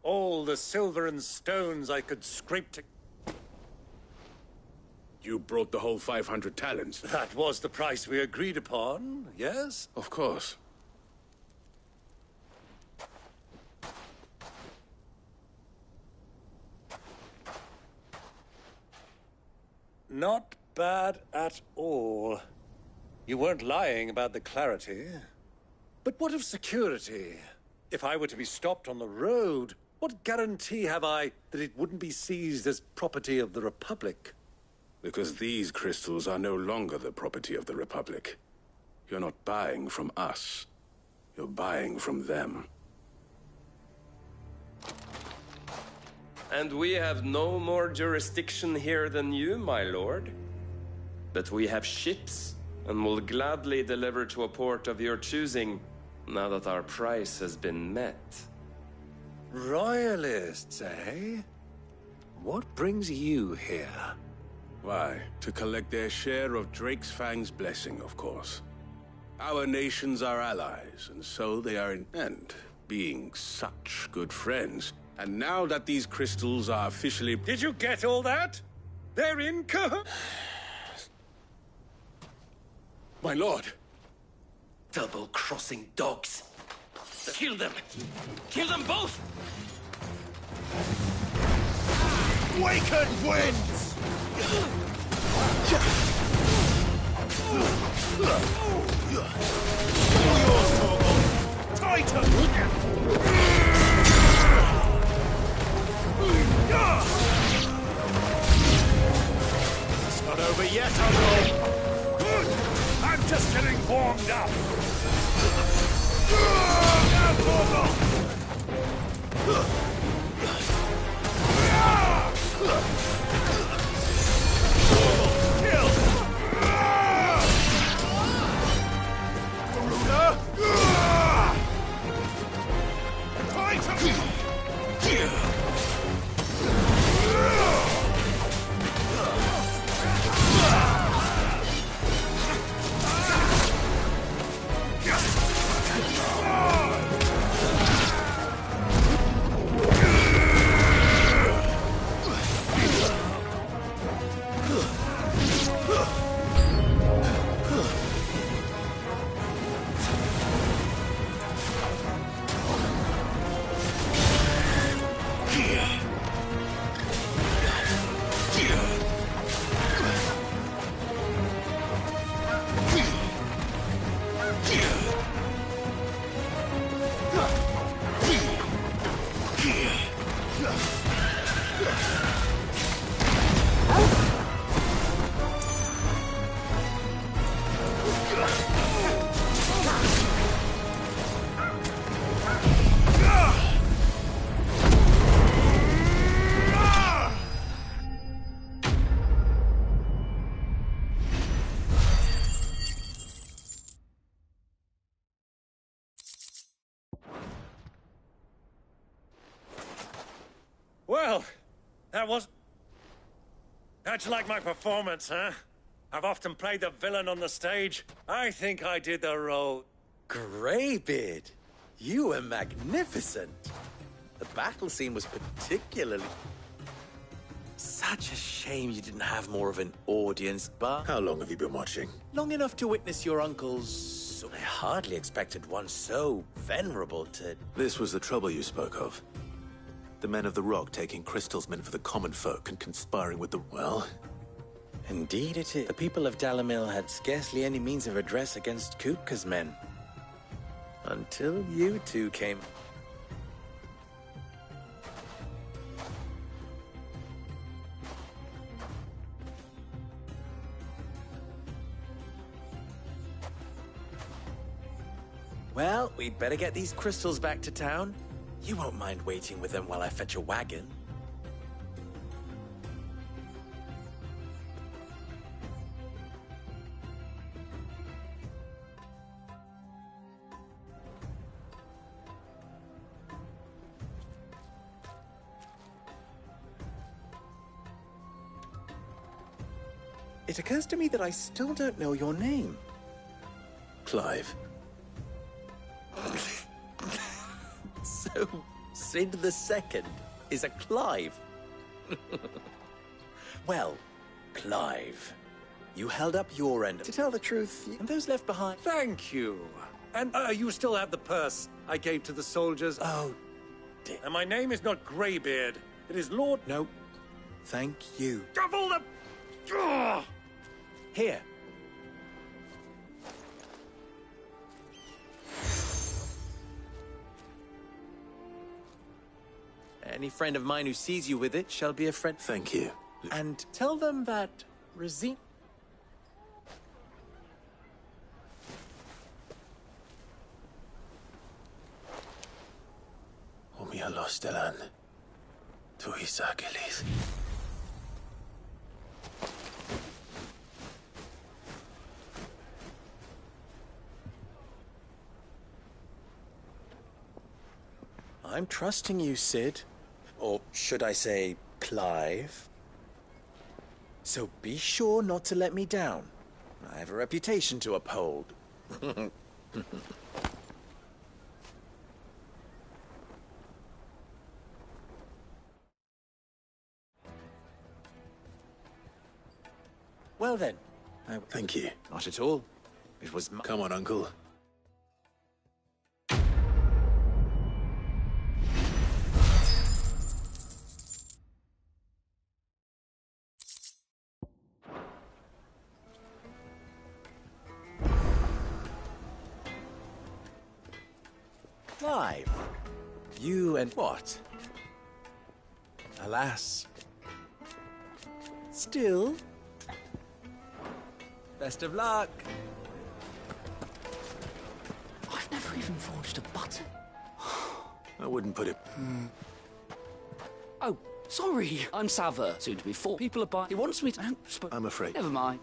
All the silver and stones I could scrape to... You brought the whole 500 talents. That was the price we agreed upon, yes? Of course. Not bad at all. You weren't lying about the clarity. But what of security? If I were to be stopped on the road, what guarantee have I that it wouldn't be seized as property of the Republic? Because these crystals are no longer the property of the Republic. You're not buying from us. You're buying from them. And we have no more jurisdiction here than you, my lord. But we have ships, and will gladly deliver to a port of your choosing, now that our price has been met. Royalists, eh? What brings you here? Why, to collect their share of Drake's Fang's blessing, of course. Our nations are allies, and so they are and being such good friends. And now that these crystals are officially... Did you get all that? They're in My lord! Double-crossing dogs. Kill them! Kill them both! Waken winds! Titan! It's not over yet, Uncle! I'm just getting warmed up! Well, that was... How'd you like my performance, huh? I've often played the villain on the stage. I think I did the role. Greybeard, you were magnificent. The battle scene was particularly... Such a shame you didn't have more of an audience, but... How long have you been watching? Long enough to witness your uncle's... I hardly expected one so venerable to... This was the trouble you spoke of. The men of the Rock taking crystals meant for the common folk and conspiring with the... Well... Indeed it is. The people of Dalamil had scarcely any means of redress against Kupka's men. Until you two came... Well, we'd better get these crystals back to town. You won't mind waiting with them while I fetch a wagon. It occurs to me that I still don't know your name. Clive. So, Sid the Second is a Clive. Well, Clive, you held up your end. To tell the truth, and those left behind. Thank you. And you still have the purse I gave to the soldiers? Oh, dear. And my name is not Greybeard. It is Lord... No, thank you. Double the... Ugh! Here. Any friend of mine who sees you with it shall be a friend. Thank you. And tell them that Rosina... Omia Lostelan. Tuisa Achilles. I'm trusting you, Sid. Or should I say, Clive? So be sure not to let me down. I have a reputation to uphold. Well then. Thank you. Not at all. It was Come on, Uncle. Clive. You and what? Alas. Still. Best of luck. I've never even forged a button. I wouldn't put it... Oh, sorry. I'm Sava, soon to be 4. People are buying... He wants me to... I'm afraid. Never mind.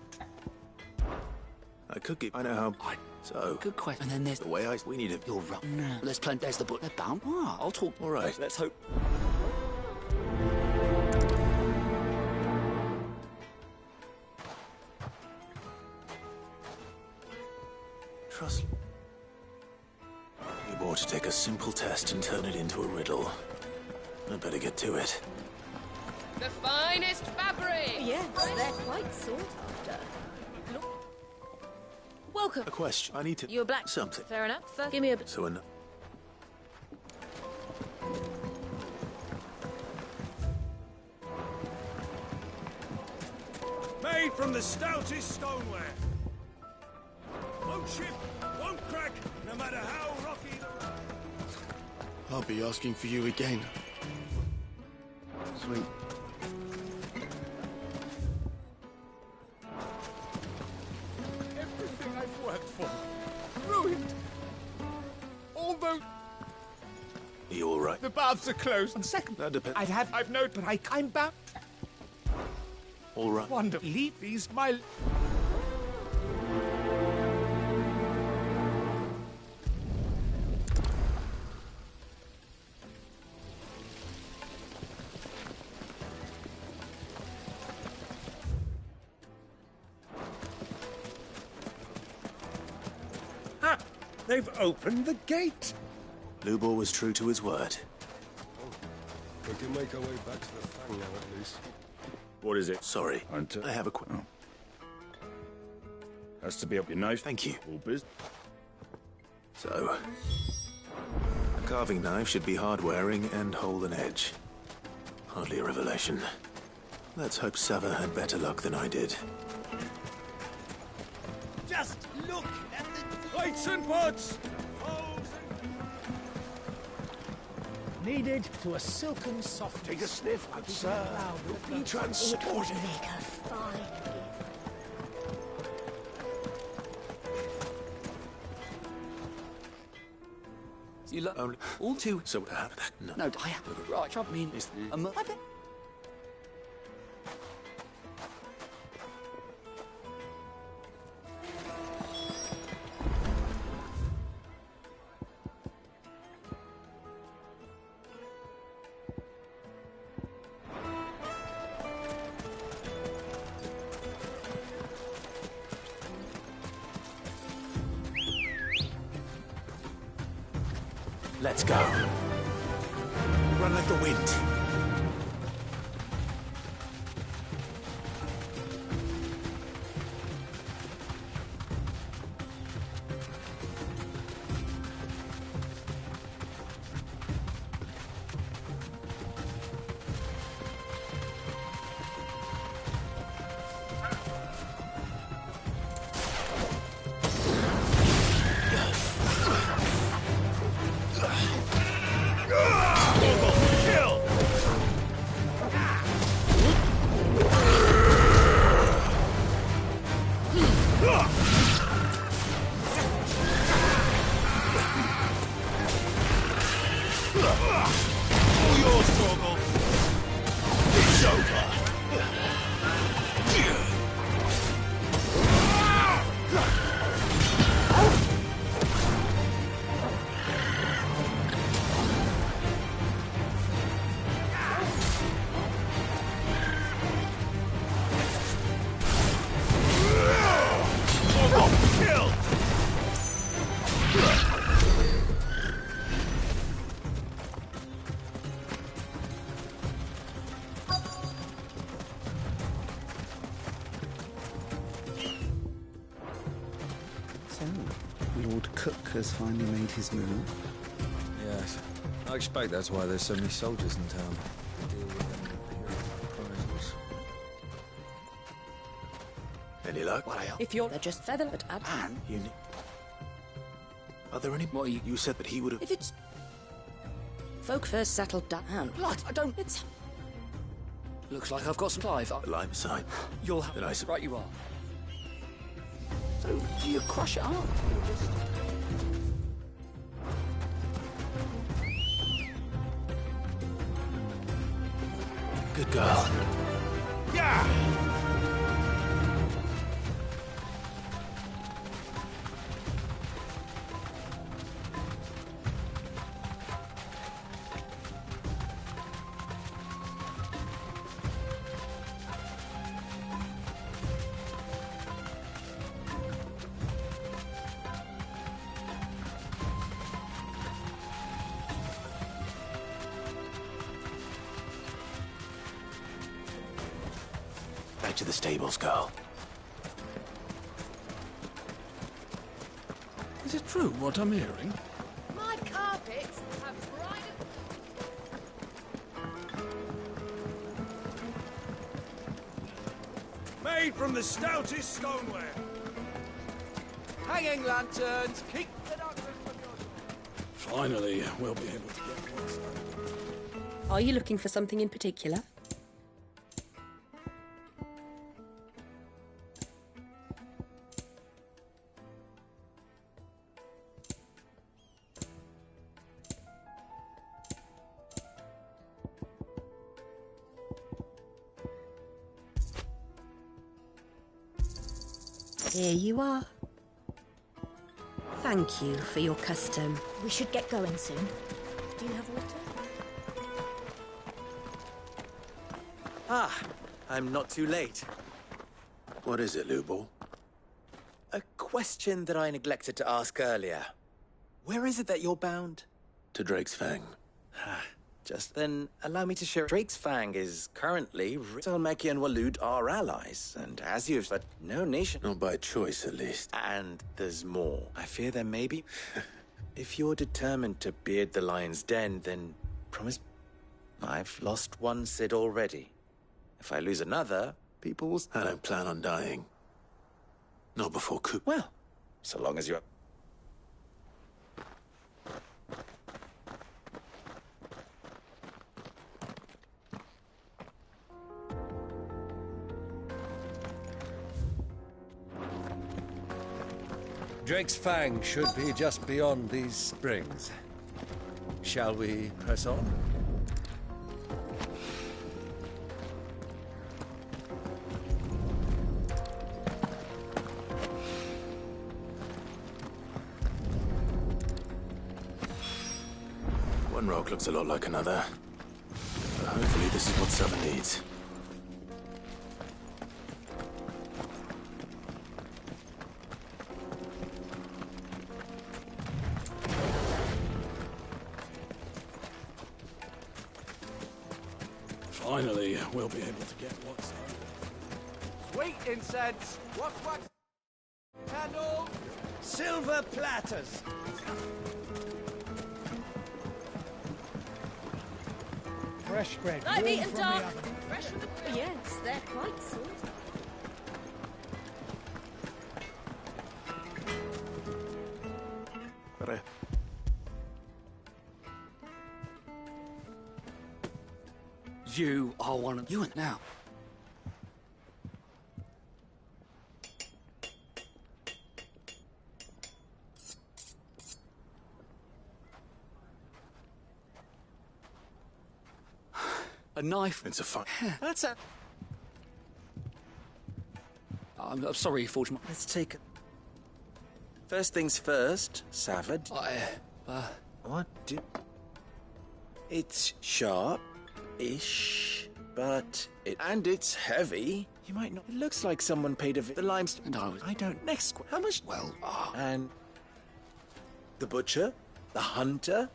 I could give... I know how... So... Good question. And then there's... The way I... We need it. You're right. No. There's plenty... There's the book. They're bound. Ah, I'll talk... All right. Let's hope... Trust... You ought to take a simple test and turn it into a riddle. I'd better get to it. The finest fabric! Yes, they're quite sought after. Welcome. A question. I need to... You're black. Something. Fair enough. Give me a... So an... Made from the stoutest stoneware. Won't chip, won't crack, no matter how rocky the... I'll be asking for you again. Sweet. Everything I've worked for. Ruined. Although Are you all right? the baths are closed. And second, That depends. I've known, but I'm bound. All right. Wonder. Leave these my... Ha! They've opened the gate! Lubor was true to his word. We can make our way back to the Fang now, at least. What is it? Sorry. Hunter. I have a quick... Has to be up your nose. Thank you. All biz. So... A carving knife should be hard-wearing and hold an edge. Hardly a revelation. Let's hope Sava had better luck than I did. Just look at the... Plates and pots! Needed to a silken soft. Take a sniff, good sir. Be transported. Make a fine gift. You look... Only... All too... So... no. No, I have... Right, I mean... I bet... Let's go. Run like the wind. Lord Cook has finally made his move. Yes. I expect that's why there's so many soldiers in town. Deal with them imperial reprisals. Any luck? If you're just feather, but add. And are there any? What you said that he would have. If it's folk first settled down. Blood, I don't. It's. Looks like I've got some Clive. Lime side. You'll have. Then I right, you are. So, do you crush it up? Or just... Good girl. Yeah. Back to the stables, girl. Is it true what I'm hearing? My carpets have brighter... Made from the stoutest stoneware. Hanging lanterns, keep the doctors from your... Finally, we'll be able to get one started. Are you looking for something in particular? Here you are. Thank you for your custom. We should get going soon. Do you have water? Ah, I'm not too late. What is it, Lubor? A question that I neglected to ask earlier. Where is it that you're bound? To Drake's Fang. Just then, allow me to share. Drake's Fang is currently... Salmeki and Waloed are allies, and as you've said, no nation... Not by choice, at least. And there's more. I fear there may be... If you're determined to beard the lion's den, then promise... I've lost one Cid already. If I lose another, people will... I don't plan on dying. Not before Coop. Well, so long as you're... Drake's Fang should be just beyond these springs. Shall we press on? One rock looks a lot like another. But hopefully this is what Southern needs. Finally, we'll be able to get what's... Sweet incense! What? Candles! Silver platters! Fresh bread, Light warm meat and from dark. the oven. Fresh from the... Yes, they're quite salt. You are one of you now. A knife. It's a fun. That's a... I'm sorry, Forge. Let's take it. First things first, Savage. What do... It's sharp-ish, but it... And it's heavy. You might not... It looks like someone paid the limestone... And I was... I don't... Next... How much... Well, And... The butcher? The hunter?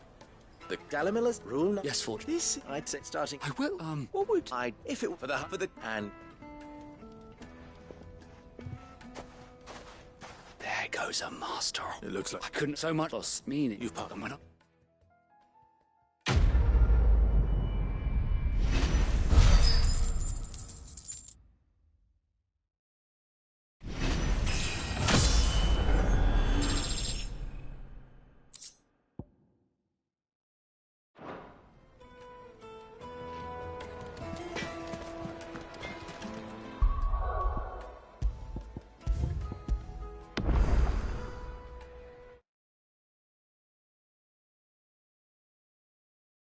The Galamillas? Rule... Yes, Forge. This, I'd say, starting... I will, What would I... If it were for the... And... There goes a master. It looks like... I couldn't so much lost meaning. You've pardoned me.